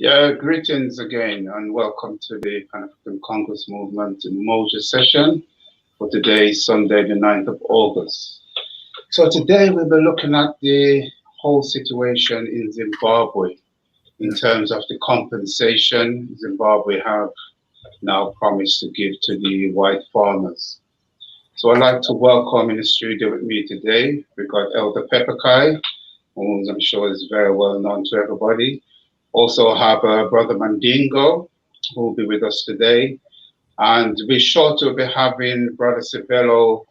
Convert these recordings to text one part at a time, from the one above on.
Yeah, greetings again and welcome to the Pan-African Congress Movement in Moja session for today, Sunday, the 9th of August. So today we'll be looking at the whole situation in Zimbabwe in terms of the compensation Zimbabwe have now promised to give to the white farmers. So I'd like to welcome in the studio with me today, we've got Elder Pepperkai, who I'm sure is very well known to everybody. Also have Brother Mandingo, who will be with us today. And we're sure to be having Brother Sibelo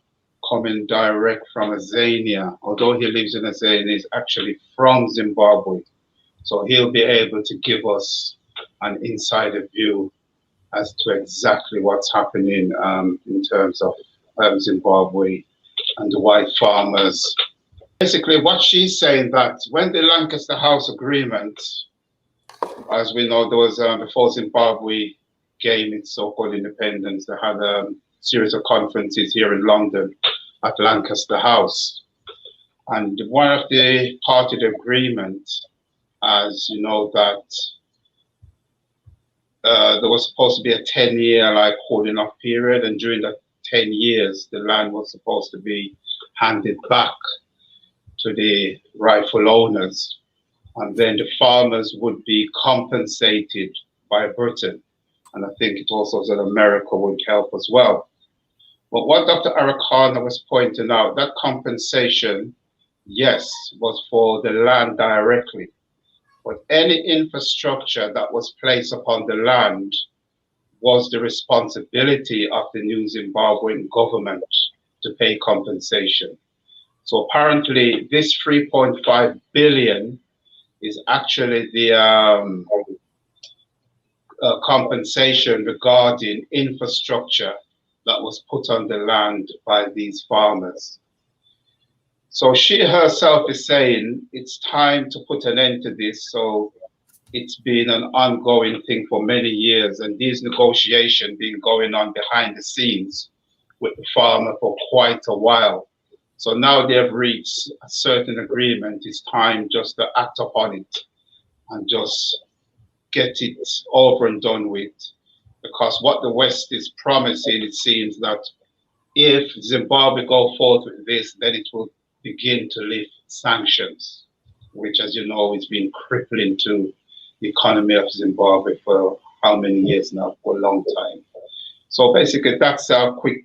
coming direct from Azania. Although he lives in Azania, he's actually from Zimbabwe. So he'll be able to give us an insider view as to exactly what's happening in terms of Zimbabwe and the white farmers. Basically, what she's saying that when the Lancaster House Agreement, as we know, there was before Zimbabwe gained its so-called independence, they had a series of conferences here in London at Lancaster House. And one of the part of the agreement, as you know, that there was supposed to be a 10-year holding off period, and during that 10 years, the land was supposed to be handed back to the rightful owners. And then the farmers would be compensated by Britain. And I think it also said America would help as well. But what Dr. Arakana was pointing out, that compensation, yes, was for the land directly. But any infrastructure that was placed upon the land was the responsibility of the new Zimbabwean government to pay compensation. So apparently this 3.5 billion is actually the compensation regarding infrastructure that was put on the land by these farmers. So she herself is saying it's time to put an end to this. So it's been an ongoing thing for many years, and these negotiations been going on behind the scenes with the farmer for quite a while. So now they've reached a certain agreement. It's time just to act upon it and just get it over and done with. Because what the West is promising, it seems that if Zimbabwe go forward with this, then it will begin to lift sanctions, which, as you know, has been crippling to the economy of Zimbabwe for how many years now? For a long time. So basically, that's a quick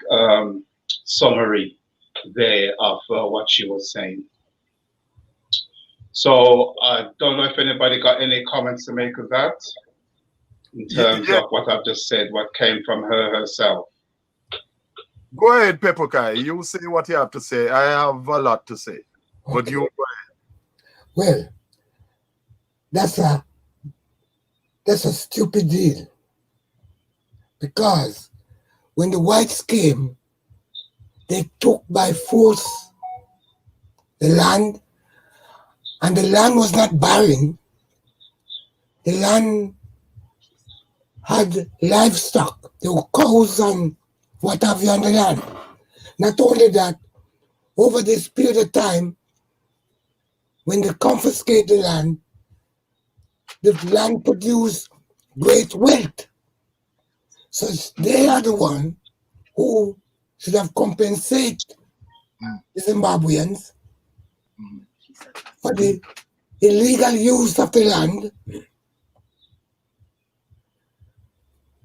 summary there of what she was saying. So I don't know if anybody got any comments to make of that in terms of what I've just said, what came from her herself. Go ahead, Pepperkai. You say what you have to say. I have a lot to say, but you go ahead. Well, that's a stupid deal, because when the whites came, they took by force the land, and the land was not barren. The land had livestock. There were cows and what have you on the land. Not only that, over this period of time, when they confiscate the land produced great wealth. So they are the one who should have compensated the Zimbabweans for the illegal use of the land.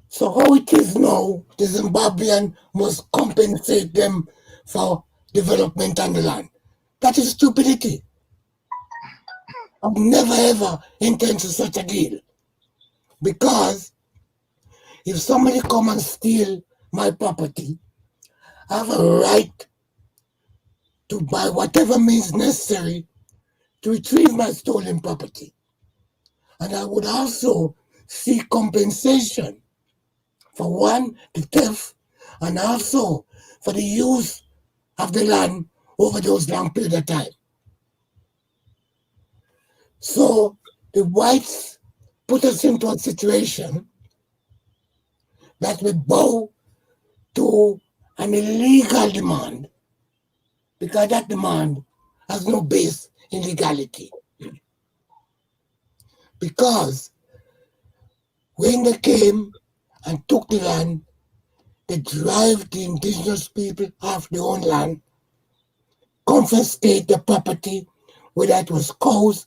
So how it is now, the Zimbabwean must compensate them for development on the land. That is stupidity. I've never ever entered into such a deal. Because if somebody come and steal my property, I have a right to, by whatever means necessary, to retrieve my stolen property. And I would also seek compensation for one, the theft, and also for the use of the land over those long periods of time. So the whites put us into a situation that we bow to an illegal demand, because that demand has no base in legality. Because When they came and took the land, they drive the indigenous people off their own land, confiscate the property, whether it was cows,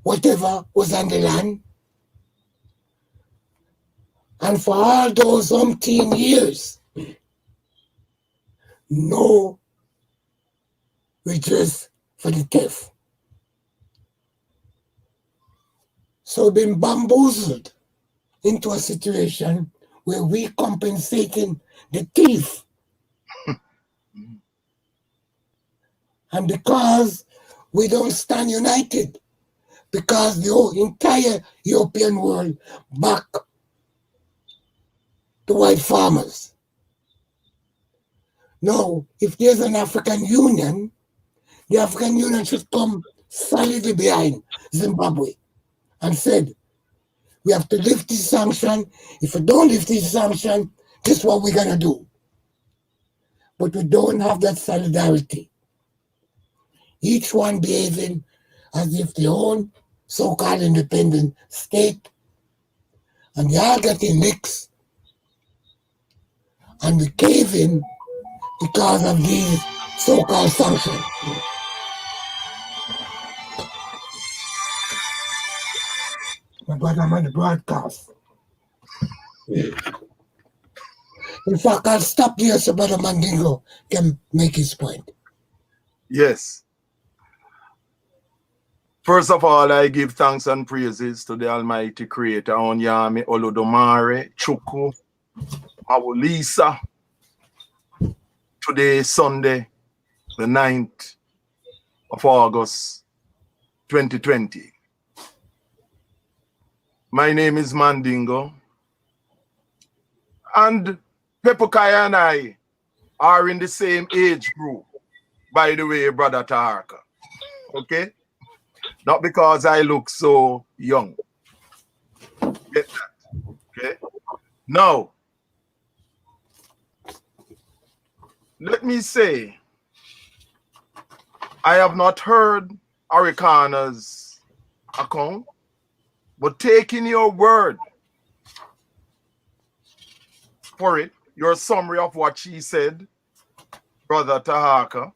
whatever was on the land. And for all those umpteen years, no redress for the theft. So been bamboozled into a situation where we compensating the thief. And because we don't stand united, because the whole entire European world back the white farmers. Now, if there's an African Union, the African Union should come solidly behind Zimbabwe and said, we have to lift this sanction. If we don't lift this sanction, this is what we're going to do. But we don't have that solidarity. Each one behaving as if their own so-called independent state, and they all getting mixed. And we cave in because of these so-called sanctions. My brother, I'm on the broadcast. In fact, I'll stop here so Brother Mandingo can make his point. Yes. First of all, I give thanks and praises to the Almighty Creator, Onyame Olodomare, Chuku, Awulisa. Today, Sunday, the 9th of August, 2020. My name is Mandingo. And Pepokaya and I are in the same age group, by the way, Brother Taharka. Okay? Not because I look so young. Get that? Okay? Now, let me say, I have not heard Afrikans' account, but taking your word for it, your summary of what she said, Brother Taharka,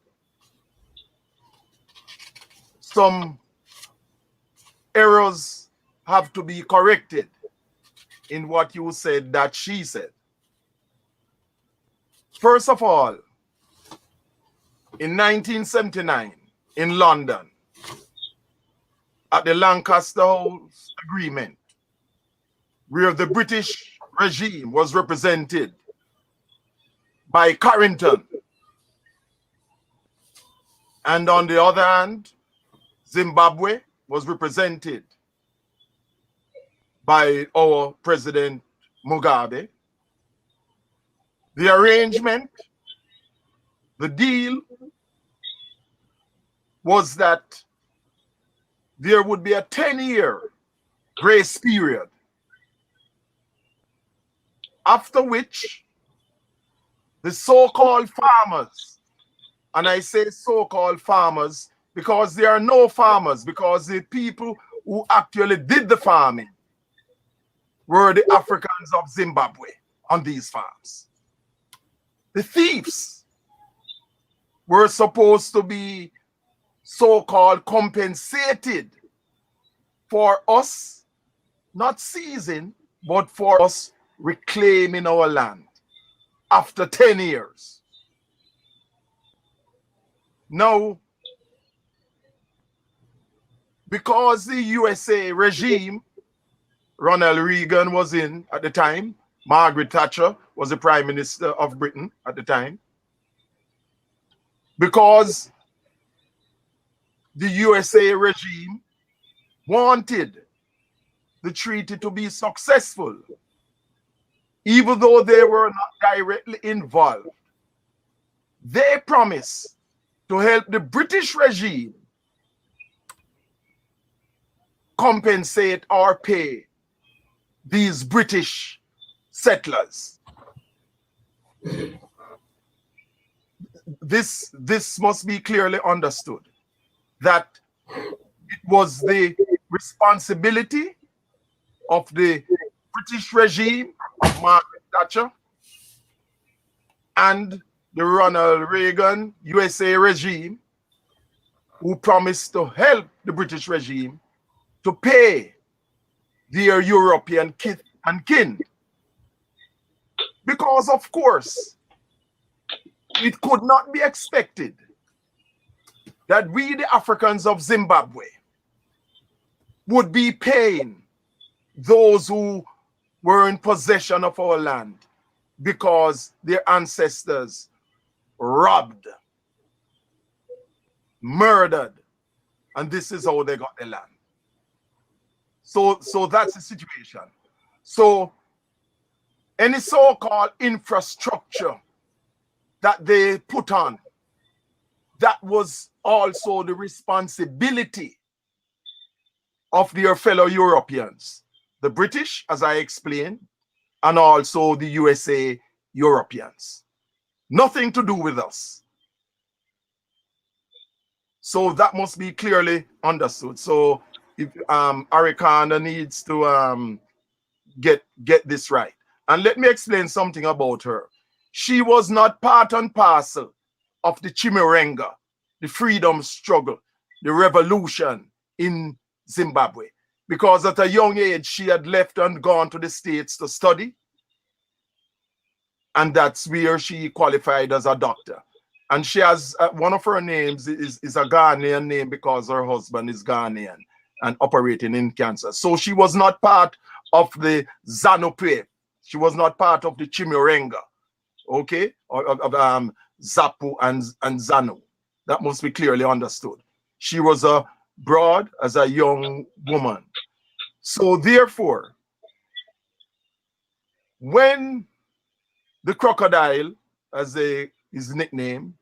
some errors have to be corrected in what you said that she said. First of all, in 1979, in London, at the Lancaster House Agreement, where the British regime was represented by Carrington, and on the other hand, Zimbabwe was represented by our President Mugabe. The arrangement, the deal was that there would be a 10-year grace period, after which the so-called farmers, and I say so-called farmers because there are no farmers, because the people who actually did the farming were the Africans of Zimbabwe on these farms. The thieves were supposed to be so-called compensated for us not seizing, but for us reclaiming our land after 10 years. Now, because the USA regime, Ronald Reagan was in at the time, Margaret Thatcher was the Prime Minister of Britain at the time, because the USA regime wanted the treaty to be successful, even though they were not directly involved. They promised to help the British regime compensate or pay these British settlers. This must be clearly understood, that it was the responsibility of the British regime of Margaret Thatcher and the Ronald Reagan USA regime, who promised to help the British regime to pay their European kith and kin. Because, of course, it could not be expected that we, the Africans of Zimbabwe, would be paying those who were in possession of our land because their ancestors robbed, murdered, and this is how they got the land. So that's the situation. So any so-called infrastructure that they put on, that was also the responsibility of their fellow Europeans, the British, as I explained, and also the USA Europeans. Nothing to do with us. So that must be clearly understood. So if Afrikans needs to get this right. And let me explain something about her. She was not part and parcel of the Chimurenga, the freedom struggle, the revolution in Zimbabwe, because at a young age she had left and gone to the States to study, and that's where she qualified as a doctor. And she has one of her names is a Ghanaian name because her husband is Ghanaian and operating in cancer. So she was not part of the ZANU-PF. She was not part of the Chimurenga, okay, of ZAPU and ZANU. That must be clearly understood. She was abroad as a young woman. So therefore, when the crocodile, as his nickname,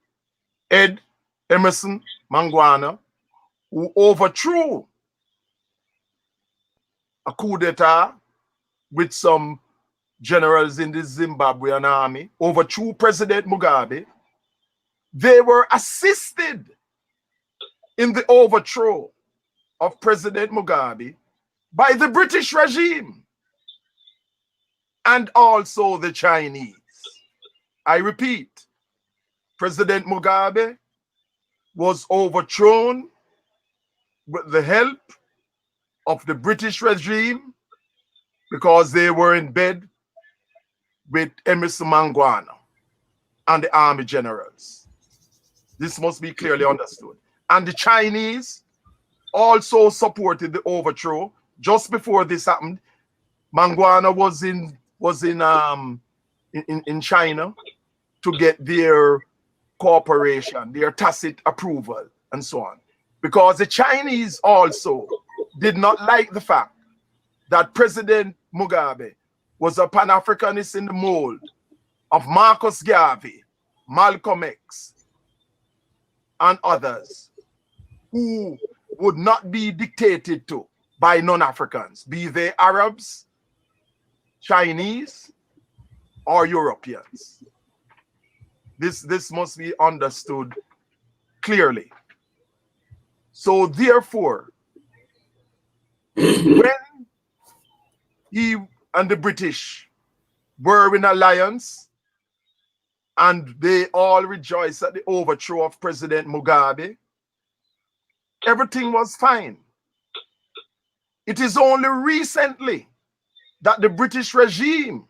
Ed Emerson Mangwana, who overthrew a coup d'etat with some generals in the Zimbabwean army, overthrew President Mugabe, they were assisted in the overthrow of President Mugabe by the British regime and also the Chinese. I repeat, President Mugabe was overthrown with the help of the British regime because they were in bed with Emerson Mangwana and the army generals. This must be clearly understood. And the Chinese also supported the overthrow. Just before this happened, Mangwana was in China to get their cooperation, their tacit approval, and so on. Because the Chinese also did not like the fact that President Mugabe was a Pan-Africanist in the mold of Marcus Garvey, Malcolm X, and others who would not be dictated to by non-Africans, be they Arabs, Chinese, or Europeans. This must be understood clearly. So therefore, when he and the British were in alliance and they all rejoiced at the overthrow of President Mugabe, everything was fine. It is only recently that the British regime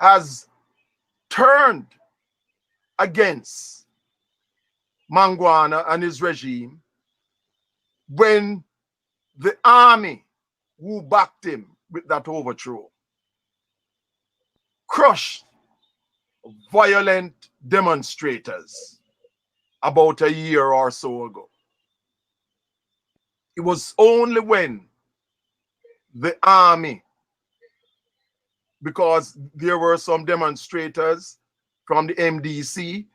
has turned against Mangwana and his regime when the army who backed him with that overthrow crushed violent demonstrators about a year or so ago. It was only when the army, because there were some demonstrators from the MDC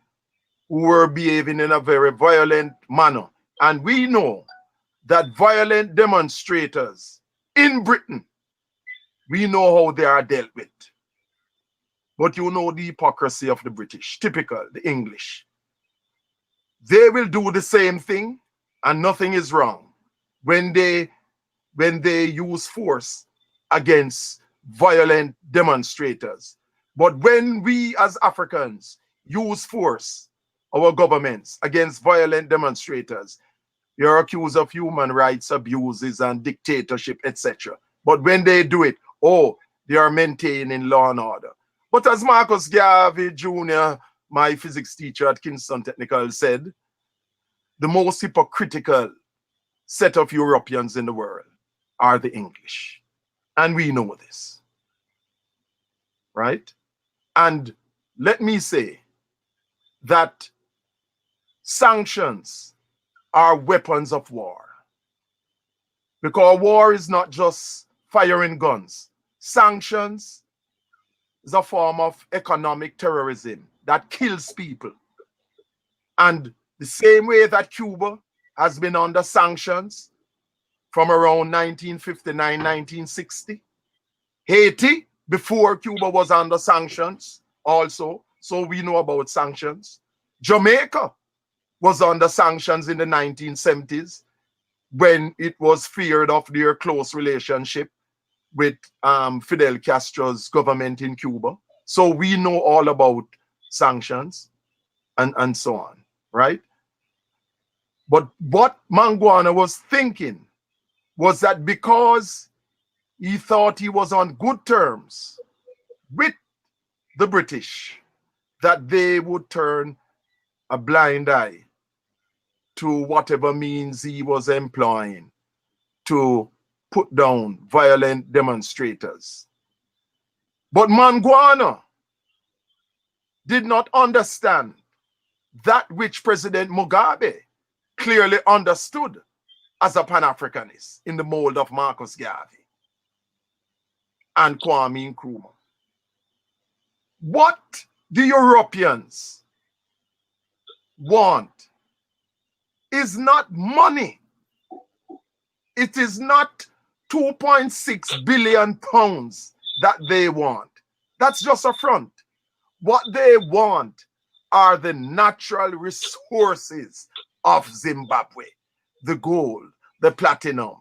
who were behaving in a very violent manner. And we know that violent demonstrators in Britain, we know how they are dealt with. But you know the hypocrisy of the British, typical, the English. They will do the same thing and nothing is wrong when they use force against violent demonstrators. But when we as Africans use force, our governments, against violent demonstrators, you're accused of human rights abuses and dictatorship, etc. But when they do it, oh, they are maintaining law and order. But as Marcus Garvey Jr., my physics teacher at Kingston Technical, said, the most hypocritical set of Europeans in the world are the English. And we know this, right? And let me say that sanctions are weapons of war. Because war is not just firing guns. Sanctions is a form of economic terrorism that kills people. And the same way that Cuba has been under sanctions from around 1959, 1960. Haiti, before Cuba was under sanctions also, so we know about sanctions. Jamaica was under sanctions in the 1970s when it was feared of their close relationship with Fidel Castro's government in Cuba. So we know all about sanctions and so on, right? But what Mangwana was thinking was that because he thought he was on good terms with the British, that they would turn a blind eye to whatever means he was employing to put down violent demonstrators. But Mangwana did not understand that which President Mugabe clearly understood as a Pan-Africanist in the mold of Marcus Garvey and Kwame Nkrumah. What the Europeans want is not money. It is not 2.6 billion pounds that they want. That's just a front. What they want are the natural resources of Zimbabwe. The gold, the platinum,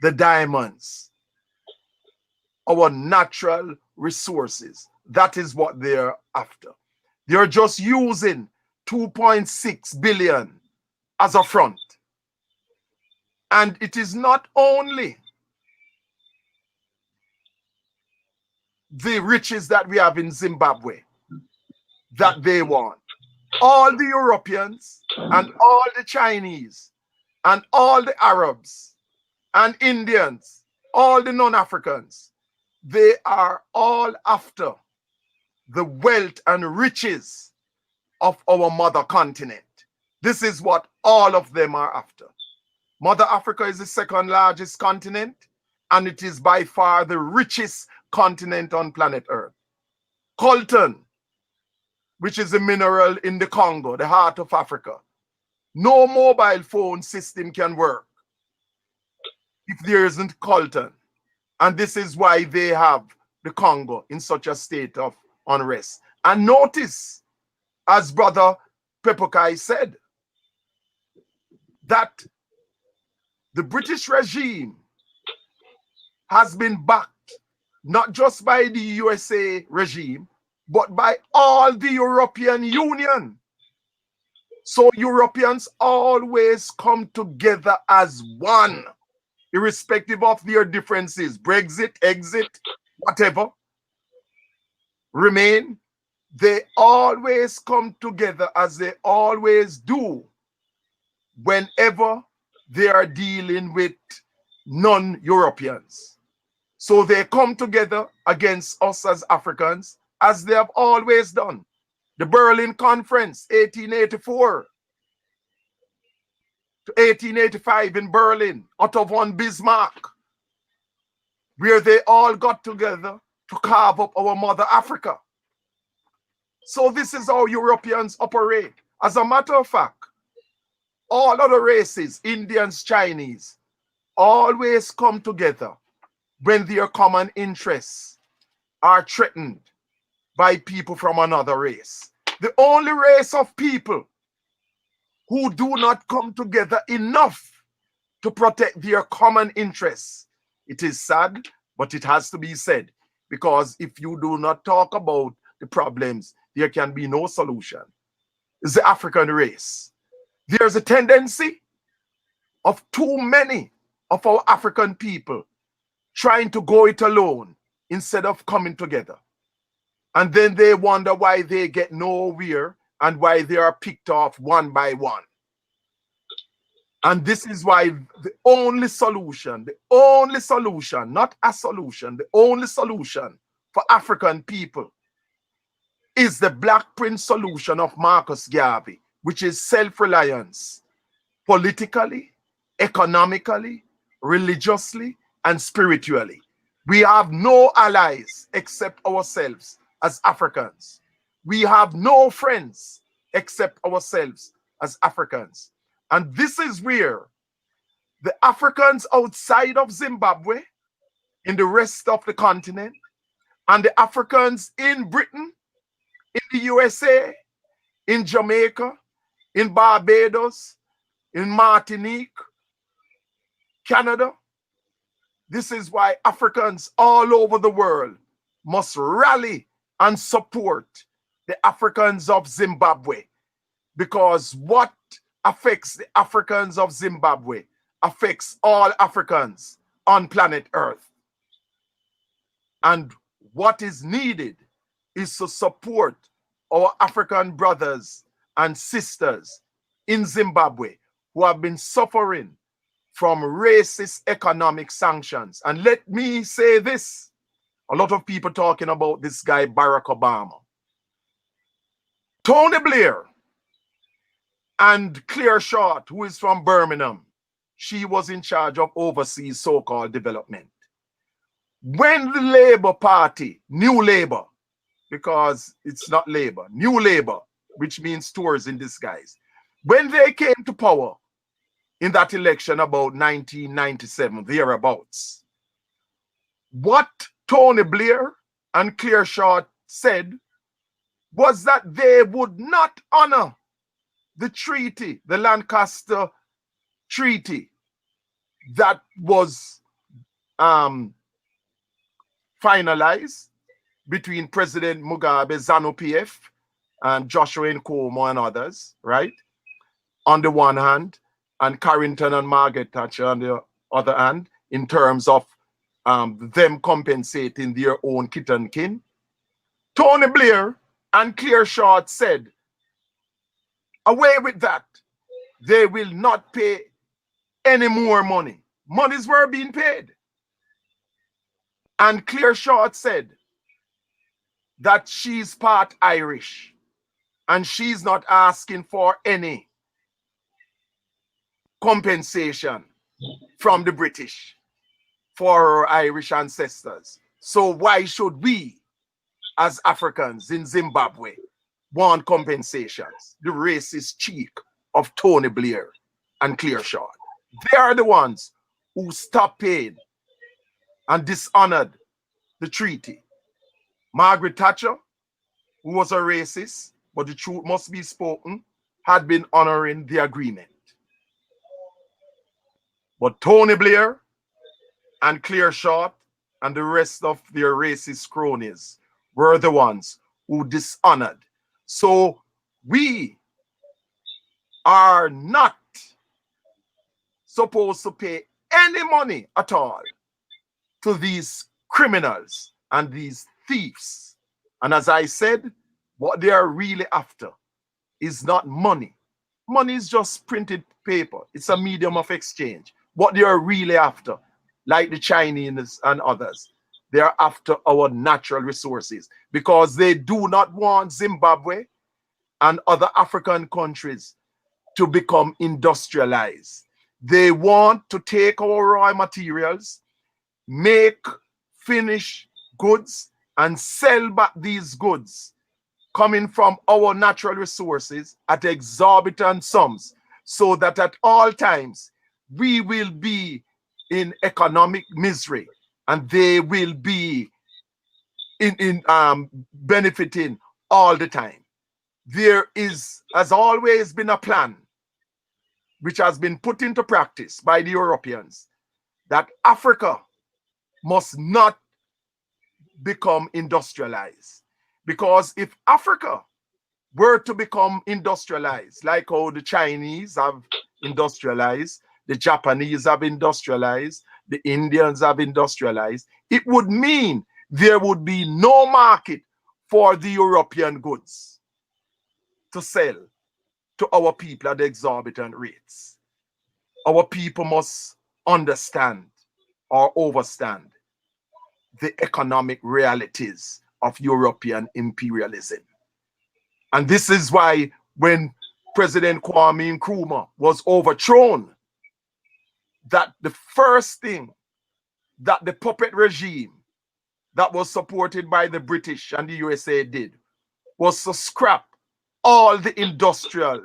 the diamonds, our natural resources. That is what they're after. They're just using 2.6 billion as a front. And it is not only the riches that we have in Zimbabwe that they want. All the Europeans and all the Chinese and all the Arabs and Indians, all the non-Africans, they are all after the wealth and riches of our mother continent. This is what all of them are after. Mother Africa is the second largest continent, and it is by far the richest continent on planet Earth. Coltan, which is a mineral in the Congo, the heart of Africa. No mobile phone system can work if there isn't coltan. And this is why they have the Congo in such a state of unrest. And notice, as Brother Pepokai said, that the British regime has been backed not just by the USA regime, but by all the European Union. So Europeans always come together as one, irrespective of their differences, Brexit, exit, whatever, remain. They always come together as they always do whenever they are dealing with non-Europeans. So they come together against us as Africans, as they have always done. The Berlin Conference, 1884 to 1885 in Berlin, Otto von Bismarck, where they all got together to carve up our mother Africa. So this is how Europeans operate. As a matter of fact, all other races, Indians, Chinese, always come together when their common interests are threatened by people from another race. The only race of people who do not come together enough to protect their common interests, it is sad, but it has to be said, because if you do not talk about the problems, there can be no solution. It's the African race. There's a tendency of too many of our African people trying to go it alone instead of coming together. And then they wonder why they get nowhere and why they are picked off one by one. And this is why the only solution, not a solution, the only solution for African people is the Black Prince solution of Marcus Garvey, which is self-reliance, politically, economically, religiously, and spiritually. We have no allies except ourselves as Africans. We have no friends except ourselves as Africans. And this is where the Africans outside of Zimbabwe, in the rest of the continent, and the Africans in Britain, in the USA, in Jamaica, in Barbados, in Martinique, Canada. This is why Africans all over the world must rally and support the Africans of Zimbabwe, because what affects the Africans of Zimbabwe affects all Africans on planet Earth. And what is needed is to support our African brothers and sisters in Zimbabwe who have been suffering from racist economic sanctions. And let me say this, a lot of people talking about this guy Barack Obama. Tony Blair and Claire Short, who is from Birmingham, she was in charge of overseas so-called development. When the Labour Party, New Labour, because it's not Labour, New Labour, which means tours in disguise, when they came to power in that election about 1997, thereabouts, what Tony Blair and Claire Short said was that they would not honor the treaty, the Lancaster Treaty, that was finalized between President Mugabe, ZANU-PF, and Joshua Nkomo and others, right? On the one hand, and Carrington and Margaret Thatcher on the other hand, in terms of them compensating their own kith and kin. Tony Blair and Claire Short said, away with that. They will not pay any more money. Monies were being paid. And Claire Short said that she's part Irish and she's not asking for any compensation from the British for her Irish ancestors. So why should we, as Africans in Zimbabwe, want compensations? The racist cheek of Tony Blair and Claire Short. They are the ones who stopped paying and dishonored the treaty. Margaret Thatcher, who was a racist, but the truth must be spoken, had been honoring the agreement. But Tony Blair and Claire Short and the rest of their racist cronies were the ones who dishonored. So we are not supposed to pay any money at all to these criminals and these thieves. And as I said, what they are really after is not money. Money is just printed paper. It's a medium of exchange. What they are really after, like the Chinese and others, they are after our natural resources, because they do not want Zimbabwe and other African countries to become industrialized. They want to take our raw materials, make finished goods, and sell back these goods coming from our natural resources at exorbitant sums, so that at all times we will be in economic misery and they will be in benefiting all the time. There has always been a plan which has been put into practice by the Europeans that Africa must not become industrialized. Because if Africa were to become industrialized, like how the Chinese have industrialized, the Japanese have industrialized, the Indians have industrialized, it would mean there would be no market for the European goods to sell to our people at exorbitant rates. Our people must understand or overstand the economic realities of European imperialism. And this is why when President Kwame Nkrumah was overthrown, that the first thing that the puppet regime that was supported by the British and the USA did was to scrap all the industrial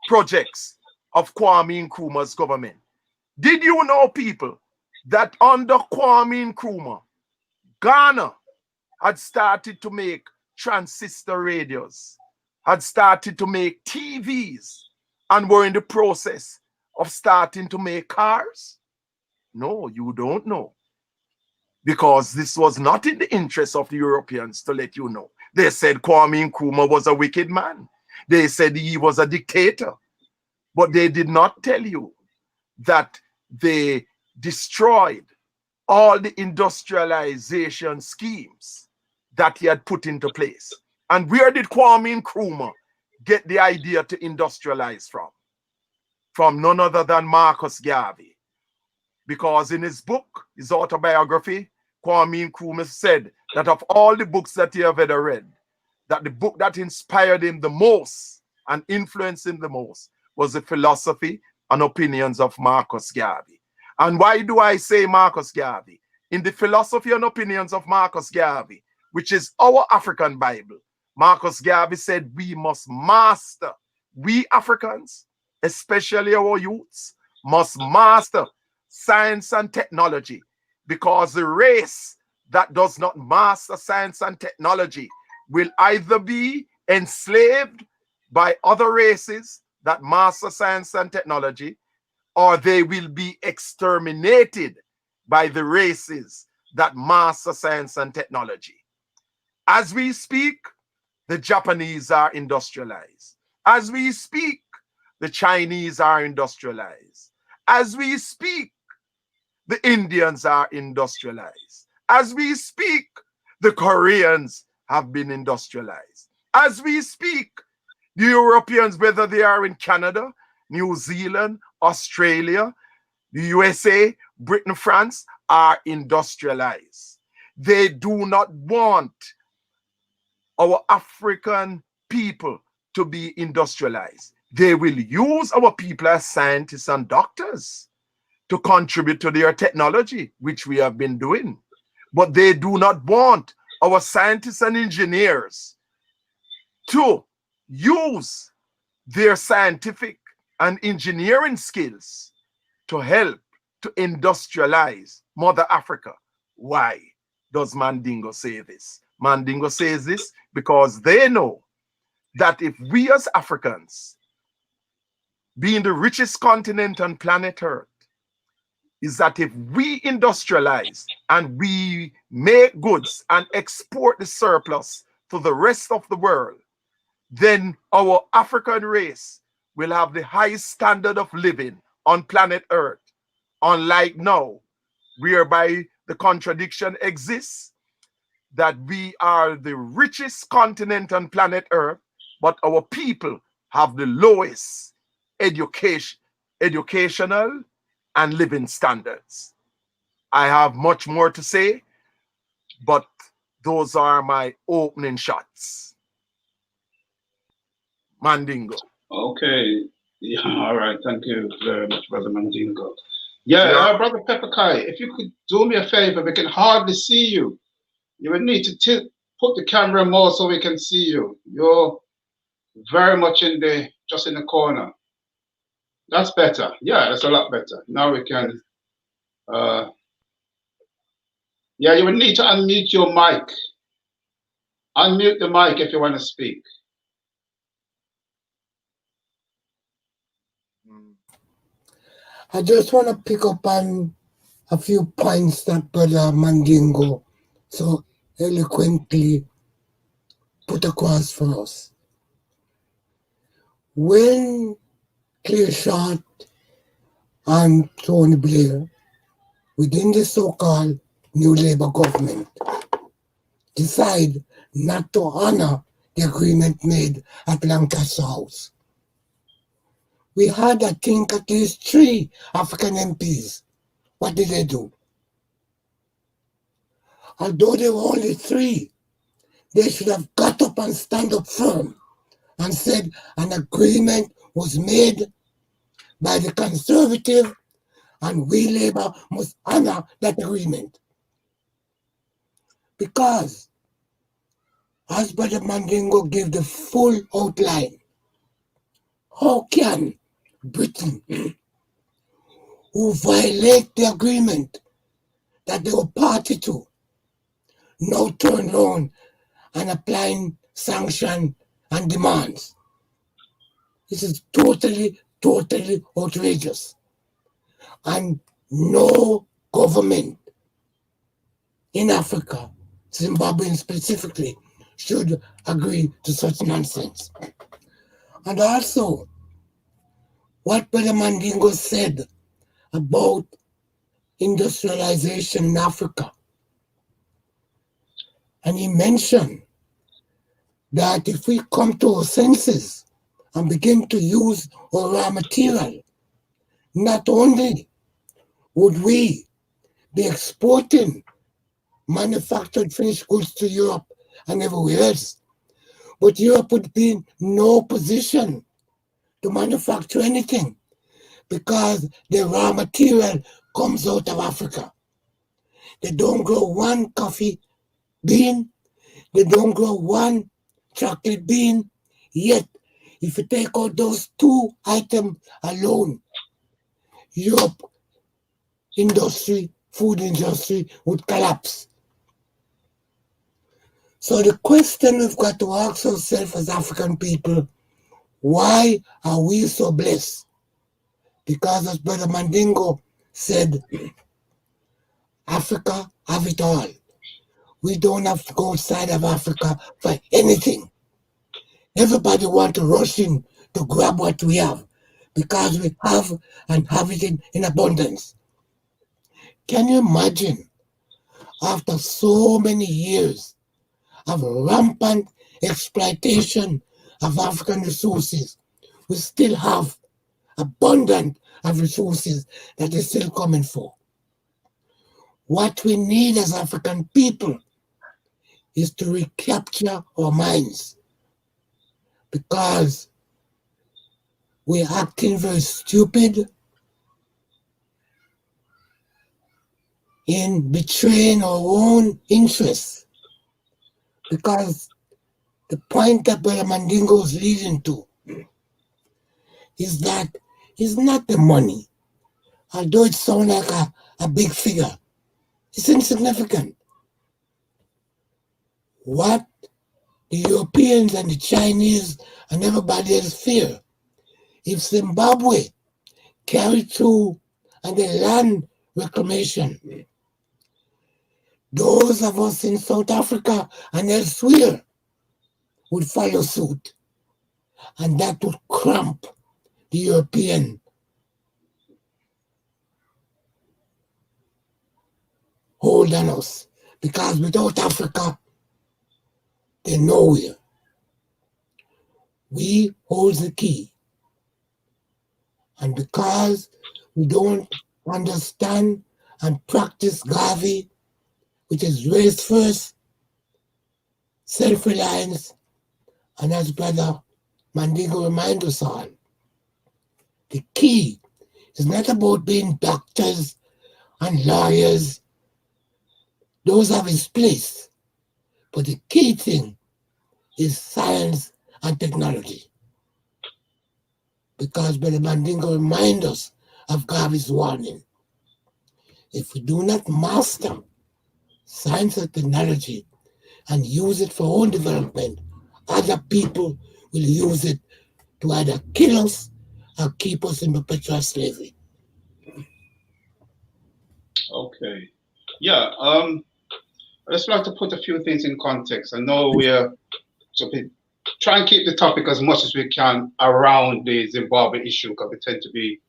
projects of Kwame Nkrumah's government. Did you know, people, that under Kwame Nkrumah, Ghana had started to make transistor radios, had started to make TVs, and were in the process of starting to make cars? No, you don't know. Because this was not in the interest of the Europeans to let you know. They said Kwame Nkrumah was a wicked man. They said he was a dictator. But they did not tell you that they destroyed all the industrialization schemes that he had put into place. And where did Kwame Nkrumah get the idea to industrialize from? From none other than Marcus Garvey. Because in his book, his autobiography, Kwame Nkrumah said that of all the books that he have ever read, that the book that inspired him the most and influenced him the most was the philosophy and opinions of Marcus Garvey. And why do I say Marcus Garvey? In the philosophy and opinions of Marcus Garvey, which is our African Bible, Marcus Garvey said we must master, we Africans, especially our youths, must master science and technology, because the race that does not master science and technology will either be enslaved by other races that master science and technology, or they will be exterminated by the races that master science and technology. As we speak, the Japanese are industrialized. As we speak, the Chinese are industrialized. As we speak, the Indians are industrialized. As we speak, the Koreans have been industrialized. As we speak, the Europeans, whether they are in Canada, New Zealand, Australia, the USA, Britain, France, are industrialized. They do not want our African people to be industrialized. They will use our people as scientists and doctors to contribute to their technology, which we have been doing. But they do not want our scientists and engineers to use their scientific and engineering skills to help to industrialize Mother Africa. Why does Mandingo say this? Mandingo says this because they know that if we as Africans, being the richest continent on planet Earth, is that if we industrialize and we make goods and export the surplus to the rest of the world, then our African race will have the highest standard of living on planet Earth. Unlike now, whereby the contradiction exists that we are the richest continent on planet Earth, but our people have the lowest educational and living standards. I have much more to say, but those are my opening shots. Mandingo. Okay. Yeah, all right. Thank you very much, Brother Mandingo. Yeah. Brother Pepper Kai, if you could do me a favor, we can hardly see you. You would need to put the camera more so we can see you. You're very much just in the corner. That's better. Yeah, that's a lot better. Now we can. Yeah, you would need to unmute your mic. Unmute the mic if you want to speak. I just want to pick up on a few points that Brother Mandingo so eloquently put across for us. When Clearshot and Tony Blair, within the so-called New Labour government, decide not to honor the agreement made at Lancaster House, we had, I think, at least 3 African MPs. What did they do? Although there were only 3, they should have got up and stand up firm and said an agreement was made by the Conservative and we Labour must honor that agreement. Because, as Brother Mandingo gave the full outline, how can Britain, who violate the agreement that they were party to, now turn around and applying sanction and demands? This is totally outrageous. And no government in Africa, Zimbabwe specifically, should agree to such nonsense. And also, what Brother Mandingo said about industrialization in Africa, and he mentioned that if we come to our senses and begin to use our raw material, not only would we be exporting manufactured finished goods to Europe and everywhere else, but Europe would be in no position to manufacture anything because the raw material comes out of Africa. They don't grow one coffee bean, they don't grow one chocolate bean, yet if you take out those 2 items alone, Europe industry, food industry would collapse. So the question we've got to ask ourselves as African people, why are we so blessed? Because as Brother Mandingo said, Africa have it all. We don't have to go outside of Africa for anything. Everybody want to rush in to grab what we have because we have and have it in abundance. Can you imagine, after so many years of rampant exploitation of African resources, we still have abundant of resources that is still coming for. What we need as African people is to recapture our minds, because we're acting very stupid in betraying our own interests. Because the point that Brother Mandingo is leading to is that it's not the money. Although it sounds like a big figure, it's insignificant. What the Europeans and the Chinese and everybody else fear, if Zimbabwe carry through and the land reclamation, those of us in South Africa and elsewhere would follow suit. And that would cramp the European hold on us. Because without Africa, they're nowhere. We hold the key. And because we don't understand and practice Gavi, which is race first, self-reliance, and as Brother Mandingo reminds us all, the key is not about being doctors and lawyers. Those have its place. But the key thing is science and technology. Because Brother Mandingo reminds us of Gavi's warning. If we do not master science and technology and use it for our own development, other people will use it to either kill us or keep us in perpetual slavery. Okay. Yeah. I just like to put a few things in context. I know we're so try and keep the topic as much as we can around the Zimbabwe issue because we tend to be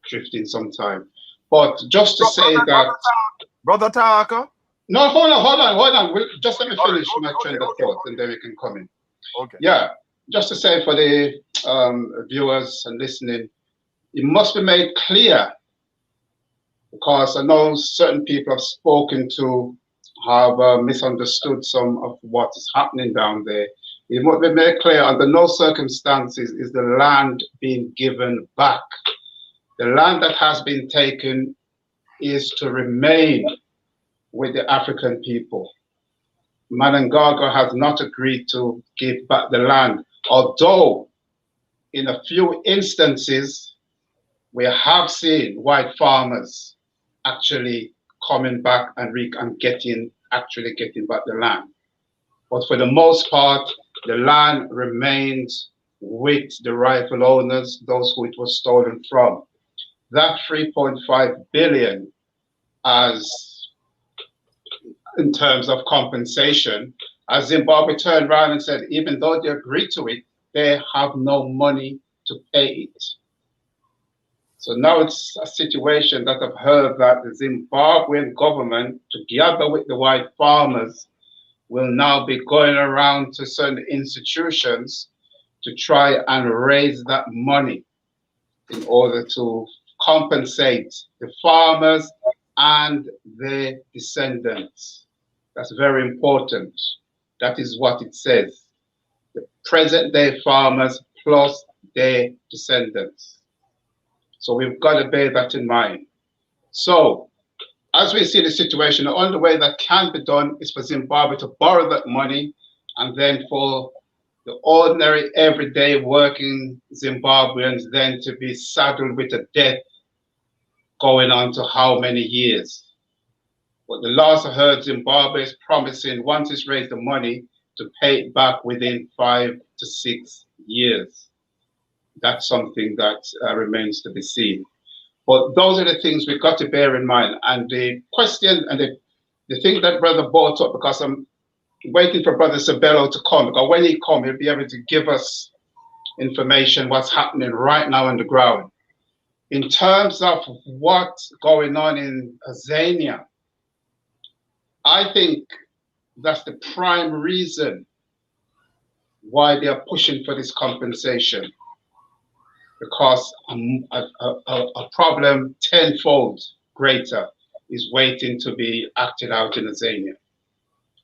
drifting sometime. But just to say that, Brother Taka. no, hold on. Just let me finish Okay, my train of thought, and then we can come in. Okay. Yeah, just to say for the viewers and listening, it must be made clear because I know certain people have spoken to have misunderstood some of what is happening down there. It must be made clear under no circumstances is the land being given back. The land that has been taken is to remain with the African people. Mnangagwa has not agreed to give back the land, although in a few instances we have seen white farmers actually coming back and actually getting back the land. But for the most part, the land remains with the rightful owners, those who it was stolen from. That 3.5 billion as in terms of compensation, as Zimbabwe turned around and said, even though they agreed to it, they have no money to pay it. So now it's a situation that I've heard that the Zimbabwean government, together with the white farmers, will now be going around to certain institutions to try and raise that money in order to compensate the farmers and their descendants. That's very important. That is what it says. The present day farmers plus their descendants. So we've got to bear that in mind. So as we see the situation, the only way that can be done is for Zimbabwe to borrow that money and then for the ordinary everyday working Zimbabweans then to be saddled with a debt going on to how many years. But the last I heard, Zimbabwe is promising once it's raised the money to pay it back within 5 to 6 years. That's something that remains to be seen. But those are the things we've got to bear in mind. And the question and the thing that Brother brought up, because I'm waiting for Brother Sabello to come, because when he comes, he'll be able to give us information, what's happening right now on the ground. In terms of what's going on in Tanzania, I think that's the prime reason why they are pushing for this compensation. Because a problem tenfold greater is waiting to be acted out in Tanzania.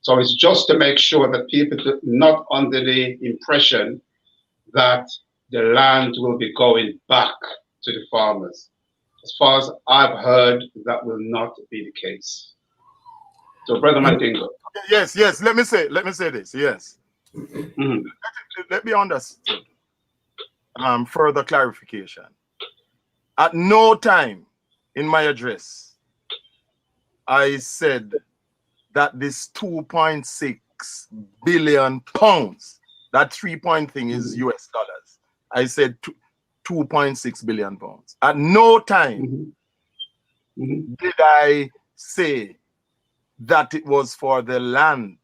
So it's just to make sure that people are not under the impression that the land will be going back to the farmers. As far as I've heard, that will not be the case. So, Brother Mandingo. Yes. Let me say this. Yes. Mm-hmm. Let me understand. Further clarification. At no time in my address, I said that this 2.6 billion pounds, that 3 point thing is US dollars. I said 2.6 billion pounds. At no time did I say that it was for the land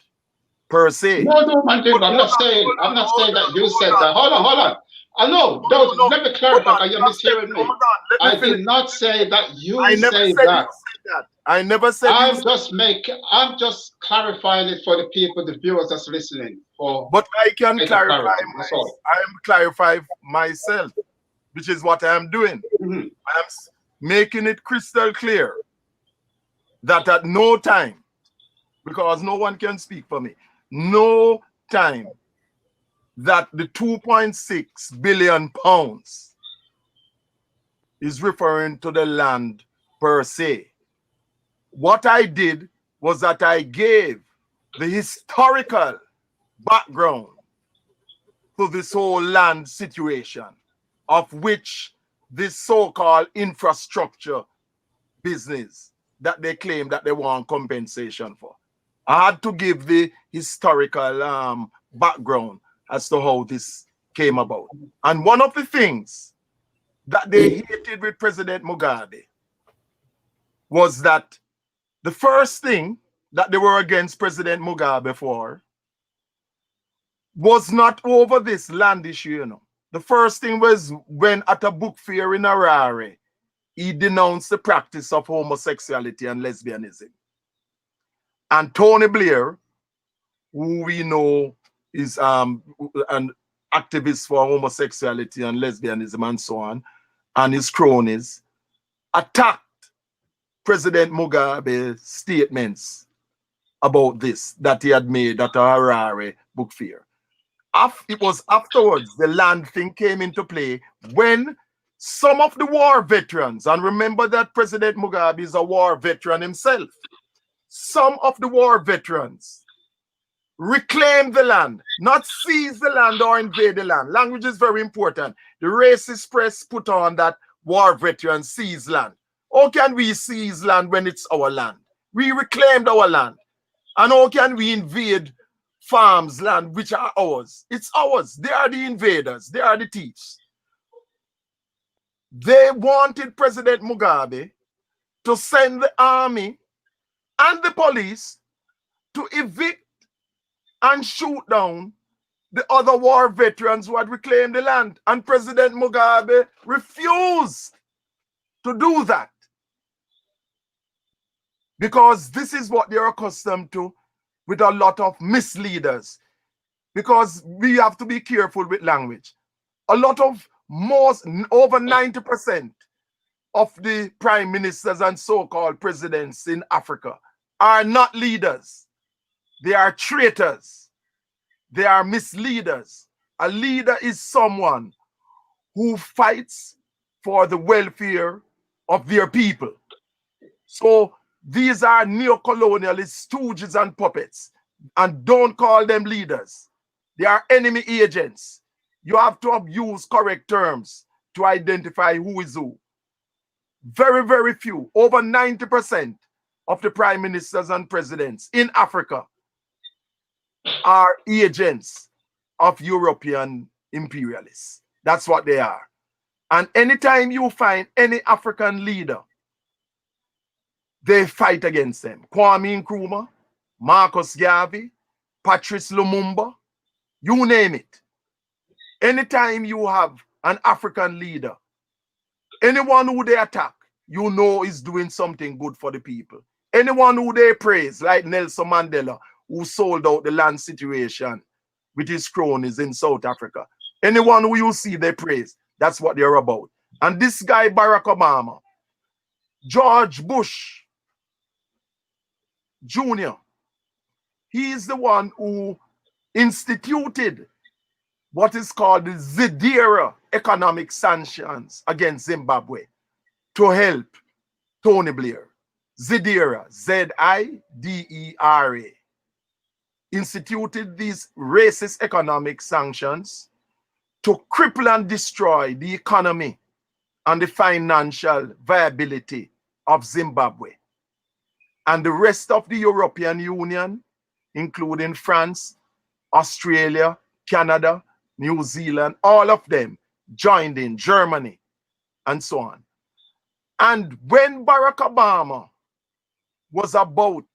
per se. No, Mandingo, I'm not saying that you said that. Hold on. I know. Let me clarify. You're mishearing me. I did not say that you say that. I never said. I'm just clarifying it for the people, the viewers that's listening. But I can clarify. I am clarifying myself, which is what I am doing. I am making it crystal clear that at no time, because no one can speak for me, no time that the 2.6 billion pounds is referring to the land per se. What I did was that I gave the historical background to this whole land situation, of which this so-called infrastructure business that they claim that they want compensation for. I had to give the historical background as to how this came about. And one of the things that they hated with President Mugabe was that The first thing that they were against President Mugabe for was not over this land issue, you know. The first thing was when at a book fair in Harare, he denounced the practice of homosexuality and lesbianism. And Tony Blair, who we know is an activist for homosexuality and lesbianism and so on, and his cronies, attacked President Mugabe's statements about this that he had made at a Harare book fair. It was afterwards the land thing came into play when some of the war veterans, and remember that President Mugabe is a war veteran himself, some of the war veterans reclaimed the land, not seize the land or invade the land. Language is very important. The racist press put on that war veterans seize land. How can we seize land when it's our land? We reclaimed our land. And how can we invade farms' land which are ours? It's ours. They are the invaders. They are the thieves. They wanted President Mugabe to send the army and the police to evict and shoot down the other war veterans who had reclaimed the land. And President Mugabe refused to do that. Because this is what they're accustomed to with a lot of misleaders. Because we have to be careful with language. A lot of over 90% of the prime ministers and so-called presidents in Africa are not leaders. They are traitors. They are misleaders. A leader is someone who fights for the welfare of their people. So these are neo-colonialist stooges and puppets, and don't call them leaders. They are enemy agents. You have to use correct terms to identify who is who. Very, very few, over 90% of the prime ministers and presidents in Africa are agents of European imperialists. That's what they are. And anytime you find any African leader, they fight against them. Kwame Nkrumah, Marcus Garvey, Patrice Lumumba, you name it. Anytime you have an African leader, anyone who they attack, you know is doing something good for the people. Anyone who they praise, like Nelson Mandela, who sold out the land situation with his cronies in South Africa. Anyone who you see they praise, that's what they're about. And this guy, Barack Obama, George Bush Jr., he is the one who instituted what is called the Zidera economic sanctions against Zimbabwe to help Tony Blair. Zidera, Z-I-D-E-R-A, instituted these racist economic sanctions to cripple and destroy the economy and the financial viability of Zimbabwe. And the rest of the European Union, including France, Australia, Canada, New Zealand, all of them joined in, Germany, and so on. And when Barack Obama was about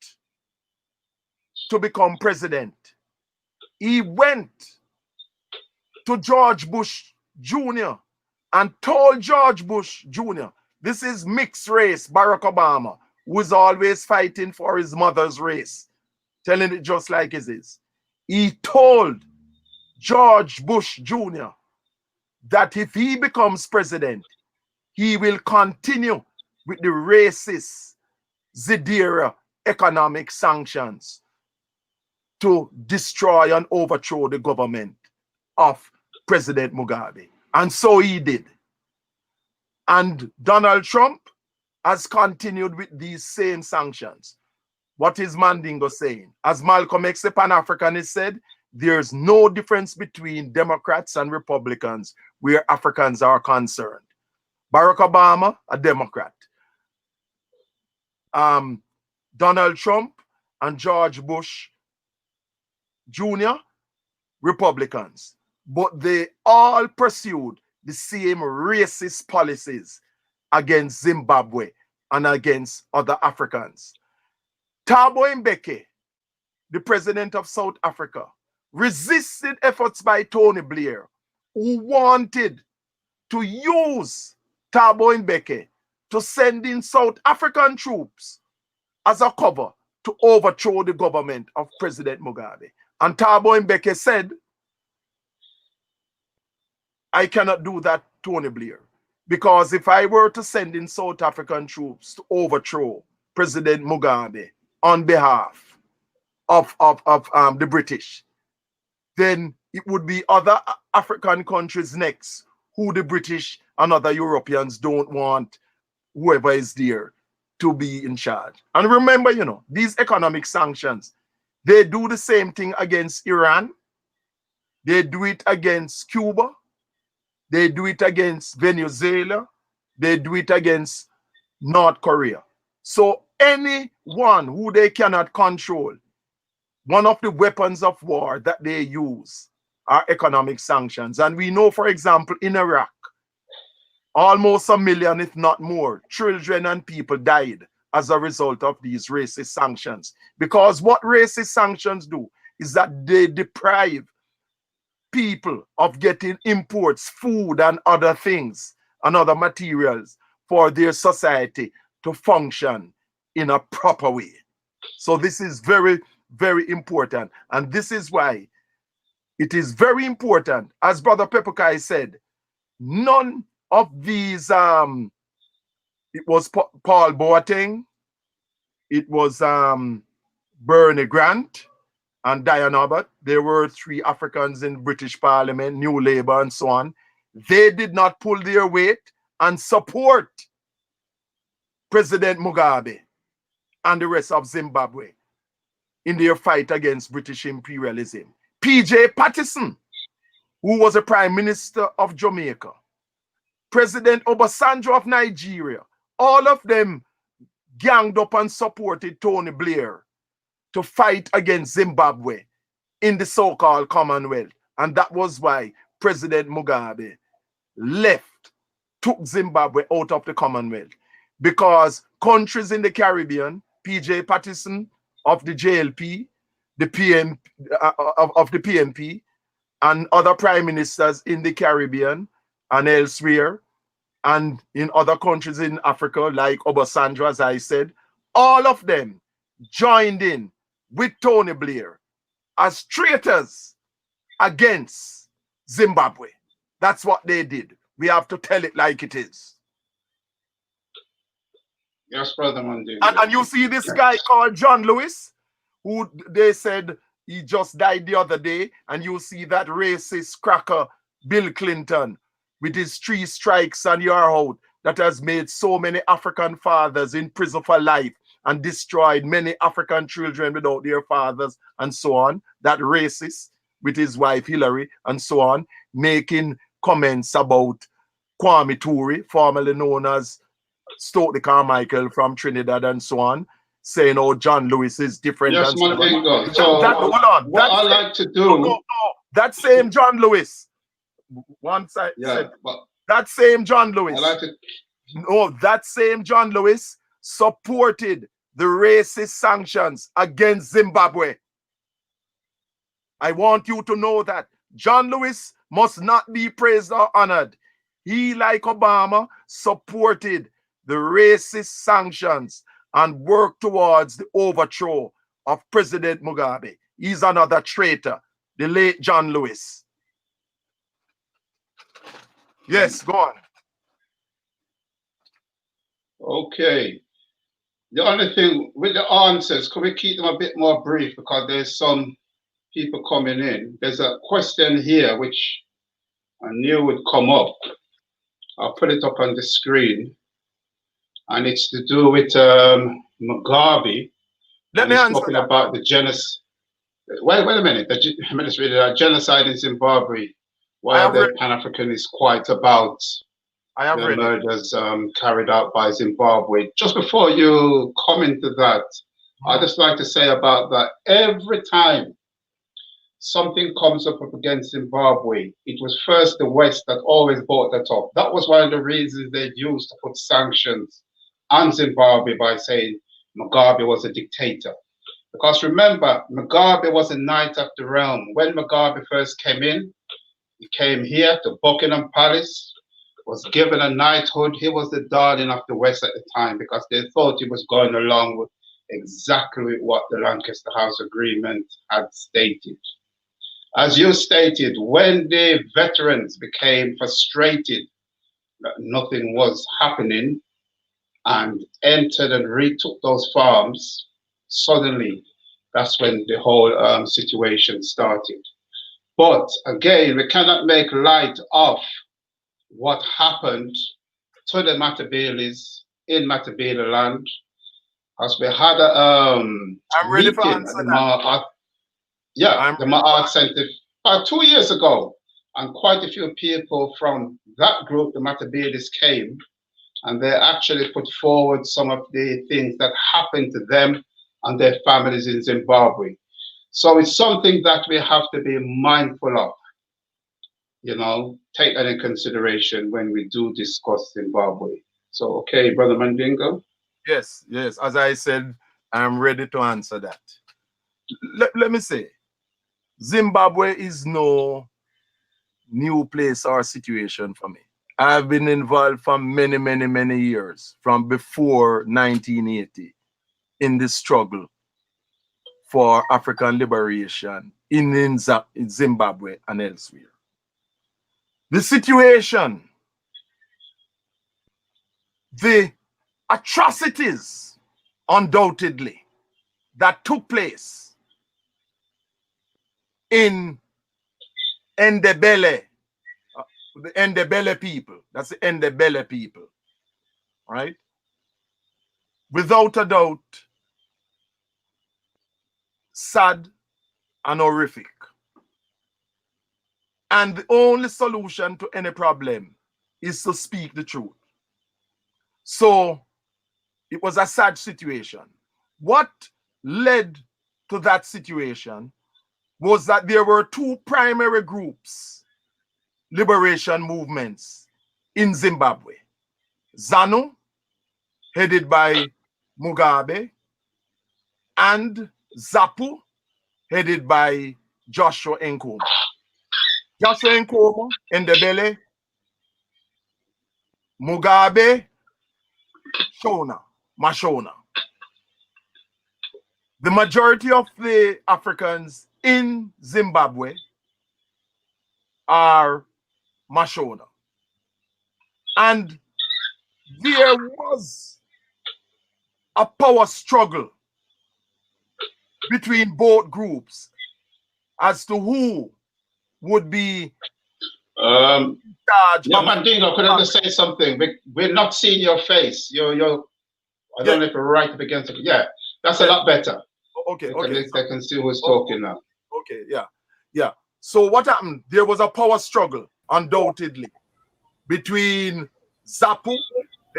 to become president, he went to George Bush Jr. and told George Bush Jr., this is mixed race Barack Obama, who is always fighting for his mother's race, telling it just like it is. He told George Bush Jr. that if he becomes president, he will continue with the racist Zidera economic sanctions to destroy and overthrow the government of President Mugabe. And so he did. And Donald Trump has continued with these same sanctions. What is Mandingo saying? As Malcolm X, the Pan-Africanist, said, there's no difference between Democrats and Republicans where Africans are concerned. Barack Obama, a Democrat. Donald Trump and George Bush Jr., Republicans. But they all pursued the same racist policies against Zimbabwe and against other Africans. Thabo Mbeki, the president of South Africa, resisted efforts by Tony Blair, who wanted to use Thabo Mbeki to send in South African troops as a cover to overthrow the government of President Mugabe. And Thabo Mbeki said, I cannot do that, Tony Blair, because if I were to send in South African troops to overthrow President Mugabe on behalf of the British, then it would be other African countries next who the British and other Europeans don't want whoever is there to be in charge. And remember, you know, these economic sanctions, they do the same thing against Iran. They do it against Cuba. They do it against Venezuela. They do it against North Korea. So anyone who they cannot control, one of the weapons of war that they use are economic sanctions. And we know, for example, in Iraq, almost 1 million, if not more, children and people died as a result of these racist sanctions. Because what racist sanctions do is that they deprive people of getting imports, food and other things and other materials for their society to function in a proper way. So this is very, very important. And this is why it is very important, as Brother Pepukai said, none of these, it was Paul Boateng, it was Bernie Grant and Diane Abbott. There were 3 Africans in British Parliament, New Labour and so on. They did not pull their weight and support President Mugabe and the rest of Zimbabwe in their fight against British imperialism. P.J. Patterson, who was a Prime Minister of Jamaica, President Obasanjo of Nigeria, all of them ganged up and supported Tony Blair to fight against Zimbabwe in the so-called Commonwealth. And that was why President Mugabe left, took Zimbabwe out of the Commonwealth. Because countries in the Caribbean, P.J. Patterson of the JLP, the PMP, and other prime ministers in the Caribbean and elsewhere, and in other countries in Africa, like Obasanjo, as I said, all of them joined in with Tony Blair as traitors against Zimbabwe. That's what they did. We have to tell it like it is. Yes, Brother Mundi. And you see this guy called John Lewis, who they said he just died the other day, and you see that racist cracker Bill Clinton with his 3 strikes and you're out that has made so many African fathers in prison for life and destroyed many African children without their fathers and so on. That racist with his wife Hillary and so on, making comments about Kwame Ture, formerly known as Stokely Carmichael from Trinidad and so on, saying, oh, John Lewis is different. Yes, and so on. So hold on. What I like to do... No, that same John Lewis, one side, yeah, that same John Lewis, I like to... no, that same John Lewis supported the racist sanctions against Zimbabwe. I want you to know that John Lewis must not be praised or honored. He, like Obama, supported the racist sanctions and worked towards the overthrow of President Mugabe. He's another traitor, the late John Lewis. Yes, go on. Okay. The only thing with the answers, can we keep them a bit more brief, because there's some people coming in. There's a question here which I knew would come up. I'll put it up on the screen, and it's to do with Mugabe. Let me answer talking that. about the genocide. Wait a minute. The genocide in Zimbabwe, while the Pan-African is quite about the murders carried out by Zimbabwe. Just before you comment to that, I'd just like to say about that, every time something comes up against Zimbabwe, it was first the West that always brought that up. That was one of the reasons they used to put sanctions on Zimbabwe by saying, Mugabe was a dictator. Because remember, Mugabe was a knight of the realm. When Mugabe first came in, he came here to Buckingham Palace, was given a knighthood. He was the darling of the West at the time because they thought he was going along with exactly what the Lancaster House Agreement had stated. As you stated, when the veterans became frustrated that nothing was happening and entered and retook those farms, suddenly that's when the whole situation started. But again, we cannot make light of what happened to the Matabeles in Matabele land, as we had a I'm ready for meeting answer at the that. the Ma'at Center about 2 years ago, and quite a few people from that group, the Matabeles, came, and they actually put forward some of the things that happened to them and their families in Zimbabwe. So it's something that we have to be mindful of. You know, take that in consideration when we do discuss Zimbabwe. So, okay, Brother Mandingo. Yes, yes. As I said, I'm ready to answer that. Let me say, Zimbabwe is no new place or situation for me. I've been involved for many, many, many years, from before 1980, in this struggle for African liberation in Zimbabwe and elsewhere. The situation, the atrocities, undoubtedly, that took place in Ndebele, the Ndebele people, that's the Ndebele people, right? Without a doubt, sad and horrific. And the only solution to any problem is to speak the truth. So it was a sad situation. What led to that situation was that there were two primary groups, liberation movements in Zimbabwe. ZANU, headed by Mugabe, and ZAPU, headed by Joshua Nkomo. Joshua Nkomo, Ndebele, Mugabe, Mashona. The majority of the Africans in Zimbabwe are Mashona. And there was a power struggle between both groups as to who would be Yeah, Mandingo, could I just say something? We're not seeing your face. I don't know if we're right up against it. Yeah, that's a lot better. Okay, They can see who's talking now. Okay, yeah. So what happened? There was a power struggle, undoubtedly, between ZAPU,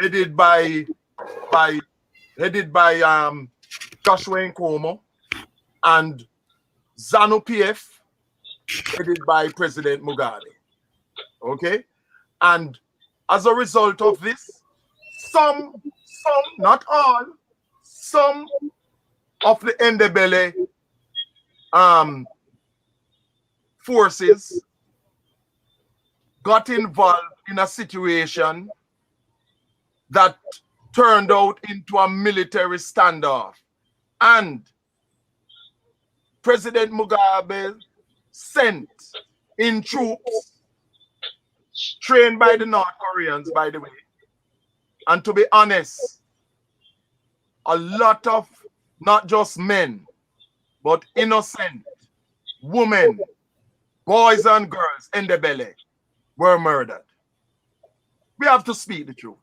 headed by Joshua Nkomo, and ZANU-PF, headed by President Mugabe. Okay, and as a result of this, some, not all, some of the Ndebele forces got involved in a situation that turned out into a military standoff, and President Mugabe sent in troops trained by the North Koreans, by the way. And to be honest, a lot of not just men, but innocent women, boys and girls in the belly were murdered. We have to speak the truth.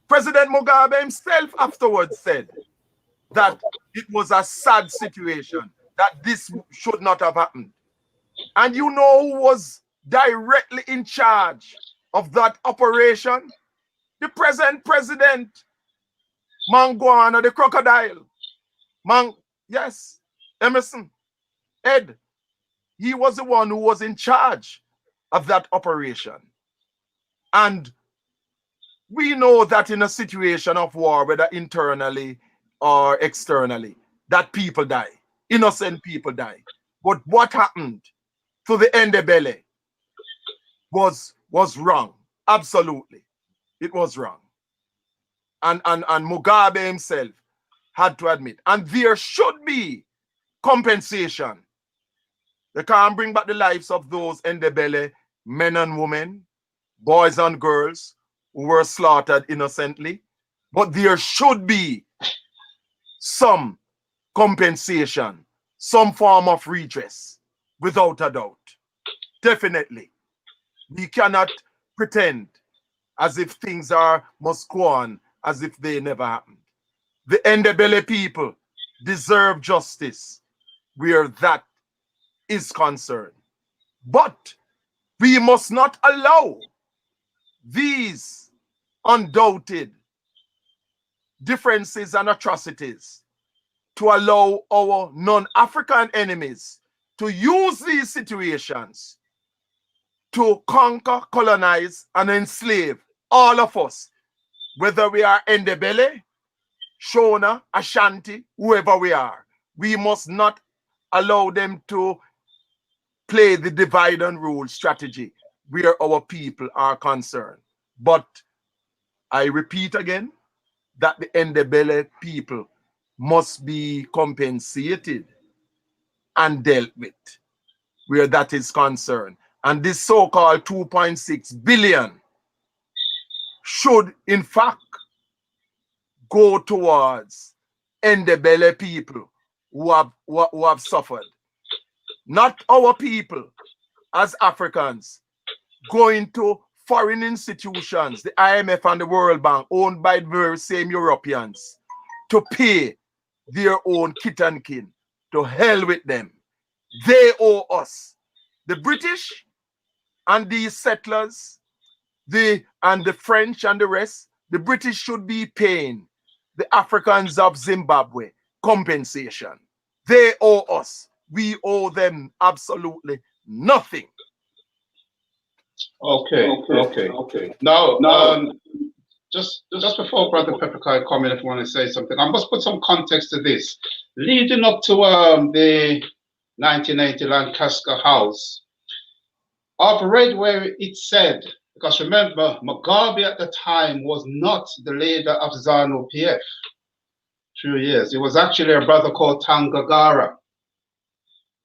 President Mugabe himself afterwards said that it was a sad situation, that this should not have happened. And you know who was directly in charge of that operation? The present president, Mangwana, the crocodile. Yes, Emerson, Ed. He was the one who was in charge of that operation. And we know that in a situation of war, whether internally or externally, that people die. Innocent people die. But what happened to the Ndebele was wrong. Absolutely. It was wrong. And Mugabe himself had to admit. And there should be compensation. They can't bring back the lives of those Ndebele men and women, boys and girls who were slaughtered innocently. But there should be some compensation, some form of redress, without a doubt. Definitely. We cannot pretend as if things must go on as if they never happened. The Ndebele people deserve justice where that is concerned. But we must not allow these undoubted differences and atrocities to allow our non-African enemies to use these situations to conquer, colonize, and enslave all of us, whether we are Ndebele, Shona, Ashanti, whoever we are. We must not allow them to play the divide and rule strategy where our people are concerned. But I repeat again that the Ndebele people must be compensated and dealt with where that is concerned. And this so-called 2.6 billion should in fact go towards Ndebele people who have suffered. Not our people as Africans going to foreign institutions, the IMF and the World Bank, owned by the very same Europeans, to pay their own kit and kin. To hell with them. They owe us. The British and these settlers, and the French and the rest, the British should be paying the Africans of Zimbabwe compensation. They owe us. We owe them absolutely nothing. Okay. Now, just before Brother Pepperkai comment, if you want to say something, I must put some context to this. Leading up to the 1980 Lancaster House, I've read where it said, because remember, Mugabe at the time was not the leader of ZANU-PF. 2 years. It was actually a brother called Tangagara.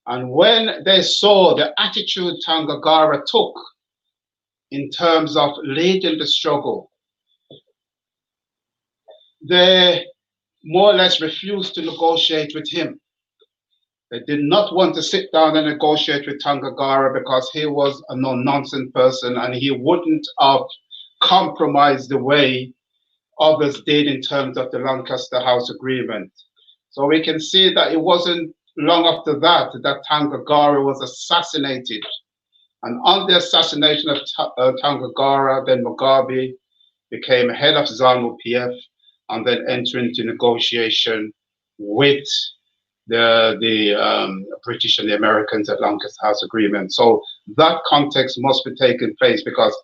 And when they saw the attitude Tangagara took in terms of leading the struggle, they more or less refused to negotiate with him. They did not want to sit down and negotiate with Tangagara because he was a no-nonsense person and he wouldn't have compromised the way others did in terms of the Lancaster House Agreement. So we can see that it wasn't long after that that Tangagara was assassinated. And on the assassination of Tangagara, then Mugabe became head of ZANU-PF and then entered into negotiation with the British and the Americans at Lancaster House Agreement. So that context must be taken place because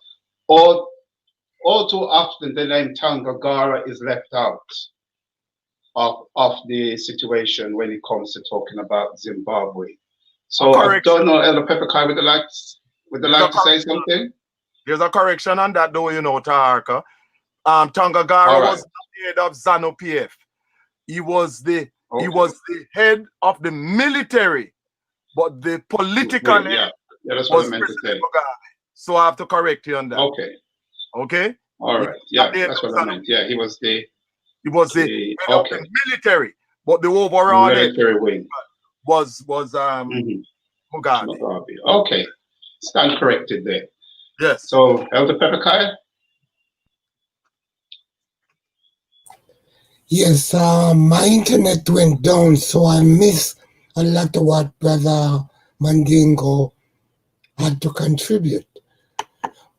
all too often the name Tangagara is left out of the situation when it comes to talking about Zimbabwe. So I don't know, Elder Pepperkai, would you like to say something? There's a correction on that, though, you know, Taharka. Tangagara was the head of ZANU-PF. He was the head of the military, but the political head that's what was I meant to say. Mugabe. So I have to correct you on that. Okay. All right. Yeah, that's what I meant. Yeah, he was the head of the military, but the overall military wing was Mugabe. Okay, stand corrected there. Yes. So Elder Pepperkai. Yes, my internet went down, so I missed a lot of what Brother Mandingo had to contribute.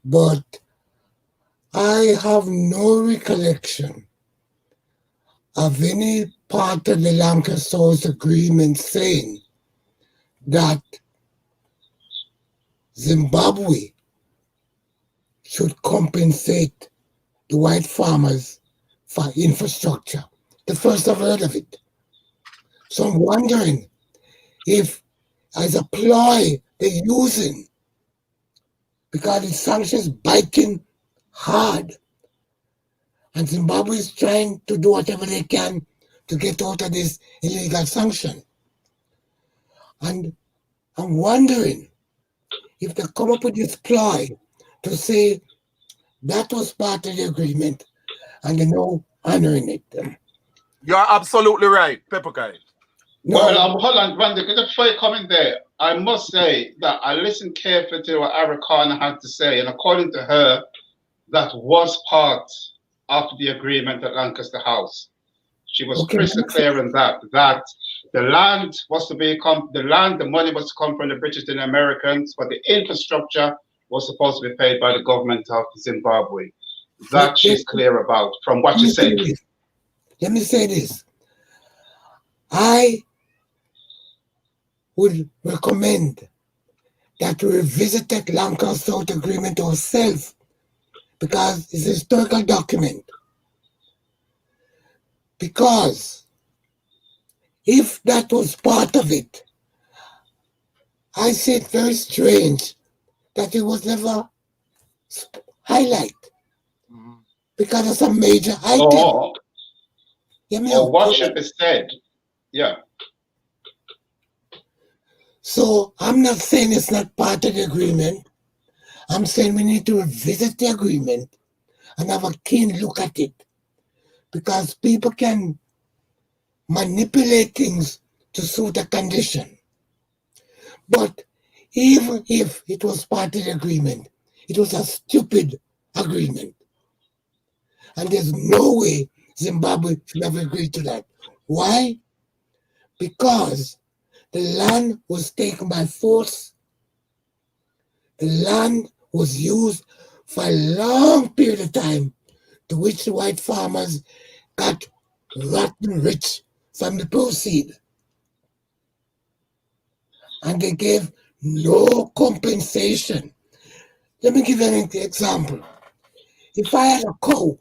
But I have no recollection of any part of the Lancaster House Agreement saying that Zimbabwe should compensate the white farmers for infrastructure. the first I've heard of it. So I'm wondering if, as a ploy they're using, because the sanctions biting hard, and Zimbabwe is trying to do whatever they can to get out of this illegal sanction. And I'm wondering if they come up with this ploy to say that was part of the agreement and they're now honoring it. You're absolutely right, Pepper Guy. No. Well, hold on, Randy, before you come in there, I must say that I listened carefully to what Afrikans had to say, and according to her, that was part of the agreement at Lancaster House. She was crystal clear on that the land was to be the money was to come from the British and the Americans, but the infrastructure was supposed to be paid by the government of Zimbabwe. That she's clear about from what you said. Let me say this. I would recommend that we revisit that Lancaster House agreement ourselves, because it's a historical document. Because if that was part of it, I see it very strange that it was never highlighted, because it's a major item. Or what should be said. Yeah. So I'm not saying it's not part of the agreement. I'm saying we need to revisit the agreement and have a keen look at it, because people can manipulate things to suit a condition. But even if it was part of the agreement, it was a stupid agreement. And there's no way Zimbabwe should have agreed to that. Why? Because the land was taken by force. The land was used for a long period of time, to which the white farmers got rotten rich from the proceed. And they gave no compensation. Let me give you an example. If I had a cow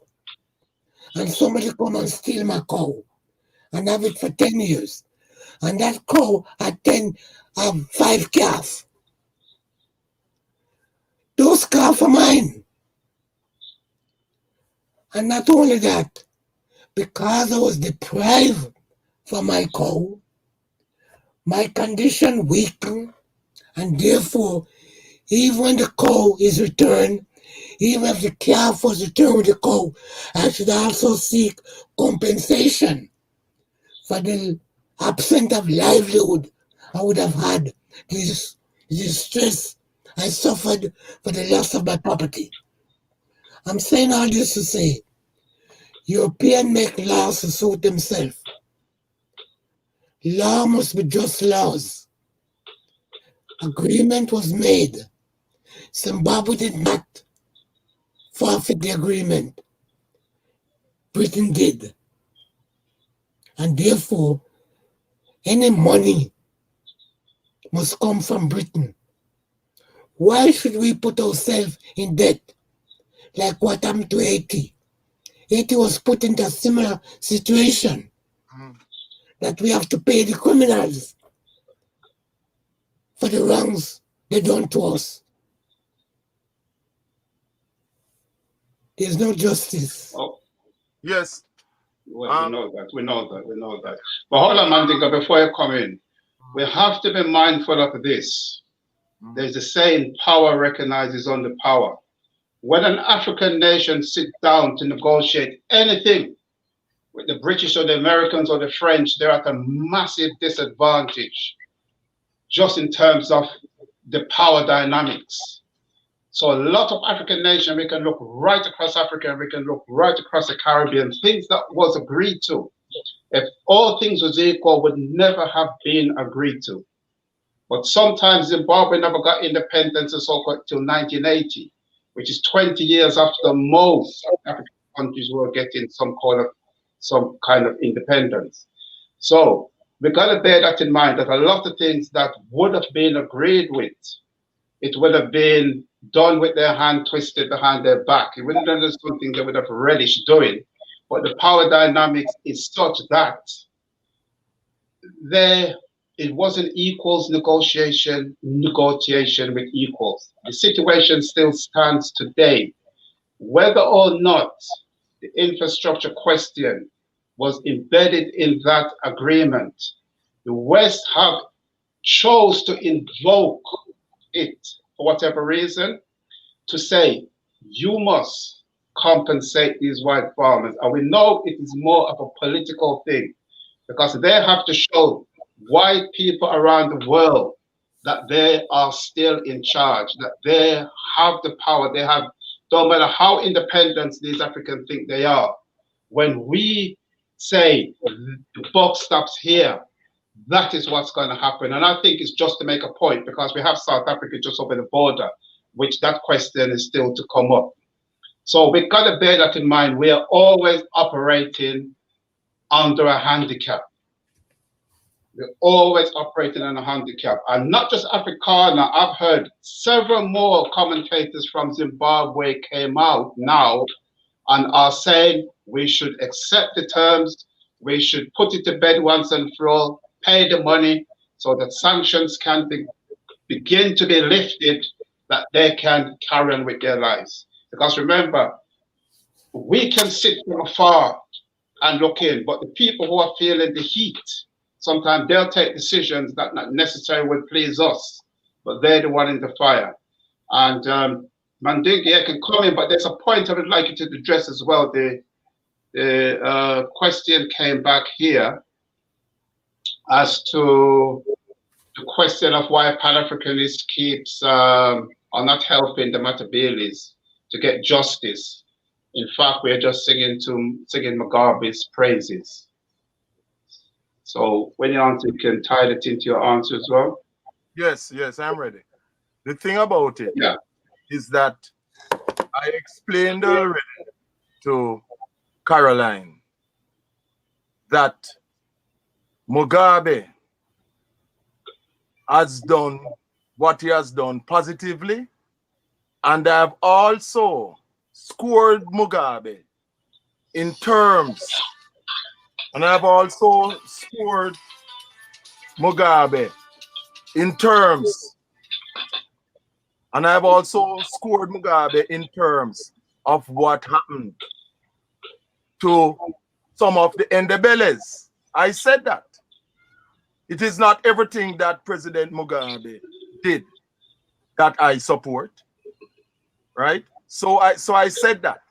and somebody come and steal my cow and have it for 10 years, and that cow had 5 calves, those calves are mine. And not only that, because I was deprived from my cow, my condition weakened, and therefore, even when the cow is returned, even if the calf was returned with the cow, I should also seek compensation for the absence of livelihood I would have had, this stress I suffered for the loss of my property. I'm saying all this to say, Europeans make laws to suit themselves. Law must be just laws. Agreement was made. Zimbabwe did not forfeit the agreement. Britain did. And therefore, any money must come from Britain. Why should we put ourselves in debt like what happened to Haiti? Haiti was put into a similar situation, that we have to pay the criminals for the wrongs they done to us. There's no justice. Oh. Yes. Well, we know that. But hold on, Mandinga, before you come in, we have to be mindful of this. There's a saying, power recognizes under power. When an African nation sits down to negotiate anything with the British or the Americans or the French, they're at a massive disadvantage just in terms of the power dynamics. So a lot of African nations, we can look right across Africa, and we can look right across the Caribbean, things that was agreed to. If all things was equal, would never have been agreed to. But sometimes Zimbabwe never got independence until 1980, which is 20 years after most African countries were getting some kind of independence. So we got to bear that in mind, that a lot of things that would have been agreed with, it would have been done with their hand twisted behind their back. It wouldn't have been something they would have relished doing, but the power dynamics is such that it wasn't equals negotiation with equals. The situation still stands today. Whether or not the infrastructure question was embedded in that agreement, the West have chose to invoke it for whatever reason, to say, you must compensate these white farmers. And we know it is more of a political thing, because they have to show white people around the world that they are still in charge, that they have the power. They have, no matter how independent these Africans think they are, when we say the buck stops here, that is what's going to happen. And I think it's just to make a point, because we have South Africa just over the border, which that question is still to come up. So we've got to bear that in mind. We are always operating under a handicap. We're always operating on a handicap. And not just Afrikaner, I've heard several more commentators from Zimbabwe came out now and are saying we should accept the terms, we should put it to bed once and for all, pay the money so that sanctions can begin to be lifted, that they can carry on with their lives. Because remember, we can sit from afar and look in, but the people who are feeling the heat, sometimes they'll take decisions that not necessarily would please us, but they're the one in the fire. And Mandingi can come in, but there's a point I would like you to address as well. The question came back here as to the question of why Pan-Africanists keeps are not helping the Matabeles to get justice. In fact, we're just singing Mugabe's praises. So when you answer, you can tie it into your answer as well. Yes, I'm ready. The thing about it is that I explained already to Caroline that Mugabe has done what he has done positively, and I have also scored Mugabe in terms, and I have also scored Mugabe in terms, and I have also scored Mugabe in terms of what happened to some of the Ndebeles. I said that. It is not everything that President Mugabe did that I support, right? So I said that.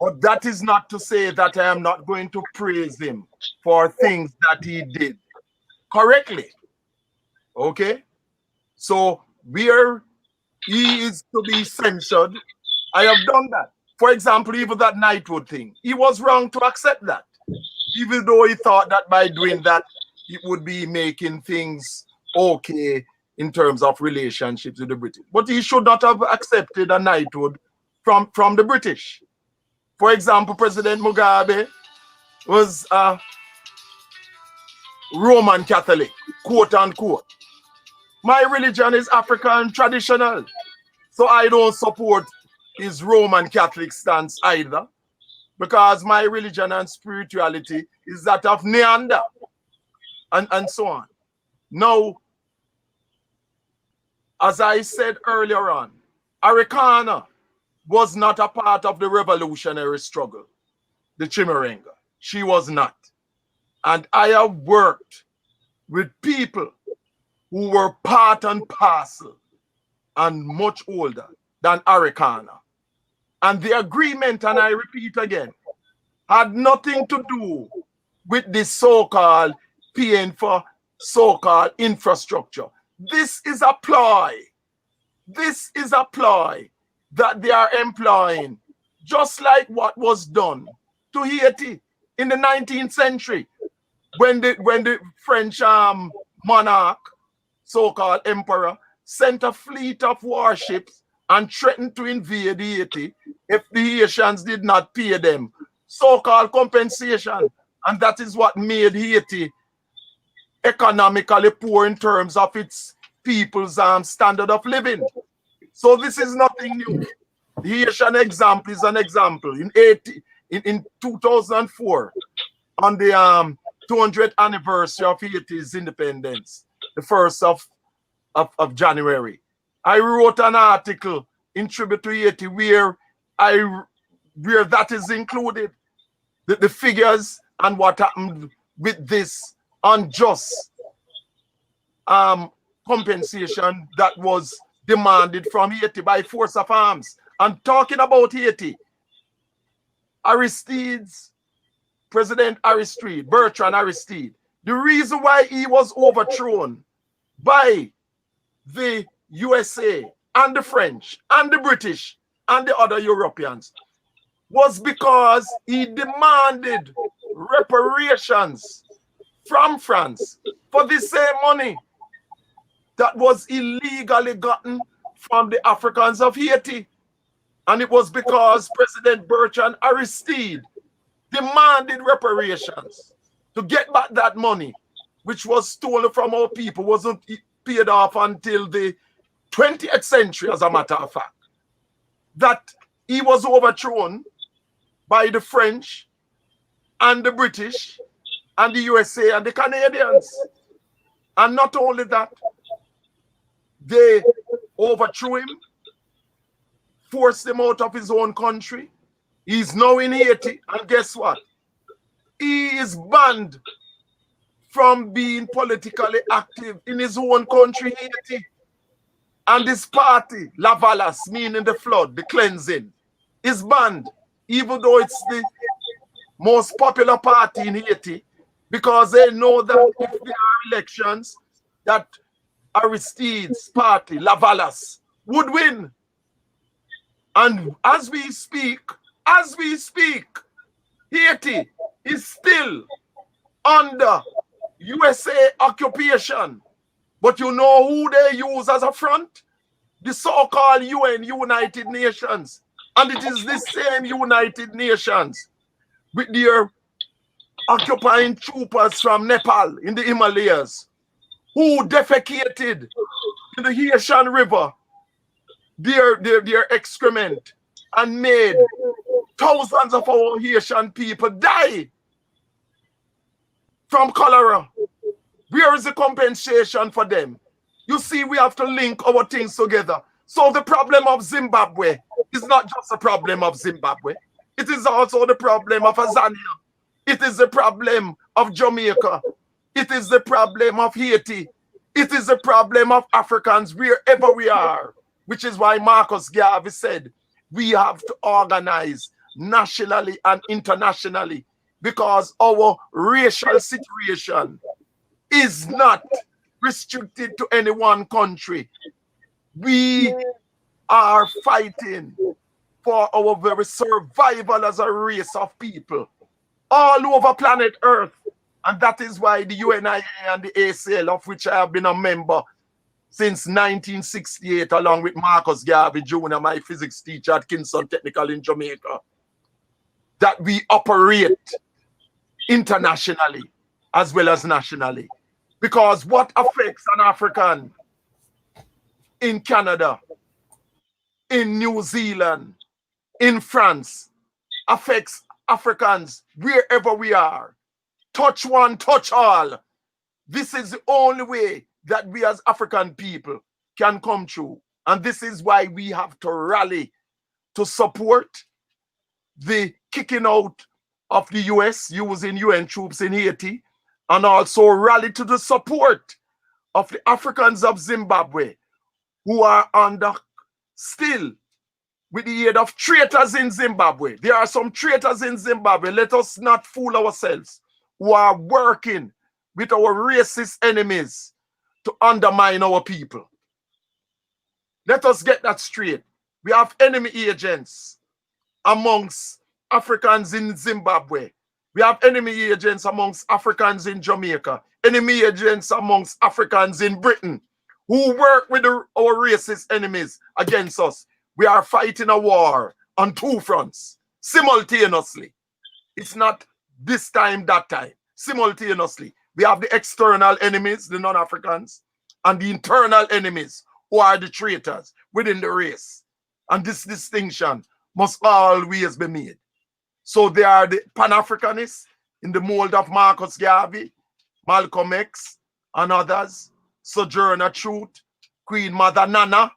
But that is not to say that I am not going to praise him for things that he did correctly. Okay? So where he is to be censured, I have done that. For example, even that Knightwood thing, he was wrong to accept that. Even though he thought that by doing that, it would be making things okay in terms of relationships with the British. But he should not have accepted a knighthood from the British. For example, President Mugabe was a Roman Catholic, quote unquote. My religion is African traditional, so I don't support his Roman Catholic stance either, because my religion and spirituality is that of Neander, and so on. Now, as I said earlier on, Afrikaner was not a part of the revolutionary struggle, the Chimurenga. She was not. And I have worked with people who were part and parcel and much older than Afrikaner. And the agreement, and I repeat again, had nothing to do with this so-called paying for so-called infrastructure. This is a ploy. This is a ploy that they are employing, just like what was done to Haiti in the 19th century when the French monarch, so-called emperor, sent a fleet of warships and threatened to invade Haiti if the Haitians did not pay them so-called compensation. And that is what made Haiti economically poor in terms of its people's standard of living. So this is nothing new. The Haitian example is an example. In in 2004 on the 200th anniversary of Haiti's independence, the 1st of January. I wrote an article in tribute to Haiti where that is included, the figures and what happened with this unjust compensation that was demanded from Haiti by force of arms. And talking about Haiti, Aristide's, President Aristide, Bertrand Aristide, the reason why he was overthrown by the USA and the French and the British and the other Europeans was because he demanded reparations from France for the same money that was illegally gotten from the Africans of Haiti. And it was because President Bertrand Aristide demanded reparations to get back that money, which was stolen from our people, wasn't paid off until the 20th century, as a matter of fact. That he was overthrown by the French and the British and the USA and the Canadians. And not only that, they overthrew him, forced him out of his own country. He's now in Haiti, and guess what? He is banned from being politically active in his own country, Haiti. And this party, Lavalas, meaning the flood, the cleansing, is banned, even though it's the most popular party in Haiti, because they know that if there are elections, that Aristide's party, Lavalas, would win. And as we speak, Haiti is still under USA occupation. But you know who they use as a front? The so-called UN, United Nations. And it is the same United Nations with their occupying troopers from Nepal in the Himalayas who defecated in the Haitian River their excrement and made thousands of our Haitian people die from cholera. Where is the compensation for them? You see, we have to link our things together. So the problem of Zimbabwe is not just a problem of Zimbabwe. It is also the problem of Tanzania. It is the problem of Jamaica. It is the problem of Haiti. It is the problem of Africans wherever we are, which is why Marcus Garvey said we have to organize nationally and internationally, because our racial situation is not restricted to any one country. We are fighting for our very survival as a race of people all over planet Earth. And that is why the UNIA and the ACL, of which I have been a member since 1968, along with Marcus Garvey Jr., my physics teacher at Kingston Technical in Jamaica, that we operate internationally as well as nationally. Because what affects an African in Canada, in New Zealand, in France, affects Africans wherever we are. Touch one, touch all. This is the only way that we as African people can come through. And this is why we have to rally to support the kicking out of the US using UN troops in Haiti, and also rally to the support of the Africans of Zimbabwe, who are under still with the aid of traitors in Zimbabwe. There are some traitors in Zimbabwe, let us not fool ourselves, who are working with our racist enemies to undermine our people. Let us get that straight. We have enemy agents amongst Africans in Zimbabwe. We have enemy agents amongst Africans in Jamaica, enemy agents amongst Africans in Britain, who work with our racist enemies against us. We are fighting a war on two fronts simultaneously. It's not this time, that time. Simultaneously. We have the external enemies, the non-Africans, and the internal enemies, who are the traitors within the race. And this distinction must always be made. So they are the Pan-Africanists in the mold of Marcus Garvey, Malcolm X, and others. Sojourner Truth, Queen Mother Nana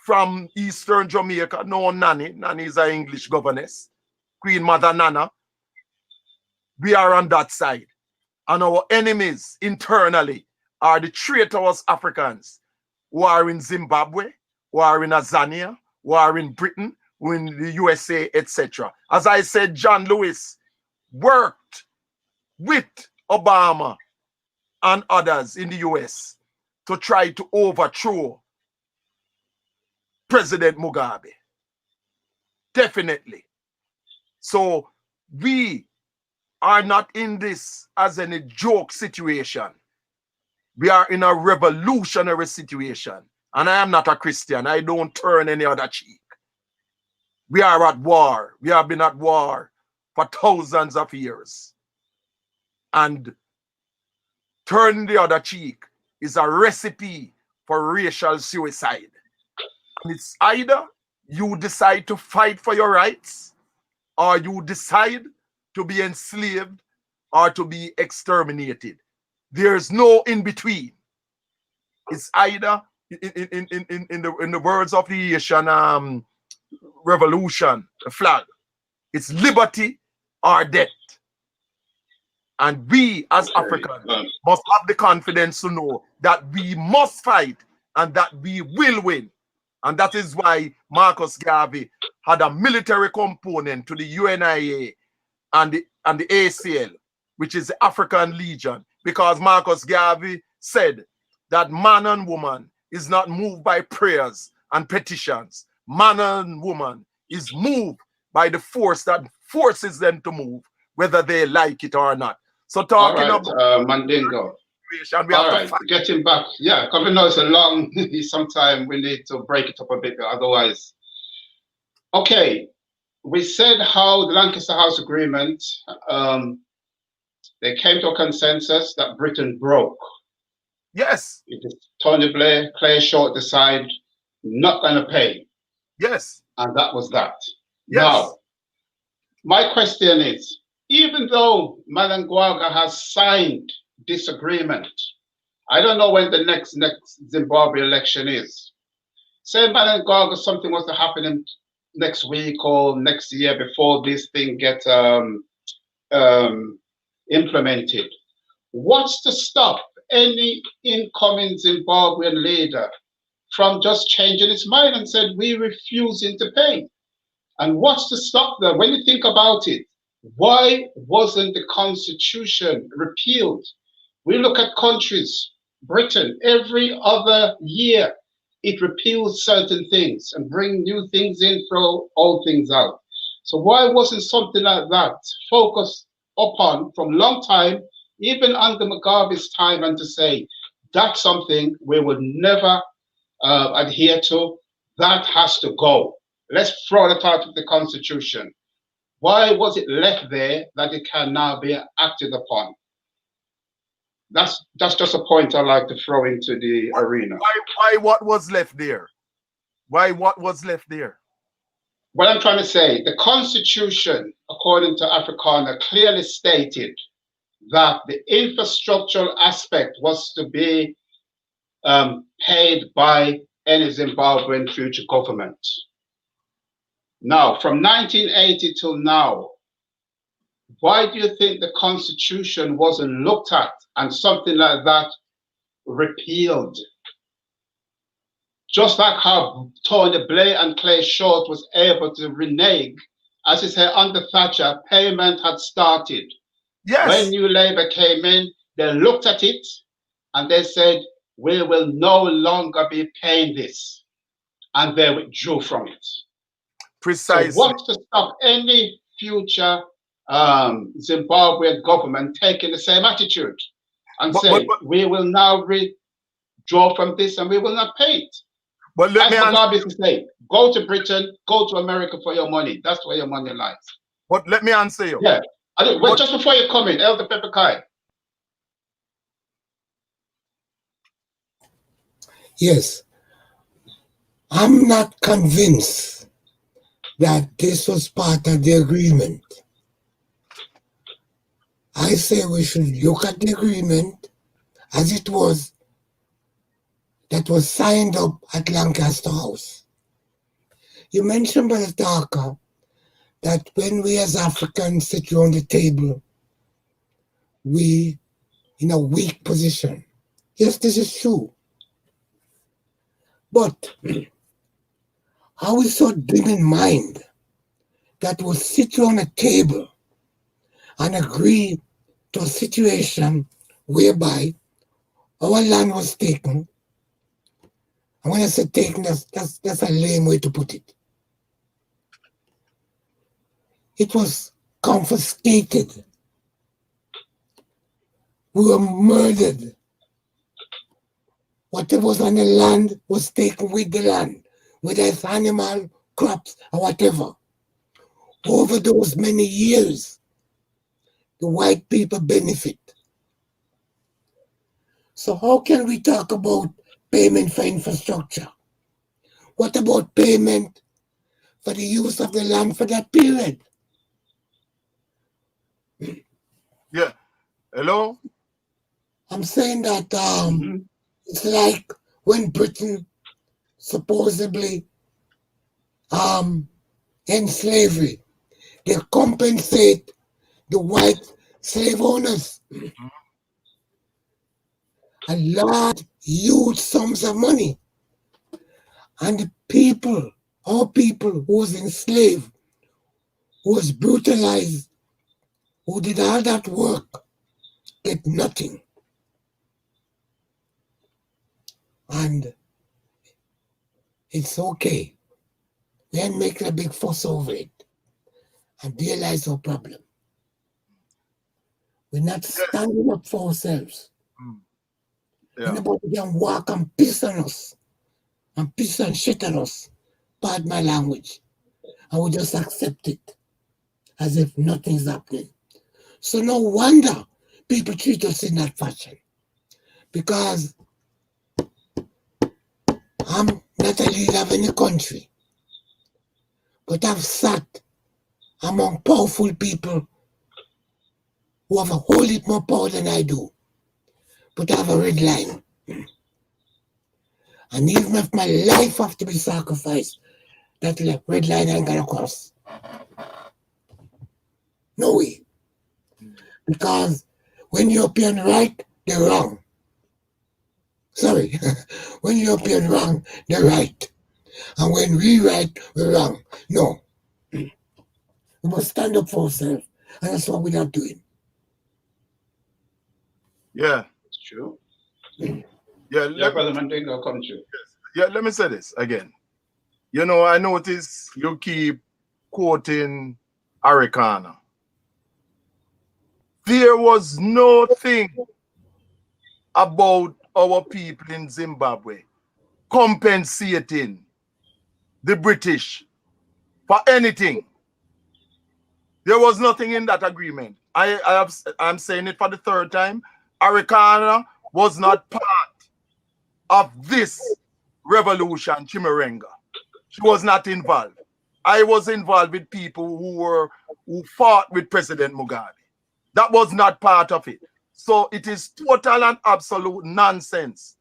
from Eastern Jamaica. No, Nanny. Nanny is an English governess. Queen Mother Nana. We are on that side. And our enemies internally are the traitorous Africans who are in Zimbabwe, who are in Tanzania, who are in Britain, who in the USA, etc. As I said, John Lewis worked with Obama and others in the US to try to overthrow President Mugabe. Definitely. So we are not in this as any joke situation. We are in a revolutionary situation. And I am not a Christian. I don't turn any other cheek. We are at war. We have been at war for thousands of years. And turning the other cheek is a recipe for racial suicide. And it's either you decide to fight for your rights, or you decide to be enslaved or to be exterminated. There's no in between. It's either in the words of the Haitian revolution, the flag, it's liberty or death. And we as Africans must have the confidence to know that we must fight and that we will win. And that is why Marcus Garvey had a military component to the UNIA and the ACL, which is the African Legion, because Marcus Garvey said that man and woman is not moved by prayers and petitions. Man and woman is moved by the force that forces them to move, whether they like it or not. So talking about Mandingo. All right, getting back. Yeah, because we know it's a long, sometimes we need to break it up a bit, otherwise. Okay, we said how the Lancaster House Agreement, they came to a consensus that Britain broke. Yes. It is Tony Blair, Clay Short decide not going to pay. Yes. And that was that. Yes. Now, my question is, even though Mnangagwa has signed this agreement, I don't know when the next Zimbabwe election is. Say Mnangagwa, something was to happen in next week or next year before this thing gets implemented. What's to stop any incoming Zimbabwean leader from just changing his mind and said, we refusing to pay? And what's to stop them? When you think about it, why wasn't the constitution repealed? We look at countries, Britain, every other year, it repeals certain things and bring new things in, throw old things out. So why wasn't something like that focused upon from long time, even under Mugabe's time, and to say, that's something we would never adhere to, that has to go. Let's throw that out of the constitution. Why was it left there that it can now be acted upon? That's just a point I like to throw into the arena. Why what was left there? Why what was left there? What I'm trying to say, the constitution, according to Afrikaner, clearly stated that the infrastructural aspect was to be paid by any Zimbabwean future government. Now, from 1980 till now, why do you think the constitution wasn't looked at and something like that repealed? Just like how Tony Blair and Clay Short was able to renege, as he said, under Thatcher, payment had started. Yes. When New Labour came in, they looked at it and they said, we will no longer be paying this. And they withdrew from it. Precisely. So what's to stop any future Zimbabwean government taking the same attitude and say, we will now withdraw from this and we will not pay it? But let me Mugabe say, go to Britain, go to America for your money. That's where your money lies. But let me answer you. Yeah. Well, just before you come in, Elder Pepper Kai. Yes. I'm not convinced that this was part of the agreement. I say we should look at the agreement as it was that was signed up at Lancaster House. You mentioned, Brother Darker, that when we as Africans sit around the table, we in a weak position. Yes, this is true. But are we so dim in mind that we'll sit around a table and agree to a situation whereby our land was taken? And when I say taken, that's a lame way to put it. It was confiscated. We were murdered. Whatever was on the land was taken with the land, whether it's animal, crops, or whatever. Over those many years, the white people benefit. So how can we talk about payment for infrastructure? What about payment for the use of the land for that period? Yeah. Hello? I'm saying that it's like when Britain supposedly end slavery, they compensate the white slave owners a large, huge sums of money. And the people, all people who was enslaved, who was brutalized, who did all that work, get nothing. And it's okay. We ain't making a big fuss over it. And realize our problem. We're not standing up for ourselves. Yeah. Anybody can walk and piss on us, and piss and shit on us, pardon my language, and we just accept it as if nothing's happening. So no wonder people treat us in that fashion, because I'm not a leader of any country, but I've sat among powerful people who have a whole heap more power than I do, but I have a red line. And even if my life have to be sacrificed, that red line ain't gonna cross. No way. Because when European right, they're wrong. Sorry. When European wrong, they're right. And when we right, we're wrong. No. We must stand up for ourselves. And that's what we're not doing. Yeah. It's true. Yeah, Brother Mandingo, I'll come to you. Yeah, let me say this again. You know, I notice you keep quoting Afrikaner. There was no thing about our people in Zimbabwe compensating the British for anything. There was nothing in that agreement. I'm saying it for the third time. Afrikaner was not part of this revolution, Chimurenga. She was not involved. I was involved with people who fought with President Mugabe. That was not part of it. So it is total and absolute nonsense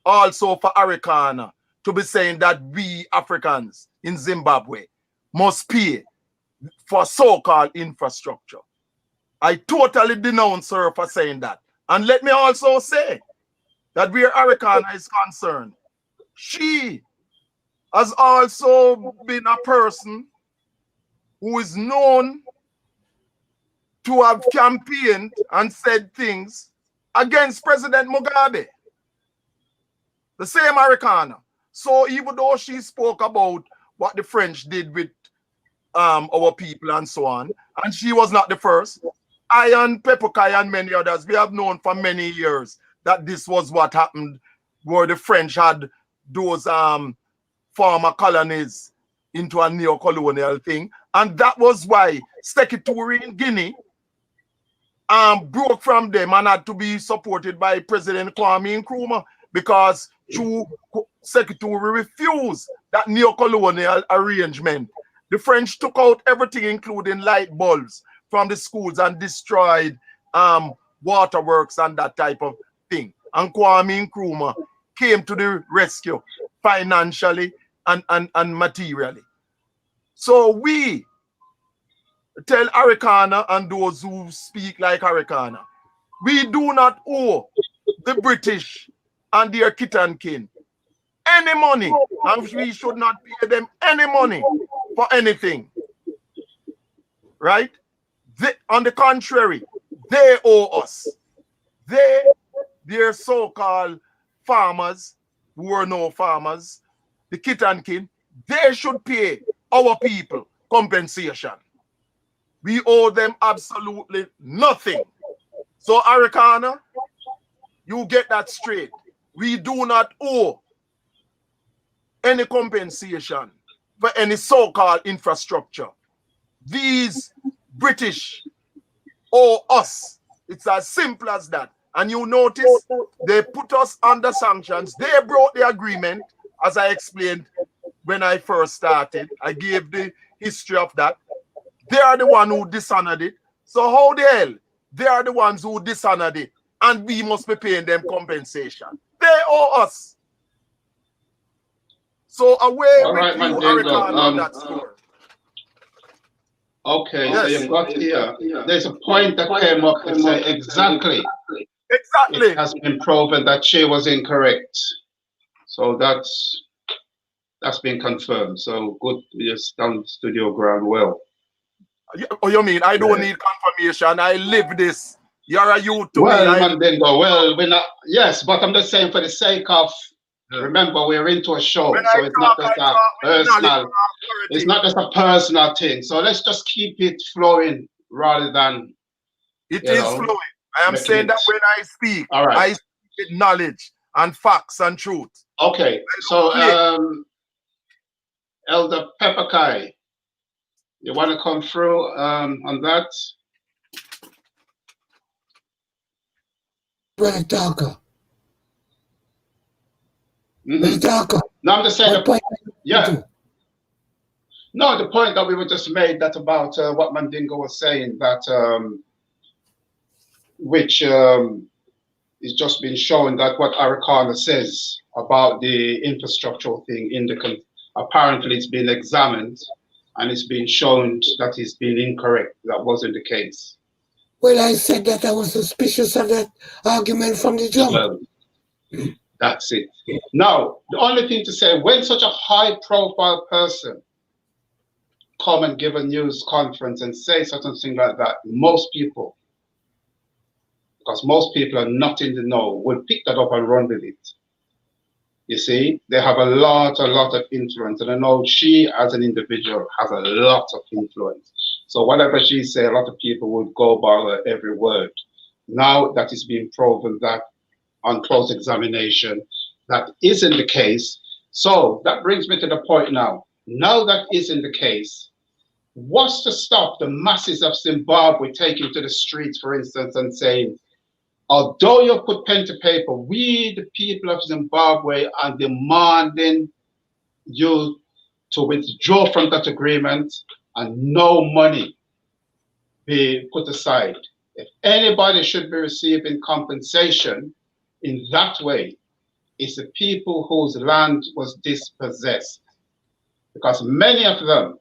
also for Afrikaner to be saying that we Africans in Zimbabwe must pay for so-called infrastructure. I totally denounce her for saying that. And let me also say that where Afrikaner is concerned, she has also been a person who is known to have campaigned and said things against President Mugabe. The same Afrikaner. So even though she spoke about what the French did with our people and so on, and she was not the first, I and Pepukai and many others, we have known for many years that this was what happened, where the French had those former colonies into a neo-colonial thing. And that was why Sekituri in Guinea broke from them and had to be supported by President Kwame Nkrumah, because Sekituri refused that neo-colonial arrangement. The French took out everything, including light bulbs, from the schools and destroyed waterworks and that type of thing. And Kwame Nkrumah came to the rescue financially and materially. So we tell Afrikaner and those who speak like Afrikaner, we do not owe the British and their kit and kin any money, and we should not pay them any money for anything. Right? On the contrary, they owe us. Their so-called farmers, who are no farmers, the kit and kin, they should pay our people compensation. We owe them absolutely nothing. So, Afrikaner, you get that straight. We do not owe any compensation for any so-called infrastructure. These British owe us. It's as simple as that. And you notice they put us under sanctions. They broke the agreement, as I explained when I first started. I gave the history of that. They are the one who dishonored it. So how the hell? They are the ones who dishonored it, and we must be paying them compensation. They owe us. So away All with right, you, Mandingo. Afrikaner, on that score. Okay, Yes. so you've got here. There's a point that came up to say exactly. Exactly. It has been proven that she was incorrect. So that's been confirmed. So good, you stand studio ground well. Oh, you mean I don't need confirmation? I live this. You're a youth to Well, me. Mandingo, well, we're not. Yes, but I'm just saying for the sake of. Remember, we're into a show, so it's not just a personal. It's not just a personal thing. So let's just keep it flowing rather than. It is flowing. I am saying that when I speak, all right, I speak with knowledge and facts and truth. Okay, so Elder Pepperkai, you want to come through on that? Brother Talker. Brother Talker. No, I'm just saying. Yeah. No, the point that we were just made that about what Mandingo was saying, that which is just been shown that what Afrikaner says about the infrastructural thing in the apparently it's been examined and it's been shown that it's been incorrect. That wasn't the case. Well, I said that I was suspicious of that argument from the jump. Well, that's it. Now, the only thing to say, when such a high-profile person come and give a news conference and say something like that, most people, because most people are not in the know, will pick that up and run with it. You see, they have a lot of influence, and I know she, as an individual, has a lot of influence. So whatever she says, a lot of people would go by her every word. Now that it's been proven that on close examination, that isn't the case. So that brings me to the point now. Now that isn't the case, what's to stop the masses of Zimbabwe taking to the streets, for instance, and saying, although you put pen to paper, we, the people of Zimbabwe, are demanding you to withdraw from that agreement and no money be put aside. If anybody should be receiving compensation in that way, it's the people whose land was dispossessed. Because many of them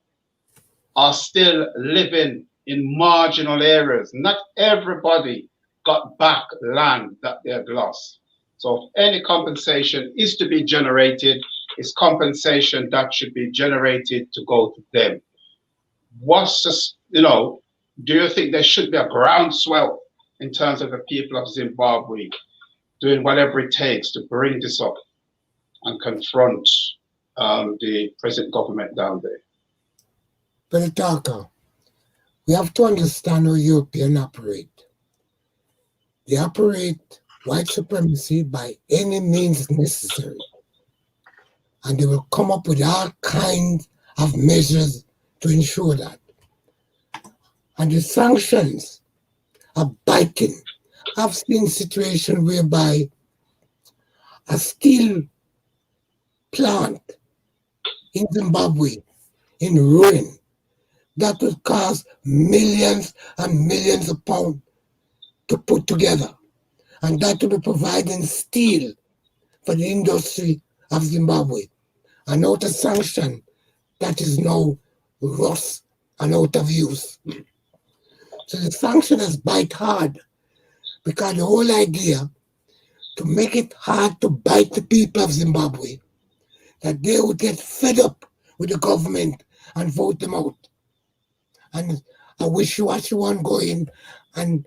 are still living in marginal areas. Not everybody got back land that they had lost. So if any compensation is to be generated, it's compensation that should be generated to go to them. What's this, do you think there should be a groundswell in terms of the people of Zimbabwe doing whatever it takes to bring this up and confront the present government down there? Brother Talker, we have to understand how Europeans operate. They operate white supremacy by any means necessary. And they will come up with all kinds of measures to ensure that. And the sanctions are biting. I've seen situations whereby a steel plant in Zimbabwe in ruin that would cost millions and millions of pounds to put together, and that will be providing steel for the industry of Zimbabwe, and out of sanction that is now rust and out of use. So the sanction has bite hard, because the whole idea to make it hard to bite the people of Zimbabwe, that they would get fed up with the government and vote them out. And I wish you one go in and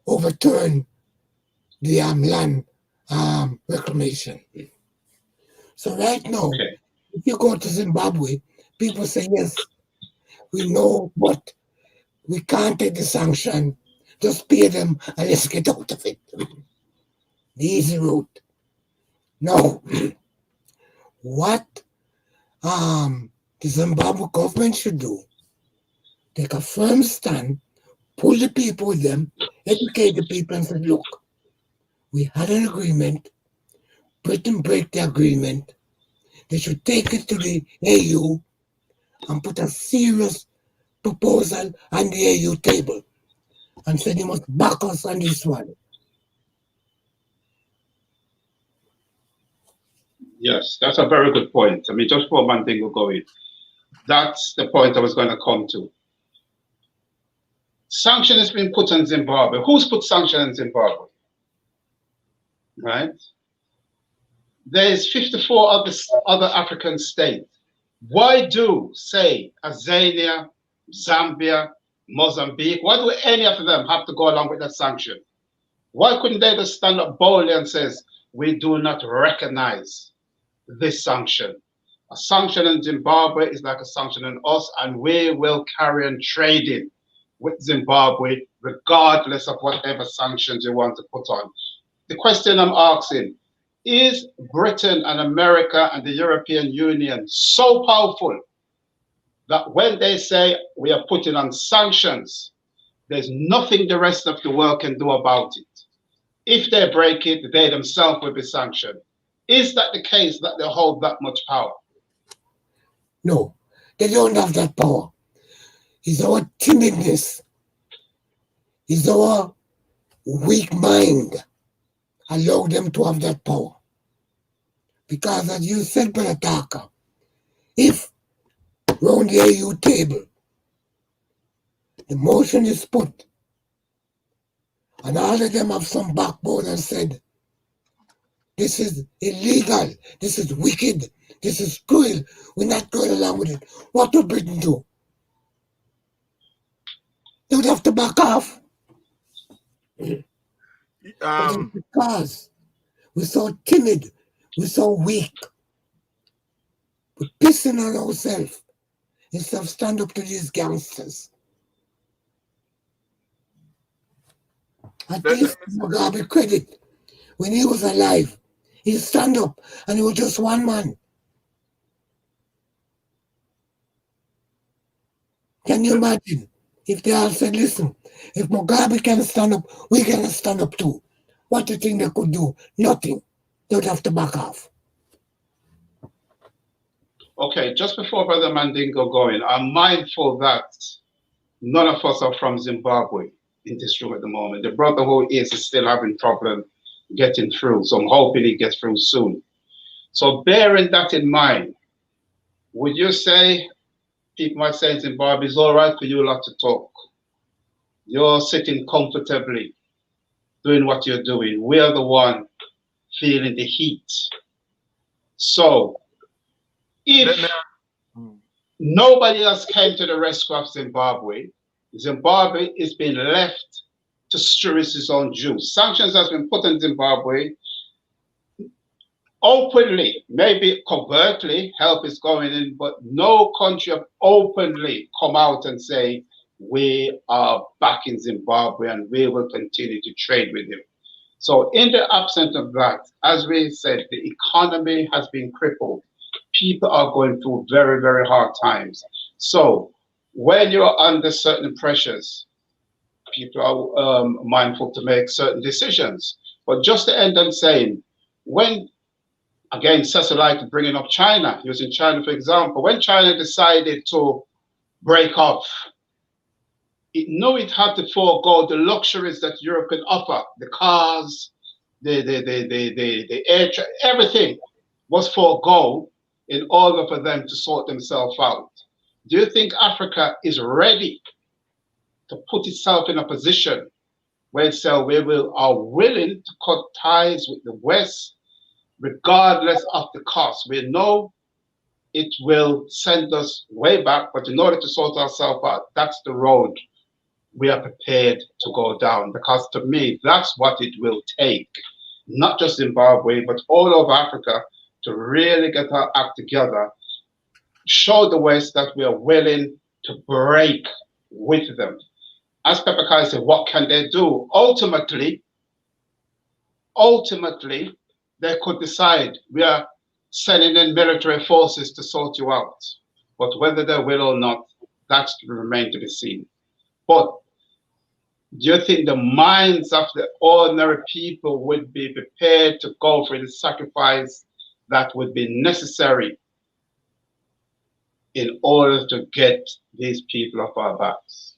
overturn the land reclamation. So right now, Okay. if you go to Zimbabwe, people say, yes, we know, but we can't take the sanction. Just pay them and let's get out of it. The easy route. No. What the Zimbabwe government should do, take a firm stand, pull the people with them, educate the people and say, look, we had an agreement, Britain break the agreement, they should take it to the AU and put a serious proposal on the AU table and say they must back us on this one. Yes, that's a very good point. I mean, just for one thing we're going, that's the point I was going to come to. Sanction has been put on Zimbabwe. Who's put sanction on Zimbabwe? Right? There's 54 other African states. Why do, say, Tanzania, Zambia, Mozambique, why do any of them have to go along with that sanction? Why couldn't they just stand up boldly and says, we do not recognize this sanction? A sanction in Zimbabwe is like a sanction on us, and we will carry on trading with Zimbabwe regardless of whatever sanctions you want to put on. The question I'm asking, is Britain and America and the European Union so powerful that when they say we are putting on sanctions, there's nothing the rest of the world can do about it? If they break it, they themselves will be sanctioned. Is that the case, that they hold that much power? No, they don't have that power. It's our timidness. It's our weak mind allow them to have that power. Because as you said, Brother Taka, if round the AU table, the motion is put, and all of them have some backbone and said, this is illegal, this is wicked, this is cruel, we're not going along with it, what would Britain do? They would have to back off. But it's because we're so timid, we're so weak, we're pissing on ourselves instead of stand up to these gangsters. I give Mugabe credit. When he was alive, he stand up and he was just one man. Can you imagine if they all said, listen, if Mugabe can stand up, we can stand up too. What do you think they could do? Nothing. They would have to back off. Okay, just before Brother Mandingo going, I'm mindful that none of us are from Zimbabwe in this room at the moment. The brother who is still having problem getting through, so I'm hoping he gets through soon. So bearing that in mind, would you say, people might say in Zimbabwe, it's all right for you lot to talk. You're sitting comfortably, doing what you're doing. We're the one feeling the heat. So if nobody else came to the rescue of Zimbabwe, Zimbabwe is being left to steer its own juice. Sanctions has been put on Zimbabwe openly, maybe covertly, help is going in, but no country have openly come out and say, we are back in Zimbabwe and we will continue to trade with him. So in the absence of that, as we said, the economy has been crippled. People are going through very, very hard times. So when you're under certain pressures, people are mindful to make certain decisions. But just to end on saying, when, again, Cecil liked bringing up China, using China for example, when China decided to break off it had to forego the luxuries that Europe can offer, the cars, the air, everything was forego in order for them to sort themselves out. Do you think Africa is ready to put itself in a position where are willing to cut ties with the West, regardless of the cost? We know it will send us way back, but in order to sort ourselves out, that's the road we are prepared to go down. Because to me, that's what it will take, not just Zimbabwe, but all over Africa, to really get our act together, show the West that we are willing to break with them. As Pepper Kai said, what can they do? Ultimately, they could decide we are sending in military forces to sort you out. But whether they will or not, that's to remain to be seen. But do you think the minds of the ordinary people would be prepared to go for the sacrifice that would be necessary in order to get these people off our backs?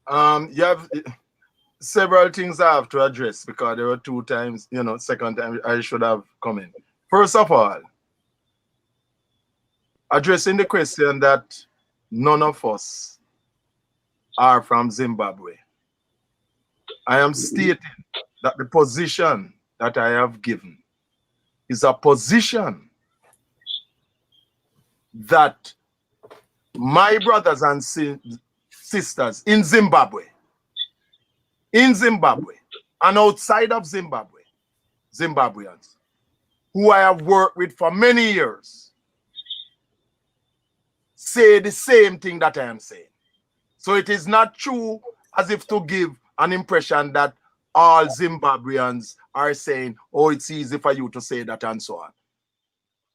You have several things I have to address because there were two times, second time I should have come in. First of all, addressing the question that none of us are from Zimbabwe. I am stating that the position that I have given is a position that my brothers and sisters in Zimbabwe, and outside of Zimbabwe, Zimbabweans, who I have worked with for many years, say the same thing that I am saying. So it is not true as if to give an impression that all Zimbabweans are saying, oh, it's easy for you to say that and so on.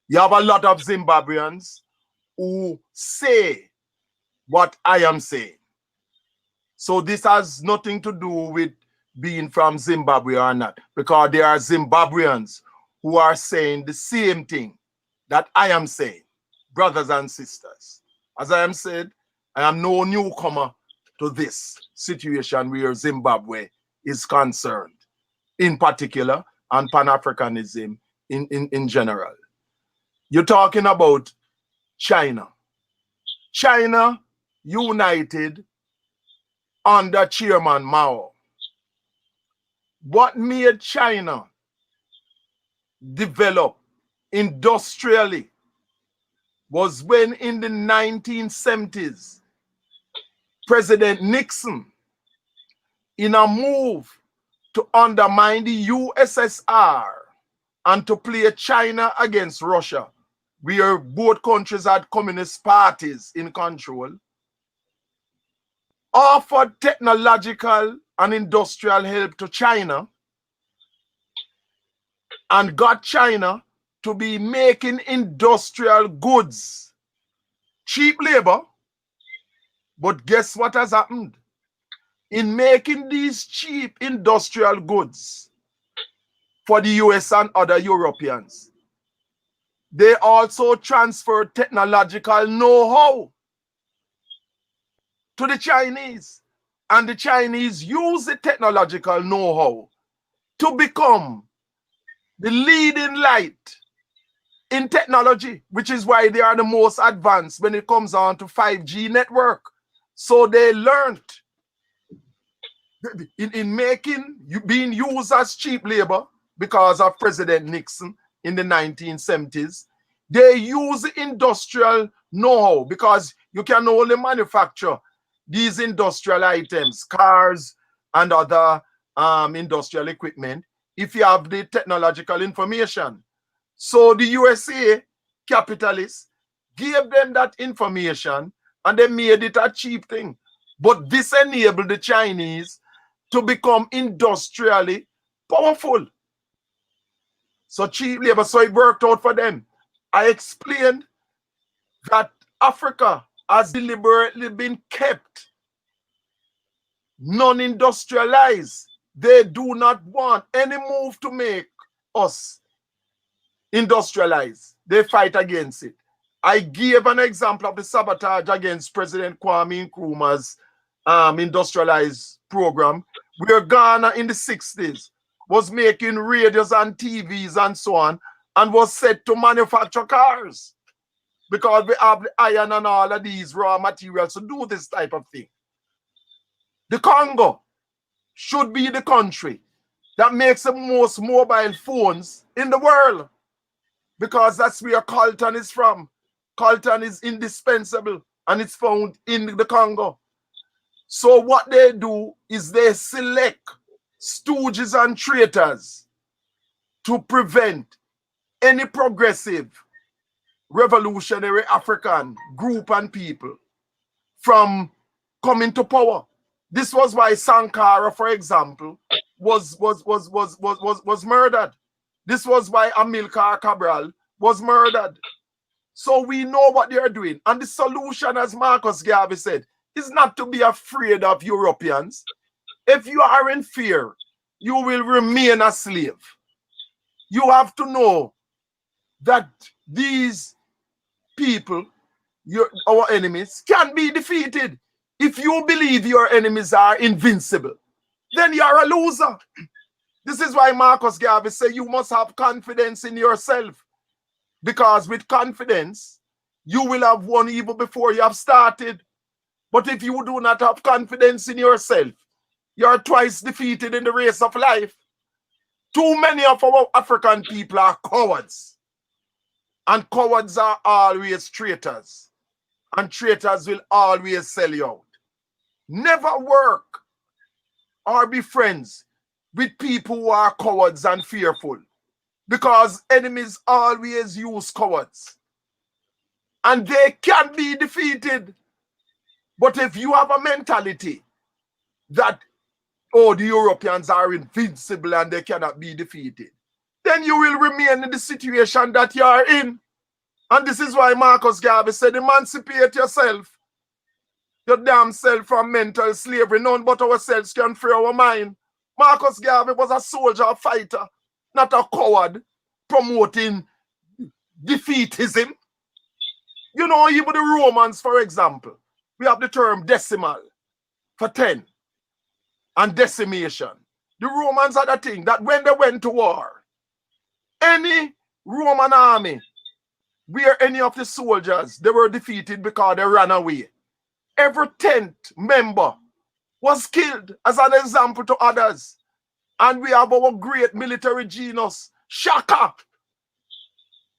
You have a lot of Zimbabweans who say what I am saying. So this has nothing to do with being from Zimbabwe or not, because there are Zimbabweans who are saying the same thing that I am saying, brothers and sisters. As I am said, I am no newcomer to this situation where Zimbabwe is concerned, in particular, and Pan-Africanism in general. You're talking about China. China united under Chairman Mao. What made China develop industrially was when in the 1970s, President Nixon, in a move to undermine the USSR and to play China against Russia, where both countries had communist parties in control, offered technological and industrial help to China and got China to be making industrial goods, cheap labor. But guess what has happened? In making these cheap industrial goods for the US and other Europeans, they also transferred technological know-how to the Chinese. And the Chinese use the technological know-how to become the leading light in technology, which is why they are the most advanced when it comes on to 5G network. So they learned in making, being used as cheap labor because of President Nixon in the 1970s. They use industrial know-how because you can only manufacture these industrial items, cars and other industrial equipment, if you have the technological information. So the USA capitalists gave them that information and they made it a cheap thing. But this enabled the Chinese to become industrially powerful. So cheap labor, so it worked out for them. I explained that Africa has deliberately been kept non-industrialized. They do not want any move to make us industrialized. They fight against it. I gave an example of the sabotage against President Kwame Nkrumah's industrialized program, where Ghana in the 60s was making radios and TVs and so on, and was set to manufacture cars because we have the iron and all of these raw materials to do this type of thing. The Congo should be the country that makes the most mobile phones in the world, because that's where coltan is from. Coltan is indispensable and it's found in the Congo. So what they do is they select stooges and traitors to prevent any progressive revolutionary African group and people from coming to power. This was why Sankara, for example, was murdered. This was why Amilcar Cabral was murdered. So we know what they are doing. And the solution, as Marcus Garvey said, is not to be afraid of Europeans. If you are in fear, you will remain a slave. You have to know that these people, our enemies, can be defeated. If you believe your enemies are invincible, then you are a loser. This is why Marcus Garvey said you must have confidence in yourself. Because with confidence, you will have won even before you have started. But if you do not have confidence in yourself, you are twice defeated in the race of life. Too many of our African people are cowards. And cowards are always traitors. And traitors will always sell you out. Never work or be friends with people who are cowards and fearful. Because enemies always use cowards. And they can be defeated. But if you have a mentality that, oh, the Europeans are invincible and they cannot be defeated, then you will remain in the situation that you are in. And this is why Marcus Garvey said, emancipate yourself, your damn self, from mental slavery. None but ourselves can free our mind. Marcus Garvey was a soldier, a fighter, not a coward promoting defeatism. You know, even the Romans, for example, we have the term decimal for 10 and decimation. The Romans had a thing that when they went to war, any Roman army where any of the soldiers, they were defeated because they ran away, every 10th member was killed as an example to others. And we have our great military genius, Shaka,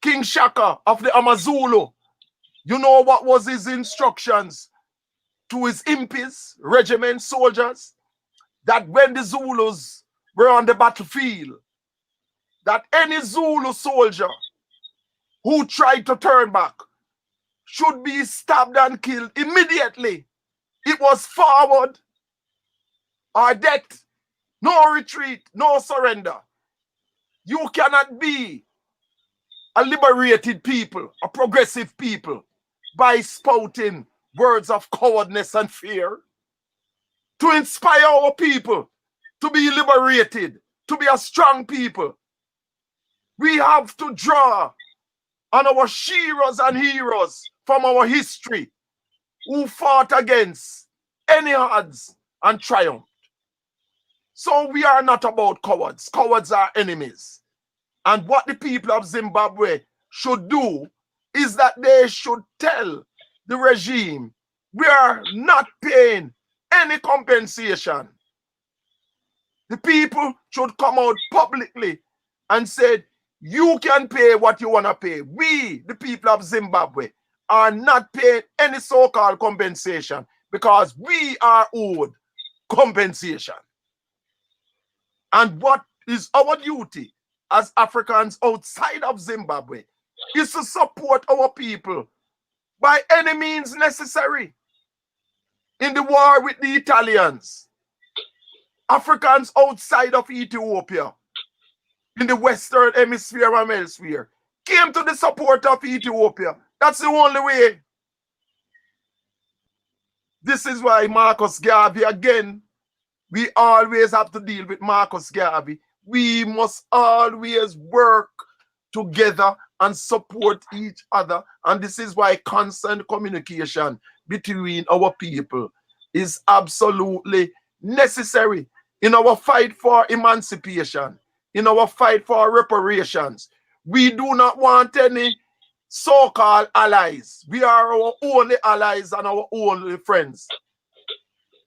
King Shaka of the Amazulu. You know what was his instructions to his impis, regiment soldiers? That when the Zulus were on the battlefield, that any Zulu soldier who tried to turn back should be stabbed and killed immediately. It was forward or death. No retreat, no surrender. You cannot be a liberated people, a progressive people, by spouting words of cowardness and fear. To inspire our people to be liberated, to be a strong people, we have to draw on our sheroes and heroes from our history who fought against any odds and triumphed. So we are not about cowards. Cowards are enemies. And what the people of Zimbabwe should do is that they should tell the regime, we are not paying any compensation. The people should come out publicly and say, you can pay what you want to pay. We, the people of Zimbabwe, are not paying any so-called compensation because we are owed compensation. And what is our duty as Africans outside of Zimbabwe is to support our people by any means necessary. In the war with the Italians, Africans outside of Ethiopia, in the Western Hemisphere and elsewhere, came to the support of Ethiopia. That's the only way. This is why Marcus Garvey, again, we always have to deal with Marcus Garvey. We must always work together and support each other. And this is why constant communication between our people is absolutely necessary in our fight for emancipation, in our fight for reparations. We do not want any so-called allies. We are our only allies and our only friends.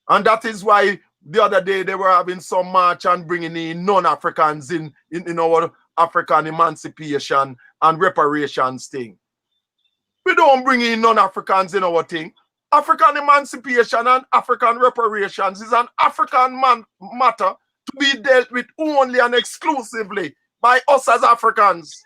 And that is why the other day they were having some march and bringing in non-Africans in our African emancipation and reparations thing. We don't bring in non-Africans in our thing. African emancipation and African reparations is an African matter to be dealt with only and exclusively by us as Africans.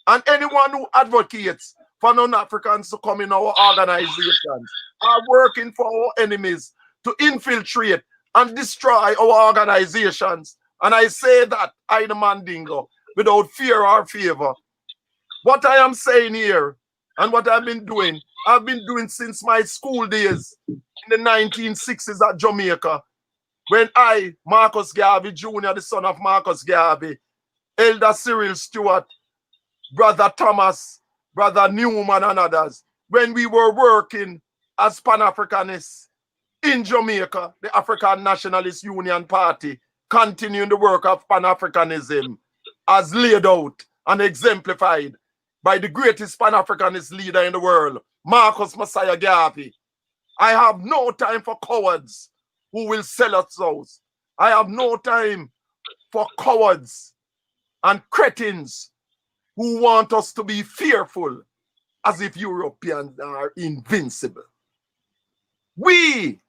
And anyone who advocates for non-Africans to come in our organizations are working for our enemies to infiltrate and destroy our organizations. And I say that, I the Mandingo, without fear or favor. What I am saying here and what I've been doing since my school days in the 1960s at Jamaica, when I, Marcus Garvey Jr., the son of Marcus Garvey, Elder Cyril Stewart, Brother Thomas, Brother Newman and others, when we were working as Pan-Africanists in Jamaica, the African Nationalist Union Party, continuing the work of Pan-Africanism as laid out and exemplified by the greatest Pan-Africanist leader in the world, Marcus Messiah Garvey. I have no time for cowards who will sell us out. I have no time for cowards and cretins who want us to be fearful as if Europeans are invincible. We,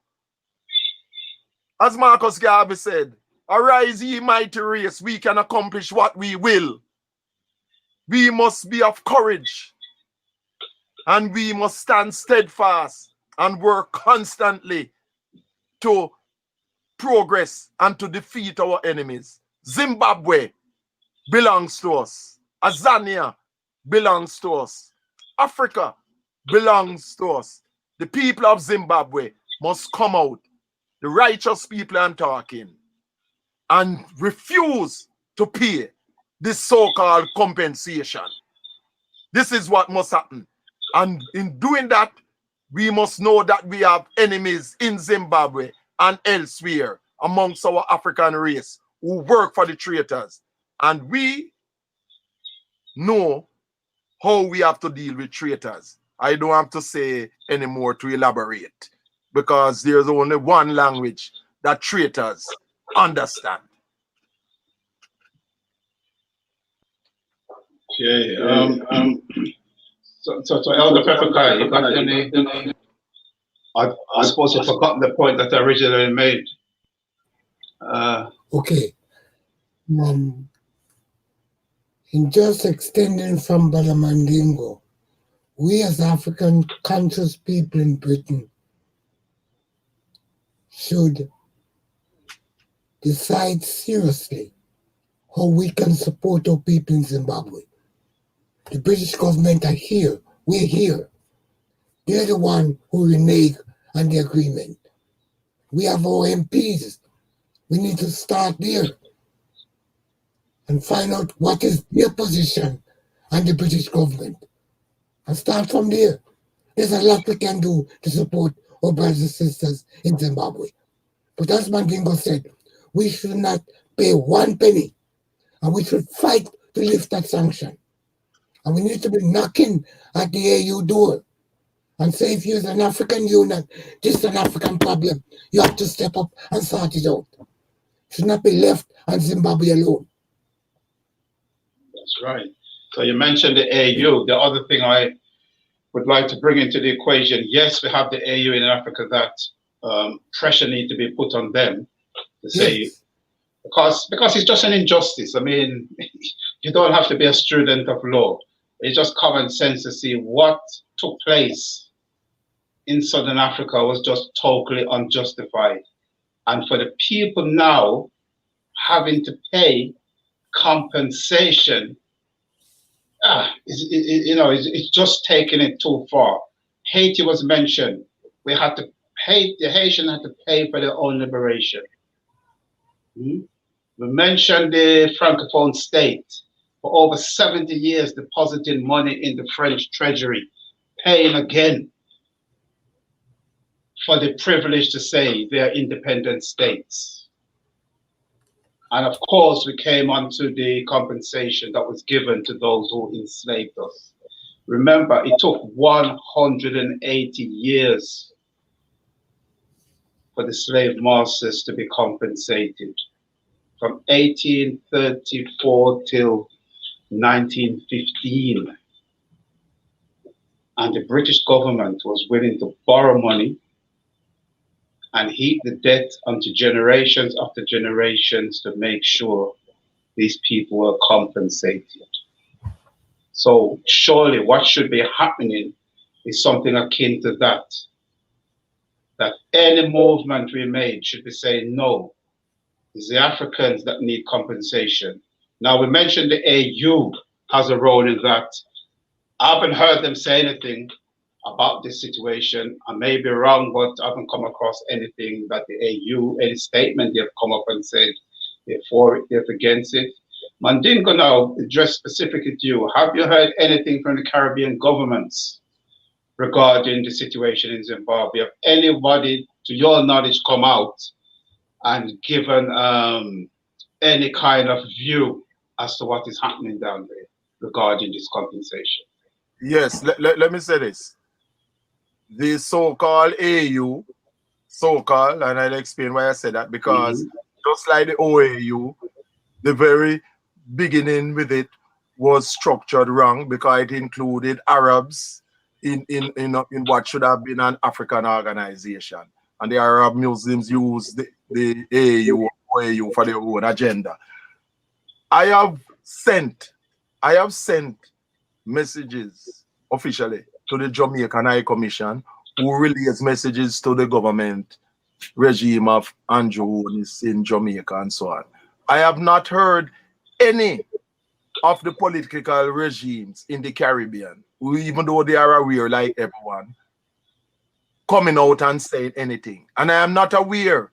as Marcus Garvey said, arise ye mighty race, we can accomplish what we will. We must be of courage and we must stand steadfast and work constantly to progress and to defeat our enemies. Zimbabwe belongs to us. Azania belongs to us. Africa belongs to us. The people of Zimbabwe must come out, the righteous people I'm talking, and refuse to pay this so-called compensation. This is what must happen. And in doing that, we must know that we have enemies in Zimbabwe and elsewhere amongst our African race who work for the traitors. And we know how we have to deal with traitors. I don't have to say anymore to elaborate, because there's only one language that traitors understand. Okay. So Elder Pepperkai, you got any? I suppose you forgot the point that I originally made. Okay. In just extending from Brother Mandingo, we as African conscious people in Britain should decide seriously how we can support our people in Zimbabwe. The British government are here. We're here. They're the one who renege on the agreement. We have our MPs. We need to start there and find out what is their position on the British government and start from there. There's a lot we can do to support our brothers and sisters in Zimbabwe. But as Mandingo said, we should not pay one penny, and we should fight to lift that sanction. And we need to be knocking at the AU door and say, if you're an African union, this is an African problem, you have to step up and sort it out. It should not be left on Zimbabwe alone. That's right. So you mentioned the AU. The other thing I would like to bring into the equation, yes, we have the AU in Africa, that pressure needs to be put on them to say, Yes. because it's just an injustice. I mean, you don't have to be a student of law. It's just common sense to see what took place in Southern Africa was just totally unjustified. And for the people now having to pay compensation, it's just taking it too far. Haiti was mentioned. We had to pay, the Haitians had to pay for their own liberation. We mentioned the Francophone state. For over 70 years, depositing money in the French treasury, paying again for the privilege to say they're independent states. And of course, we came onto the compensation that was given to those who enslaved us. Remember, it took 180 years for the slave masters to be compensated, from 1834 till 1915. And the British government was willing to borrow money and heap the debt onto generations after generations to make sure these people were compensated. So surely what should be happening is something akin to that. That any movement we made should be saying, no, it's the Africans that need compensation. Now, we mentioned the AU has a role in that. I haven't heard them say anything about this situation. I may be wrong, but I haven't come across anything that the AU, any statement they've come up and said they're for it, they're against it. Mandingo, now address specifically to you. Have you heard anything from the Caribbean governments regarding the situation in Zimbabwe? Have anybody, to your knowledge, come out and given any kind of view as to what is happening down there regarding this compensation? Yes, let me say this. The so-called AU, so-called, and I'll explain why I said that, because just like the OAU, the very beginning with it was structured wrong because it included Arabs in what should have been an African organization. And the Arab Muslims used the AU or OAU for their own agenda. I have sent messages officially to the Jamaican High Commission, who relays messages to the government regime of Andrew in Jamaica and so on. I have not heard any of the political regimes in the Caribbean, who, even though they are aware like everyone, coming out and saying anything. And I am not aware,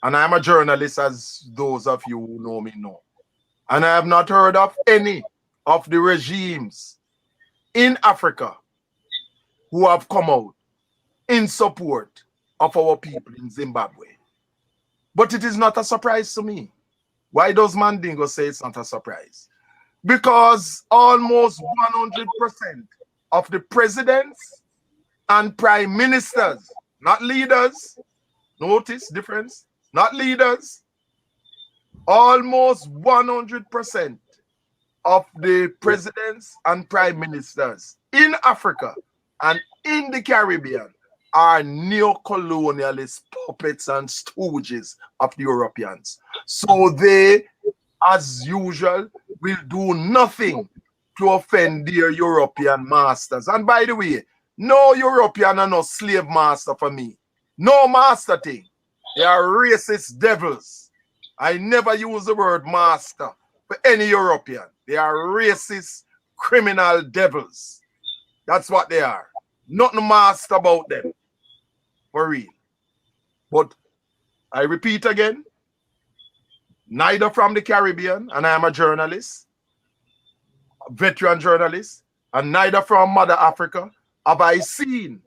and I am a journalist, as those of you who know me know, and I have not heard of any of the regimes in Africa who have come out in support of our people in Zimbabwe. But it is not a surprise to me. Why does Mandingo say it's not a surprise? Because almost 100% of the presidents and prime ministers, not leaders, notice difference, not leaders, almost 100% of the presidents and prime ministers in Africa and in the Caribbean are neo-colonialist puppets and stooges of the Europeans. So they, as usual, will do nothing to offend their European masters. And by the way, no European and no slave master for me. No master thing. They are racist devils. I never use the word master for any European. They are racist criminal devils. That's what they are. Nothing master about them. For real. But I repeat again, neither from the Caribbean, and I am a journalist, a veteran journalist, and neither from Mother Africa have I seen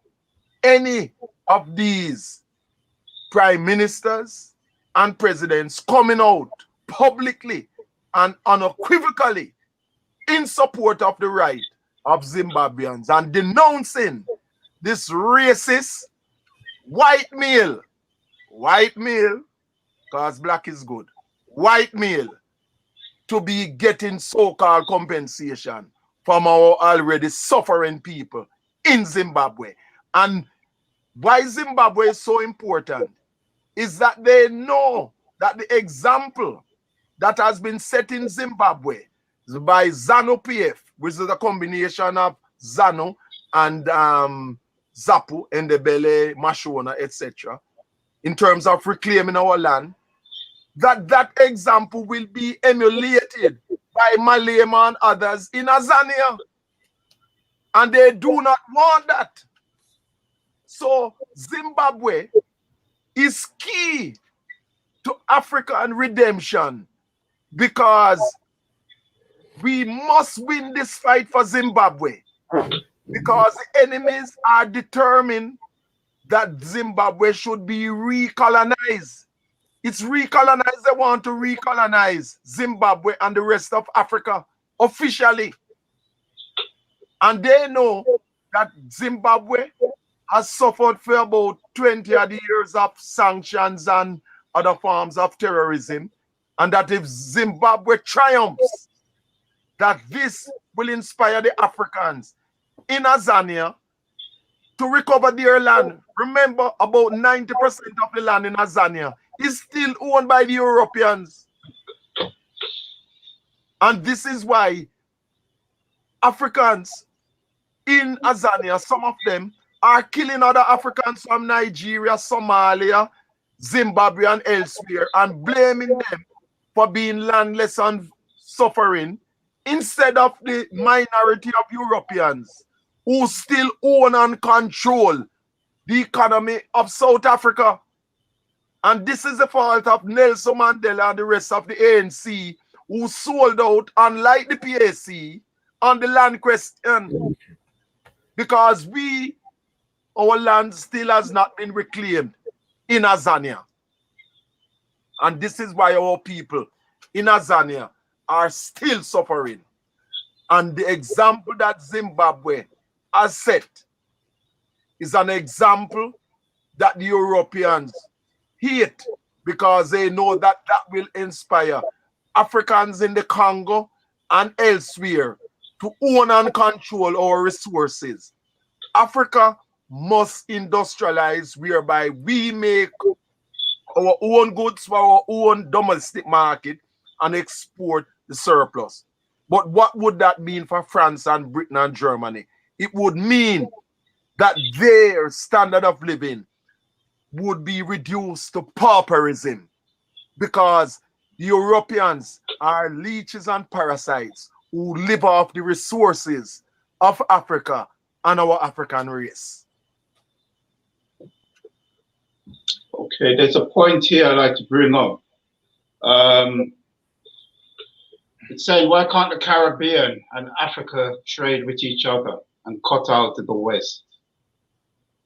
any of these prime ministers and presidents coming out publicly and unequivocally in support of the right of Zimbabweans and denouncing this racist white male, because black is good, white male to be getting so-called compensation from our already suffering people in Zimbabwe. And why Zimbabwe is so important is that they know that the example that has been set in Zimbabwe by ZANU-PF, which is a combination of ZANU and ZAPU, Ndebele, Mashona, etc., in terms of reclaiming our land, that example will be emulated by Malema and others in Azania. And they do not want that. So Zimbabwe is key to African redemption, because we must win this fight for Zimbabwe, because the enemies are determined that Zimbabwe should be recolonized. It's recolonized. They want to recolonize Zimbabwe and the rest of Africa officially. And they know that Zimbabwe has suffered for about 20 odd years of sanctions and other forms of terrorism. And that if Zimbabwe triumphs, that this will inspire the Africans in Azania to recover their land. Remember, about 90% of the land in Azania is still owned by the Europeans. And this is why Africans in Azania, some of them, are killing other Africans from Nigeria, Somalia, Zimbabwe, and elsewhere, and blaming them for being landless and suffering, instead of the minority of Europeans who still own and control the economy of South Africa. And this is the fault of Nelson Mandela and the rest of the ANC, who sold out, unlike the PAC, on the land question. Because our land still has not been reclaimed in Azania. And this is why our people in Azania are still suffering. And the example that Zimbabwe has set is an example that the Europeans hate, because they know that that will inspire Africans in the Congo and elsewhere to own and control our resources. Africa must industrialize, whereby we make our own goods for our own domestic market and export the surplus. But what would that mean for France and Britain and Germany? It would mean that their standard of living would be reduced to pauperism, because the Europeans are leeches and parasites who live off the resources of Africa and our African race. Okay, there's a point here I'd like to bring up. It's saying, why can't the Caribbean and Africa trade with each other and cut out the West?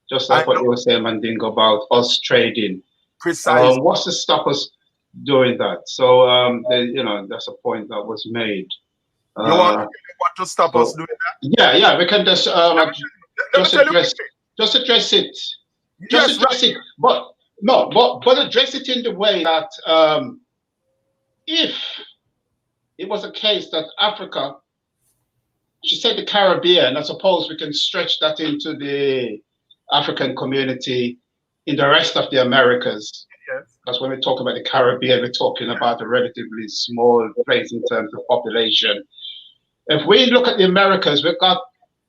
Just like what you were saying, Mandingo, about us trading. Precisely. What's to stop us doing that? So, that's a point that was made. You want to stop us doing that? Yeah, we can just address it. Just address it. But address it in the way that if it was a case that Africa, she said the Caribbean, I suppose we can stretch that into the African community in the rest of the Americas. Yes. Because when we talk about the Caribbean, we're talking about a relatively small place in terms of population. If we look at the Americas,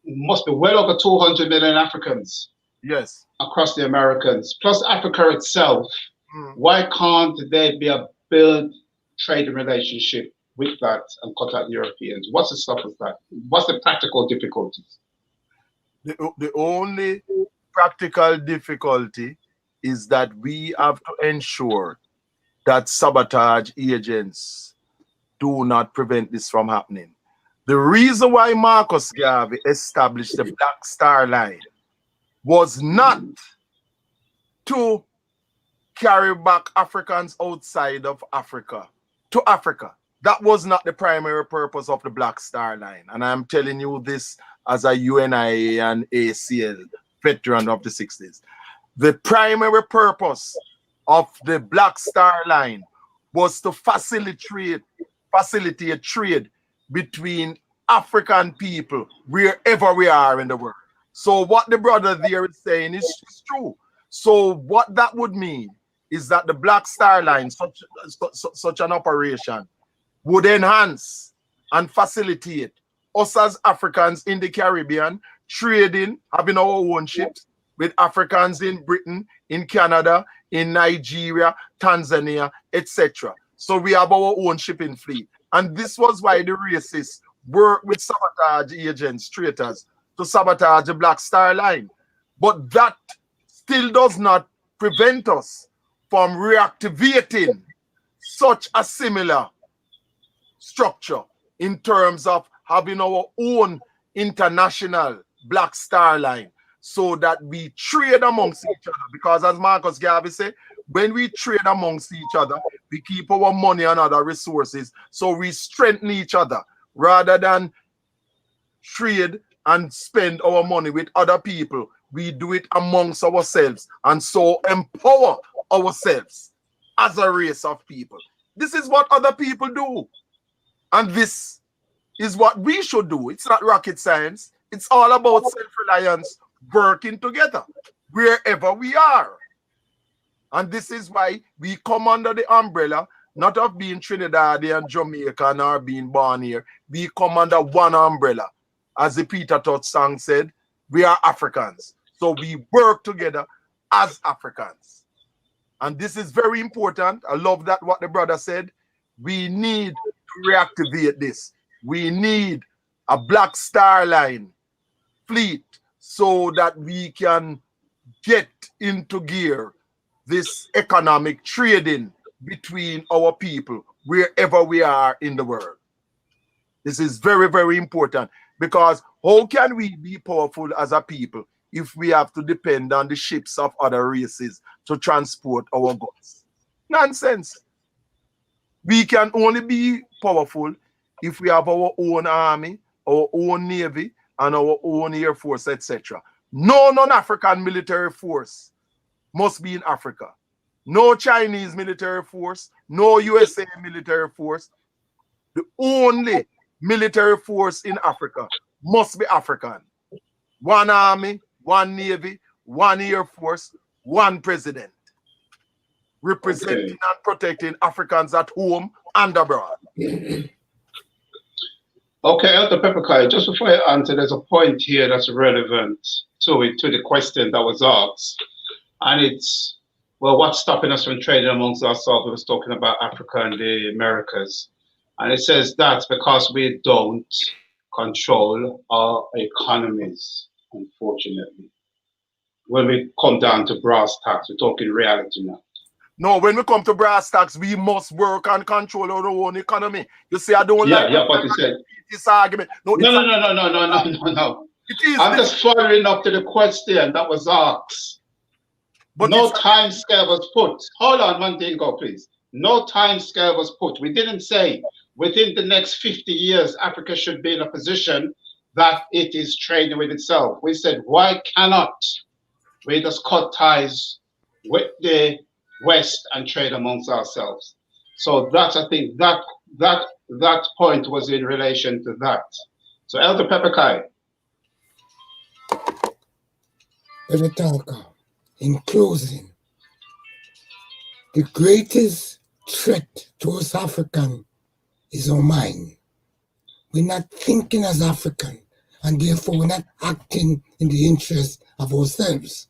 must be well over 200 million Africans. Yes. Across the Americas, plus Africa itself. Why can't there be a build trade relationship with that and cut out Europeans? What's the stop of that? What's the practical difficulties? The only practical difficulty is that we have to ensure that sabotage agents do not prevent this from happening. The reason why Marcus Garvey established the Black Star Line was not to carry back Africans outside of Africa to Africa. That was not the primary purpose of the Black Star Line. And I'm telling you this as a UNIA and ACL veteran of the 60s. The primary purpose of the Black Star Line was to facilitate trade between African people wherever we are in the world. So what the brother there is saying is true. So what that would mean is that the Black Star Line, such an operation, would enhance and facilitate us as Africans in the Caribbean, trading, having our own ships with Africans in Britain, in Canada, in Nigeria, Tanzania, etc. So we have our own shipping fleet. And this was why the racists worked with sabotage agents, traitors, to sabotage the Black Star Line. But that still does not prevent us from reactivating such a similar structure in terms of having our own international Black Star Line. so that we trade amongst each other. Because as Marcus Garvey said, when we trade amongst each other, we keep our money and other resources. So we strengthen each other rather than trade and spend our money with other people. We do it amongst ourselves and so empower ourselves as a race of people. This is what other people do. And this is what we should do. It's not rocket science. It's all about self-reliance, working together wherever we are. And this is why we come under the umbrella, not of being Trinidadian, Jamaican, or being born here. We come under one umbrella. As the Peter Tosh song said, we are Africans. So we work together as Africans. And this is very important. I love that what the brother said. We need to reactivate this. We need a Black Star Line fleet so that we can get into gear this economic trading between our people wherever we are in the world. This is very, very important, because how can we be powerful as a people if we have to depend on the ships of other races to transport our goods? Nonsense. We can only be powerful if we have our own army, our own navy, and our own air force, etc. No non-African military force must be in Africa. No Chinese military force, no USA military force. The only military force in Africa must be African. One army, one navy, one air force, one president, representing and protecting Africans at home and abroad. Okay, Elder Pepperkai, just before I answer, there's a point here that's relevant to it, to the question that was asked. And it's, well, what's stopping us from trading amongst ourselves? We was talking about Africa and the Americas. And it says that's because we don't control our economies, unfortunately. When we come down to brass tacks, we're talking reality now. No, when we come to brass tacks, we must work and control our own economy. You see, I don't like what you said. This argument. No. It is. I'm just following up to the question that was asked. But no time scale was put. Hold on, one thing, go please. No time scale was put. We didn't say within the next 50 years, Africa should be in a position that it is trading with itself. We said, why cannot we just cut ties with the West and trade amongst ourselves? So that's, I think, that point was in relation to that. So Elder Pepperkai. Brother Talker, in closing, the greatest threat to us African is our mind. We're not thinking as African, and therefore we're not acting in the interest of ourselves.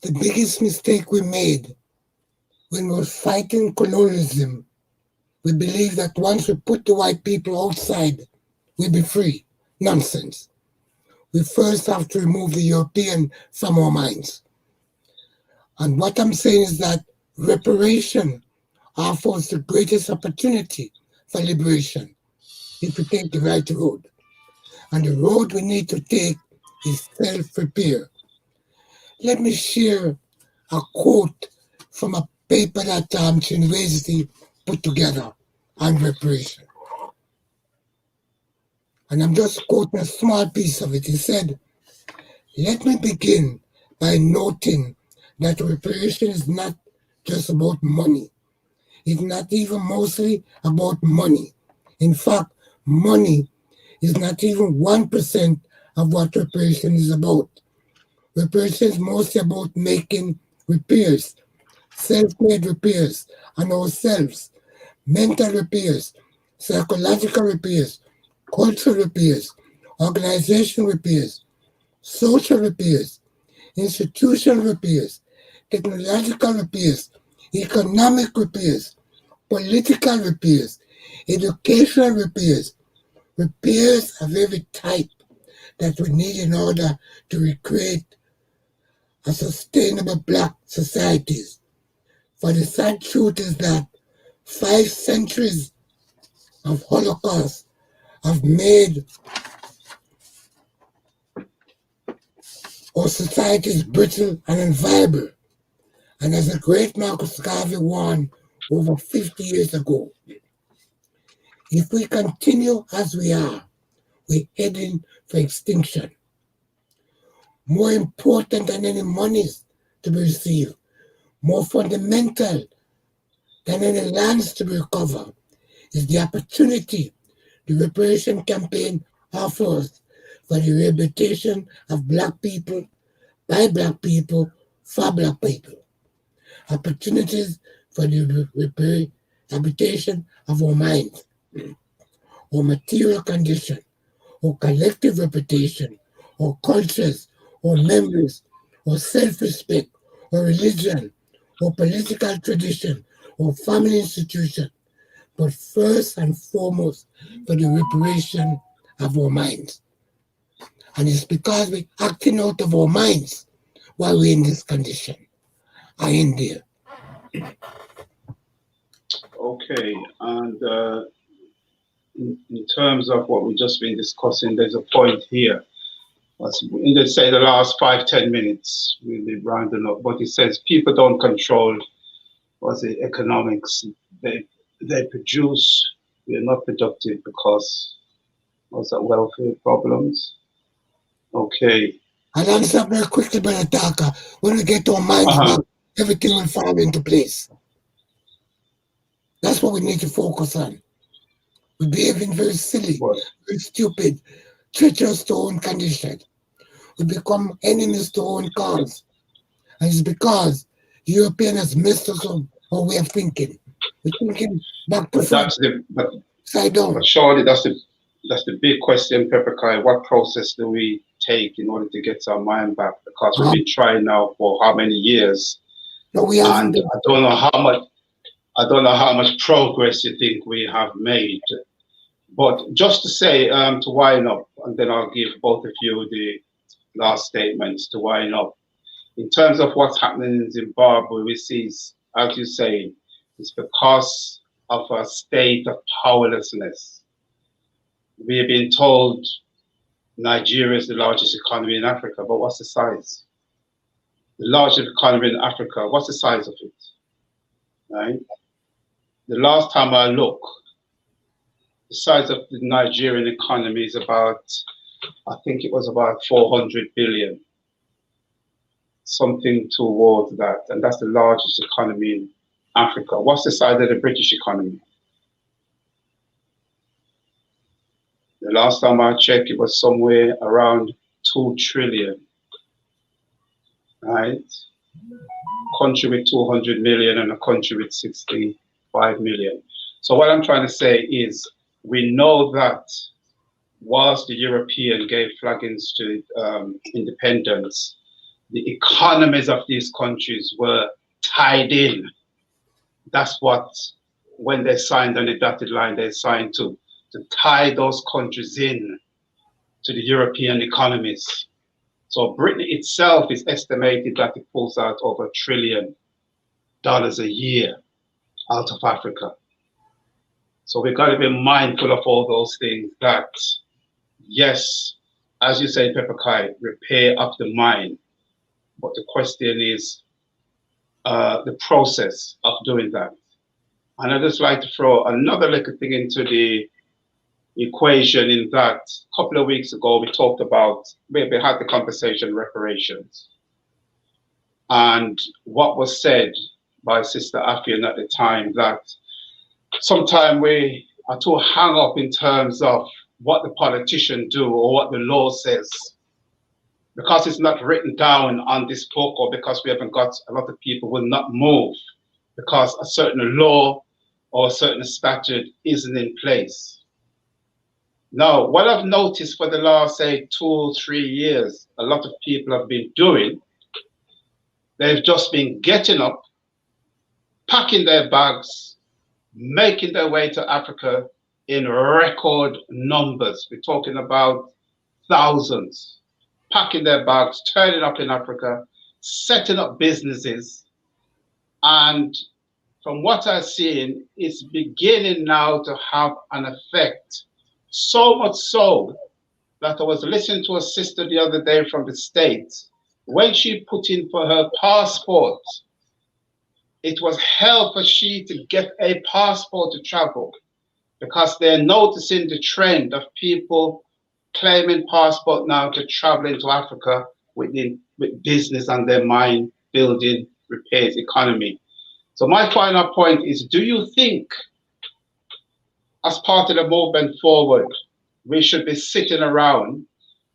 The biggest mistake we made when we were fighting colonialism, we believed that once we put the white people outside, we'll be free. Nonsense. We first have to remove the European from our minds. And what I'm saying is that reparation offers the greatest opportunity for liberation if we take the right road. And the road we need to take is self-repair. Let me share a quote from a paper that University put together on reparation. And I'm just quoting a small piece of it. He said, "Let me begin by noting that reparation is not just about money. It's not even mostly about money. In fact, money is not even 1% of what reparation is about. Reparation is mostly about making repairs, self-made repairs on ourselves, mental repairs, psychological repairs, cultural repairs, organizational repairs, social repairs, institutional repairs, technological repairs, economic repairs, political repairs, educational repairs, repairs of every type that we need in order to recreate a sustainable Black societies. For the sad truth is that 5 centuries of Holocaust have made Our society is brittle and unviable. And as the great Marcus Garvey warned over 50 years ago, if we continue as we are, we're heading for extinction. More important than any monies to be received, more fundamental than any lands to be recovered, is the opportunity the reparation campaign offers for the rehabilitation of Black people, by Black people, for Black people. Opportunities for the rehabilitation of our minds, our material condition, our collective reputation, our cultures, our memories, our self-respect, our religion, our political tradition, our family institution, but first and foremost for the reparation of our minds. And it's because we're acting out of our minds while we're in this condition. I end there. Okay, and in terms of what we've just been discussing, there's a point here. In the, say, the last 5-10 minutes, we'll be rounding up, but it says people don't control what's the economics. They produce, we are not productive because what's that, welfare problems. Okay. I'll answer very quickly, Brother Taka. When we get our minds back, everything will fall into place. That's what we need to focus on. We're behaving very silly, very stupid, treacherous to our own condition. We become enemies to our own cause. And it's because European has messed us up our way of thinking. We're thinking back to front, side down. But surely that's the big question, Pepper Kai. What process do we take in order to get our mind back? Because we've been trying now for how many years? No, we haven't. And I don't know how much progress you think we have made. But just to say, to wind up, and then I'll give both of you the last statements to wind up. In terms of what's happening in Zimbabwe, we see, as you say, it's because of a state of powerlessness. We have been told Nigeria is the largest economy in Africa, but what's the size? The largest economy in Africa, what's the size of it? Right? The last time I looked, the size of the Nigerian economy is about, I think it was about 400 billion, something towards that, and that's the largest economy in Africa. What's the size of the British economy? The last time I checked, it was somewhere around 2 trillion, right? Country with 200 million and a country with 65 million. So what I'm trying to say is, we know that whilst the European gave flaggings to independence, the economies of these countries were tied in. That's what, when they signed on the dotted line, they signed to tie those countries in to the European economies. So Britain itself is estimated that it pulls out over $1 trillion a year out of Africa. So we've got to be mindful of all those things that, yes, as you say, Pepper Kai, repair of the mind. But the question is the process of doing that. And I'd just like to throw another little thing into the equation, in that a couple of weeks ago we talked about, we had the conversation reparations. And what was said by Sister Afian at the time, that sometimes we are too hung up in terms of what the politicians do or what the law says, because it's not written down on this book, or because we haven't got, a lot of people will not move because a certain law or a certain statute isn't in place. Now, what I've noticed for the last, say, 2 or 3 years, a lot of people have been doing, they've just been getting up, packing their bags, making their way to Africa in record numbers. We're talking about thousands, packing their bags, turning up in Africa, setting up businesses. And from what I've seen, it's beginning now to have an effect. So much so that I was listening to a sister the other day from the States, when she put in for her passport, it was hell for she to get a passport to travel, because they're noticing the trend of people claiming passport now to travel into Africa with business on their mind, building, repairs, economy. So my final point is, do you think as part of the movement forward, we should be sitting around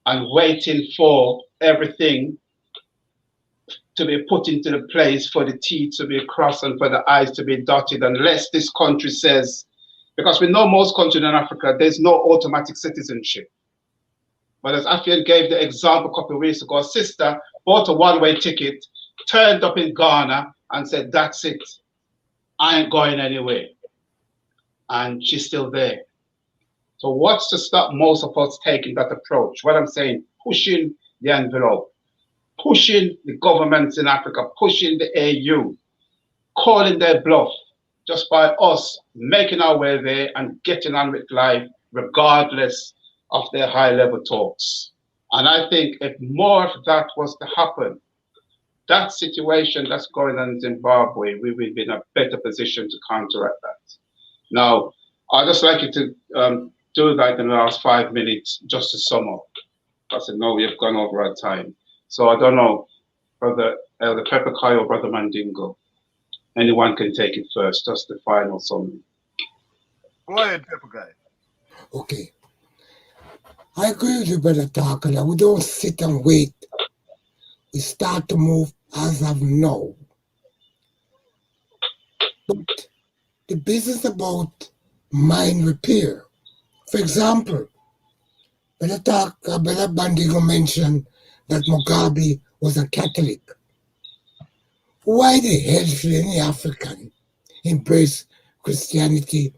and waiting for everything to be put into the place, for the T to be crossed and for the I's to be dotted, unless this country says, because we know most countries in Africa, there's no automatic citizenship. But as Afian gave the example a couple of weeks ago, a sister bought a one-way ticket, turned up in Ghana and said, that's it, I ain't going anywhere. And she's still there. So what's to stop most of us taking that approach? What I'm saying, pushing the envelope, pushing the governments in Africa, pushing the AU, calling their bluff, just by us making our way there and getting on with life, regardless of their high-level talks. And I think if more of that was to happen, that situation that's going on in Zimbabwe, we will be in a better position to counteract that. Now, I'd just like you to do that in the last 5 minutes, just to sum up. Because I know we have gone over our time. So I don't know, Brother Elder Pepperkai or Brother Mandingo. Anyone can take it first, just the final summary. Go ahead, Pepperkai. Okay. I agree with you, Brother Tarkala. We don't sit and wait. We start to move as of now. But the business about mind repair. For example, Brother Bandigo mentioned that Mugabe was a Catholic. Why the hell should any African embrace Christianity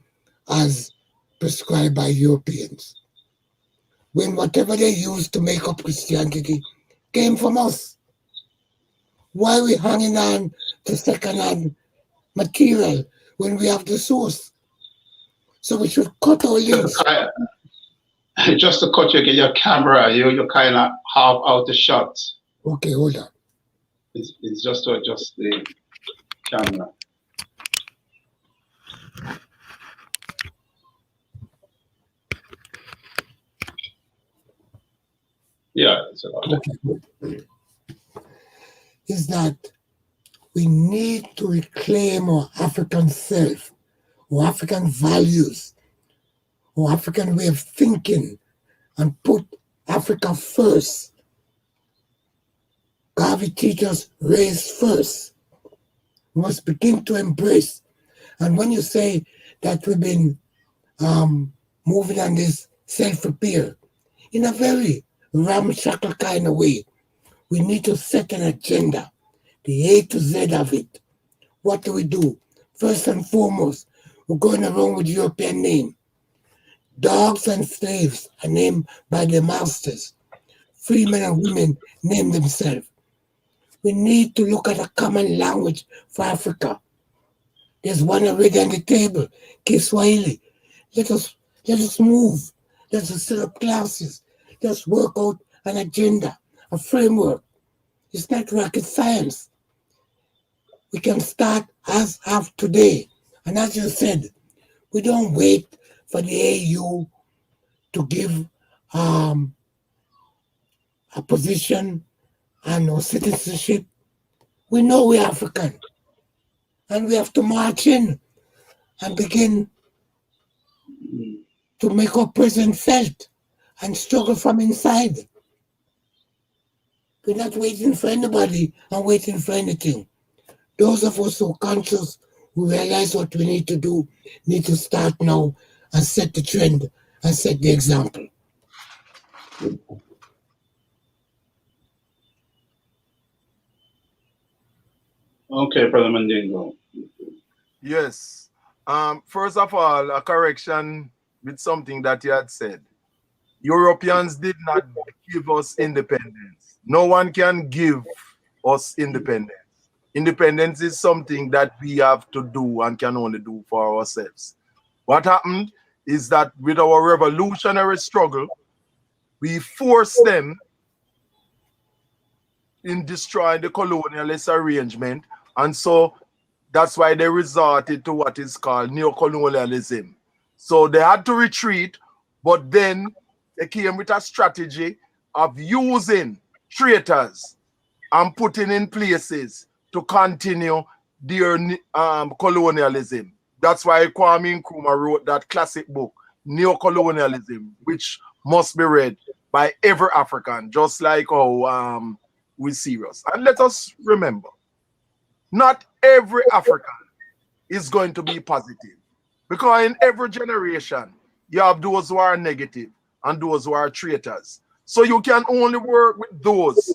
as prescribed by Europeans, when whatever they used to make up Christianity came from us? Why are we hanging on to second-hand material when we have the source? So we should cut our links. Just to cut you, get your camera, you're kind of half out of shot. Okay, hold on. It's just to adjust the camera. Yeah, it's okay. Is that we need to reclaim our African self, our African values, our African way of thinking, and put Africa first. Garvey teaches race first. We must begin to embrace. And when you say that we've been moving on this self-repair in a very ramshackle kind of way, we need to set an agenda, the A to Z of it. What do we do? First and foremost, we're going around with European name. Dogs and slaves are named by their masters. Free men and women name themselves. We need to look at a common language for Africa. There's one already on the table, Kiswahili. Let us move. Let us set up classes. Let's work out an agenda, a framework. It's not rocket science. We can start as of today. And as you said, we don't wait for the AU to give a position and no citizenship. We know we're African. And we have to march in and begin to make our presence felt and struggle from inside. We're not waiting for anybody and waiting for anything. Those of us who are conscious, who realize what we need to do, need to start now and set the trend and set the example. Okay, Brother Mandingo. Yes. First of all, a correction with something that you had said. Europeans did not give us independence. No one can give us independence. Independence is something that we have to do and can only do for ourselves. What happened is that with our revolutionary struggle, we forced them in destroying the colonialist arrangement, and so that's why they resorted to what is called neocolonialism. So they had to retreat, but then they came with a strategy of using traitors and putting in places to continue their colonialism. That's why Kwame Nkrumah wrote that classic book, Neocolonialism, which must be read by every African, just like how we serious. And let us remember, not every African is going to be positive, because in every generation, you have those who are negative and those who are traitors. So you can only work with those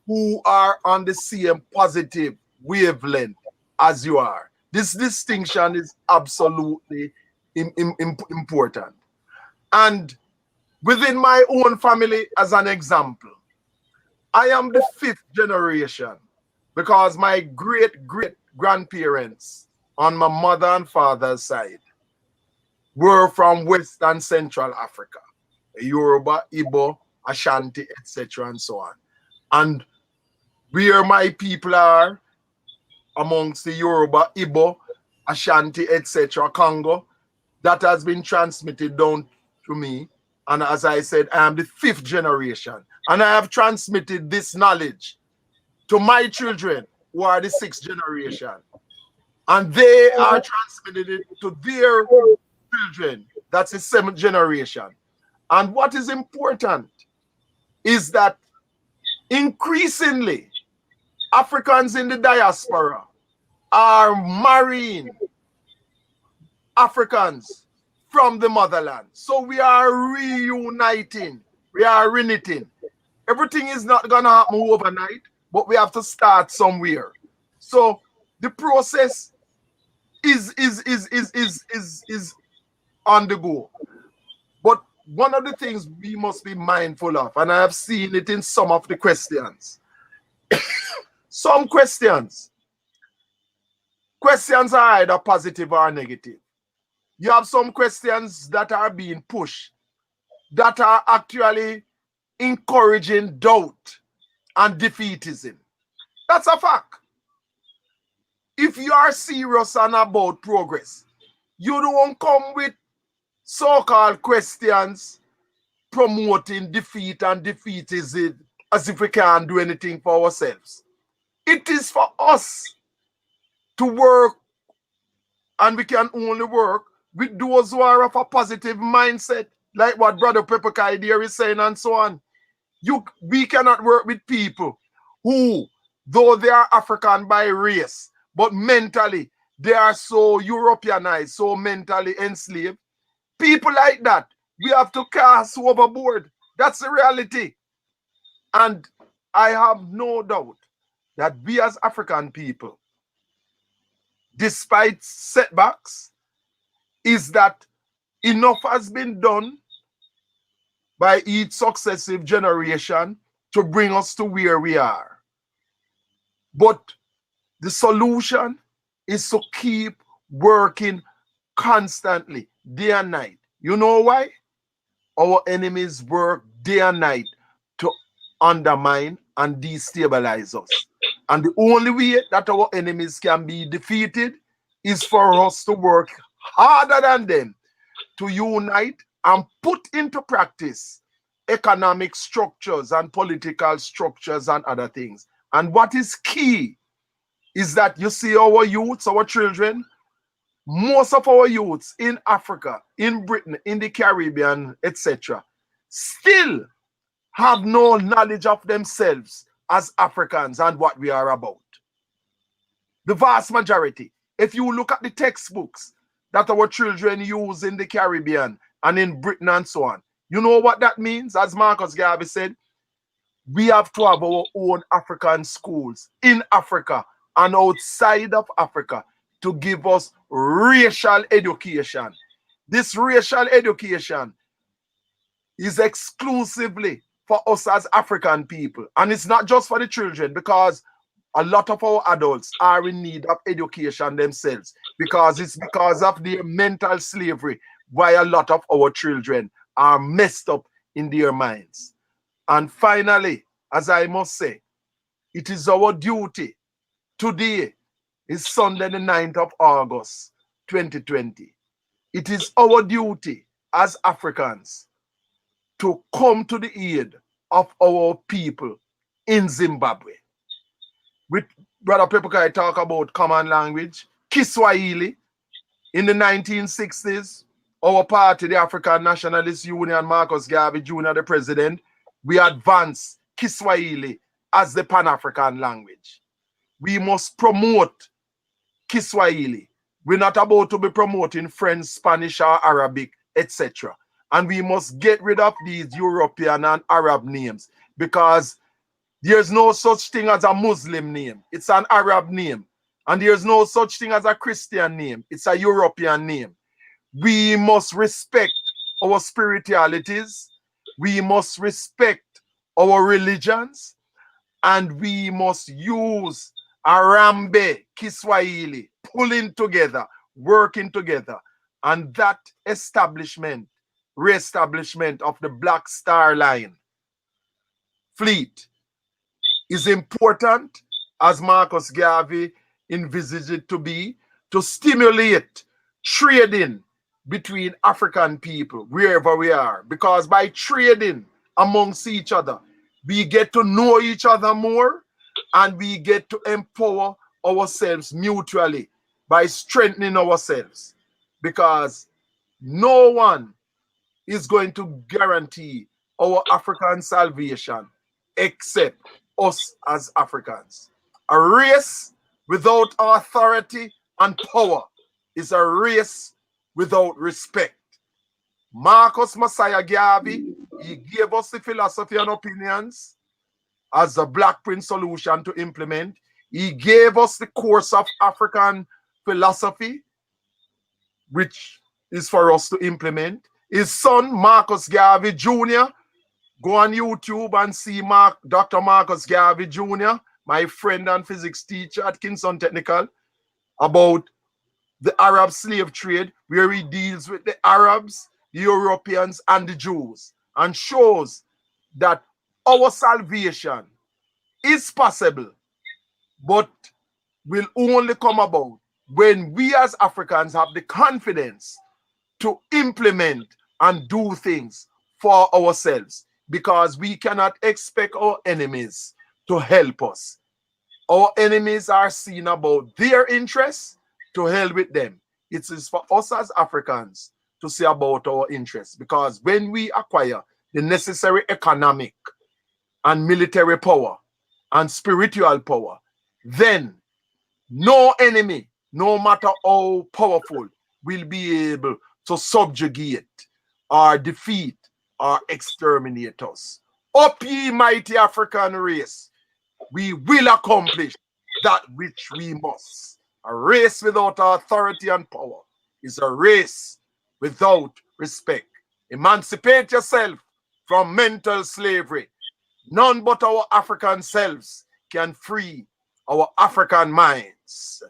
who are on the same positive wavelength as you are. This distinction is absolutely important. And within my own family, as an example, I am the 5th generation, because my great-great-grandparents on my mother and father's side were from West and Central Africa, Yoruba, Igbo, Ashanti, etc., and so on. And where my people are amongst the Yoruba, Igbo, Ashanti, etc., Congo, that has been transmitted down to me. And as I said, I am the 5th generation. And I have transmitted this knowledge to my children, who are the 6th generation. And they are transmitting it to their children. That's the 7th generation. And what is important is that increasingly, Africans in the diaspora are marrying Africans from the motherland. So we are reuniting, we are reknitting. Everything is not gonna happen overnight, but we have to start somewhere. So the process is on the go. But one of the things we must be mindful of, and I have seen it in some of the questions. Some questions are either positive or negative. You have some questions that are being pushed that are actually encouraging doubt and defeatism. That's a fact. If you are serious and about progress, you don't come with so-called questions promoting defeat and defeatism as if we can't do anything for ourselves. It is for us to work, and we can only work with those who are of a positive mindset, like what Brother Pepper there is saying, and so on. We cannot work with people who, though they are African by race, but mentally they are so Europeanized, so mentally enslaved. People like that, we have to cast overboard. That's the reality. And I have no doubt that we as African people, despite setbacks, is that enough has been done by each successive generation to bring us to where we are. But the solution is to keep working constantly, day and night. You know why? Our enemies work day and night to undermine and destabilize us. And the only way that our enemies can be defeated is for us to work harder than them to unite and put into practice economic structures and political structures and other things. And what is key is that you see our youths, our children, most of our youths in Africa, in Britain, in the Caribbean, etc., still have no knowledge of themselves as Africans and what we are about. The vast majority. If you look at the textbooks that our children use in the Caribbean and in Britain and so on, you know what that means? As Marcus Garvey said, we have to have our own African schools in Africa and outside of Africa to give us racial education. This racial education is exclusively for us as African people. And it's not just for the children, because a lot of our adults are in need of education themselves, because it's because of their mental slavery why a lot of our children are messed up in their minds. And finally, as I must say, it is our duty. Today is Sunday, the 9th of August, 2020. It is our duty as Africans to come to the aid of our people in Zimbabwe. With Brother Pepukai talk about common language, Kiswahili. In the 1960s, our party, the African Nationalist Union, Marcus Garvey Jr., the president, we advanced Kiswahili as the Pan-African language. We must promote Kiswahili. We're not about to be promoting French, Spanish, or Arabic, etc. And we must get rid of these European and Arab names, because there's no such thing as a Muslim name. It's an Arab name. And there's no such thing as a Christian name. It's a European name. We must respect our spiritualities. We must respect our religions. And we must use Arambe, Kiswahili, pulling together, working together. And that establishment, re-establishment of the Black Star Line fleet is important, as Marcus Garvey envisaged it to be, to stimulate trading between African people wherever we are. Because by trading amongst each other, we get to know each other more, and we get to empower ourselves mutually by strengthening ourselves. Because no one is going to guarantee our African salvation except us as Africans. A race without authority and power is a race without respect. Marcus Messiah Garvey, he gave us the philosophy and opinions as a Black Prince solution to implement. He gave us the course of African philosophy, which is for us to implement. His son, Marcus Garvey Jr., go on YouTube and see Dr. Marcus Garvey Jr., my friend and physics teacher at Kingston Technical, about the Arab slave trade, where he deals with the Arabs, the Europeans, and the Jews, and shows that our salvation is possible, but will only come about when we as Africans have the confidence to implement and do things for ourselves, because we cannot expect our enemies to help us. Our enemies are seen about their interests. To hell with them. It is for us as Africans to see about our interests, because when we acquire the necessary economic and military power and spiritual power, then no enemy, no matter how powerful, will be able to subjugate or defeat or exterminate us. Up ye mighty African race, we will accomplish that which we must. A race without authority and power is a race without respect. Emancipate yourself from mental slavery. None but our African selves can free our African minds.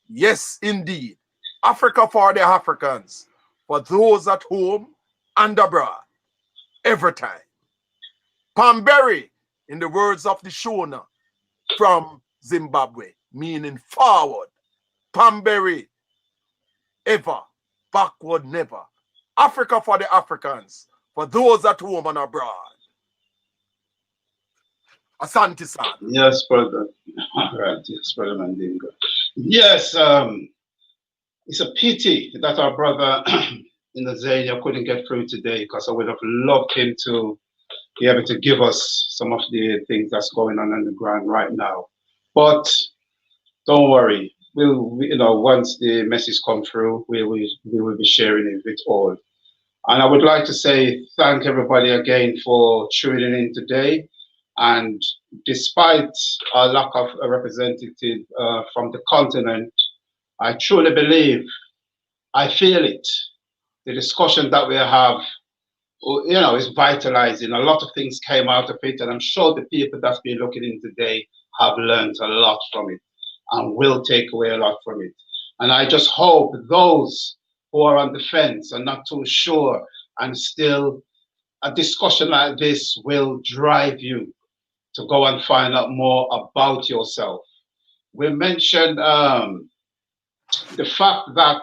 Yes, indeed. Africa for the Africans, for those at home and abroad, every time. Pamberry, in the words of the Shona from Zimbabwe, meaning forward. Pamberry, ever, backward never. Africa for the Africans, for those at home and abroad. Asante San. Yes, brother. All right, yes, brother Mandingo. Yes, it's a pity that our brother in the Zania couldn't get through today, because I would have loved him to be able to give us some of the things that's going on the ground right now. But don't worry. Once the message comes through, we will be sharing it with all. And I would like to say thank everybody again for tuning in today. And despite our lack of a representative from the continent, I truly believe, I feel it. The discussion that we have, is vitalizing. A lot of things came out of it, and I'm sure the people that's been looking in today have learned a lot from it and will take away a lot from it. And I just hope those who are on the fence and not too sure, and still a discussion like this will drive you to go and find out more about yourself. We mentioned the fact that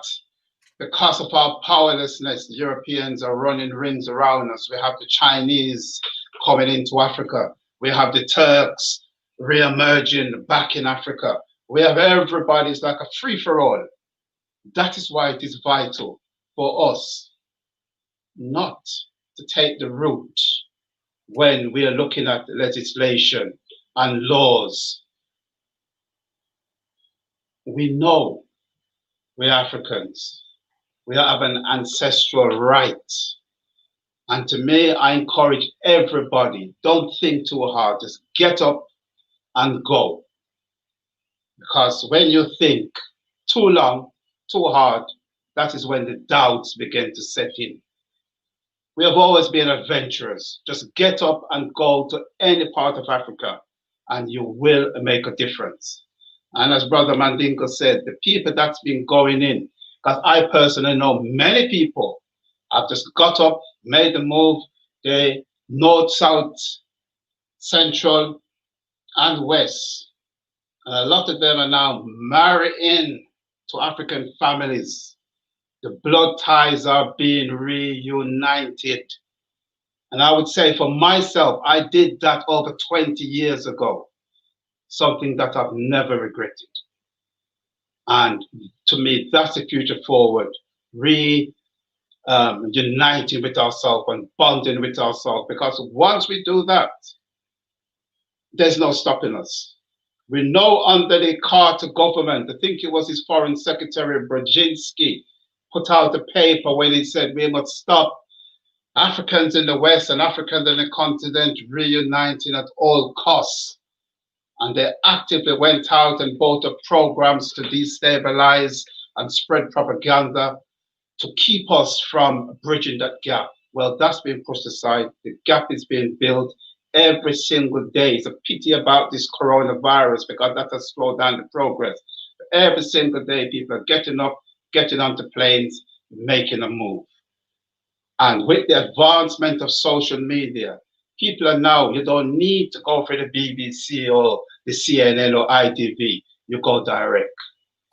because of our powerlessness, the Europeans are running rings around us. We have the Chinese coming into Africa. We have the Turks re-emerging back in Africa. We have everybody. It's like a free-for-all. That is why it is vital for us not to take the route when we are looking at legislation and laws. We know we're Africans. We have an ancestral right. And to me, I encourage everybody, don't think too hard, just get up and go. Because when you think too long, too hard, that is when the doubts begin to set in. We have always been adventurous. Just get up and go to any part of Africa and you will make a difference. And as Brother Mandingo said, the people that's been going in, because I personally know many people have just got up, made the move, they north, south, central, and west. And a lot of them are now marrying to African families. The blood ties are being reunited. And I would say for myself, I did that over 20 years ago, something that I've never regretted. And to me, that's the future forward, uniting with ourselves and bonding with ourselves, because once we do that, there's no stopping us. We know under the Carter government, I think it was his Foreign Secretary Brzezinski, put out a paper when he said we must stop Africans in the West and Africans in the continent reuniting at all costs. And they actively went out and bought up programs to destabilize and spread propaganda to keep us from bridging that gap. Well, that's been pushed aside. The gap is being built every single day. It's a pity about this coronavirus because that has slowed down the progress. But every single day, people are getting up, getting onto planes, making a move. And with the advancement of social media, people are now, you don't need to go for the BBC or the CNN or ITV. You go direct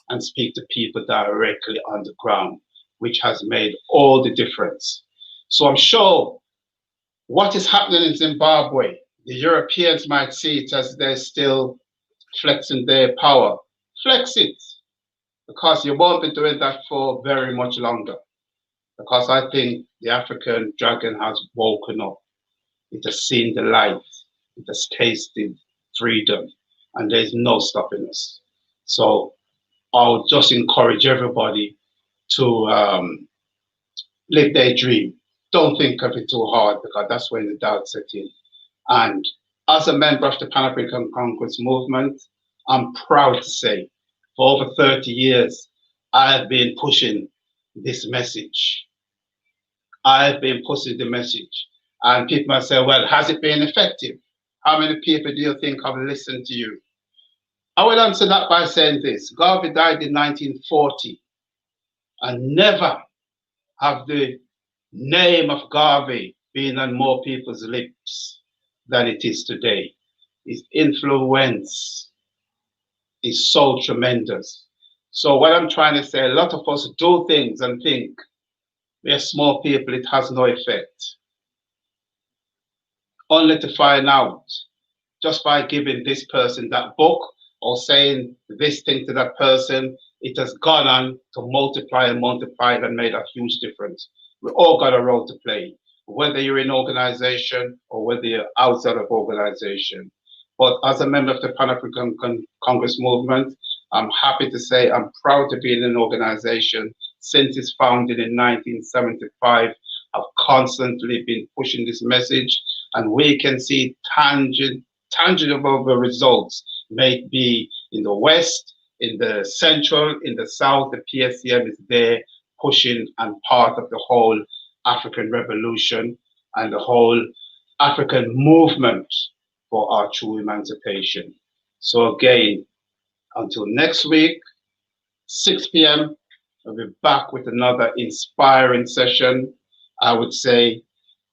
and speak to people directly on the ground, which has made all the difference. So I'm sure what is happening in Zimbabwe, the Europeans might see it as they're still flexing their power. Flex it, because you won't be doing that for very much longer. Because I think the African dragon has woken up. It has seen the light. It has tasted freedom. And there's no stopping us. So I would just encourage everybody to live their dream. Don't think of it too hard, because that's when the doubt set in. And as a member of the Pan-African Congress movement, I'm proud to say, for over 30 years, I have been pushing this message. I've been pushing the message. And people might say, well, has it been effective? How many people do you think have listened to you? I will answer that by saying this. Garvey died in 1940, and never have the name of Garvey been on more people's lips than it is today. His influence is so tremendous. So what I'm trying to say, a lot of us do things and think we're small people, it has no effect. Only to find out just by giving this person that book or saying this thing to that person, it has gone on to multiply and multiply and made a huge difference. We all got a role to play, whether you're in organization or whether you're outside of organization. But as a member of the Pan-African Congress movement, I'm happy to say I'm proud to be in an organization since its founding in 1975. I've constantly been pushing this message, and we can see tangible results, may it be in the West, in the Central, in the South. The PSCM is there pushing and part of the whole African revolution and the whole African movement for our true emancipation. So again, until next week, 6 p.m., I'll be back with another inspiring session. I would say,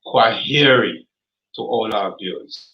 kwaheri to all our viewers.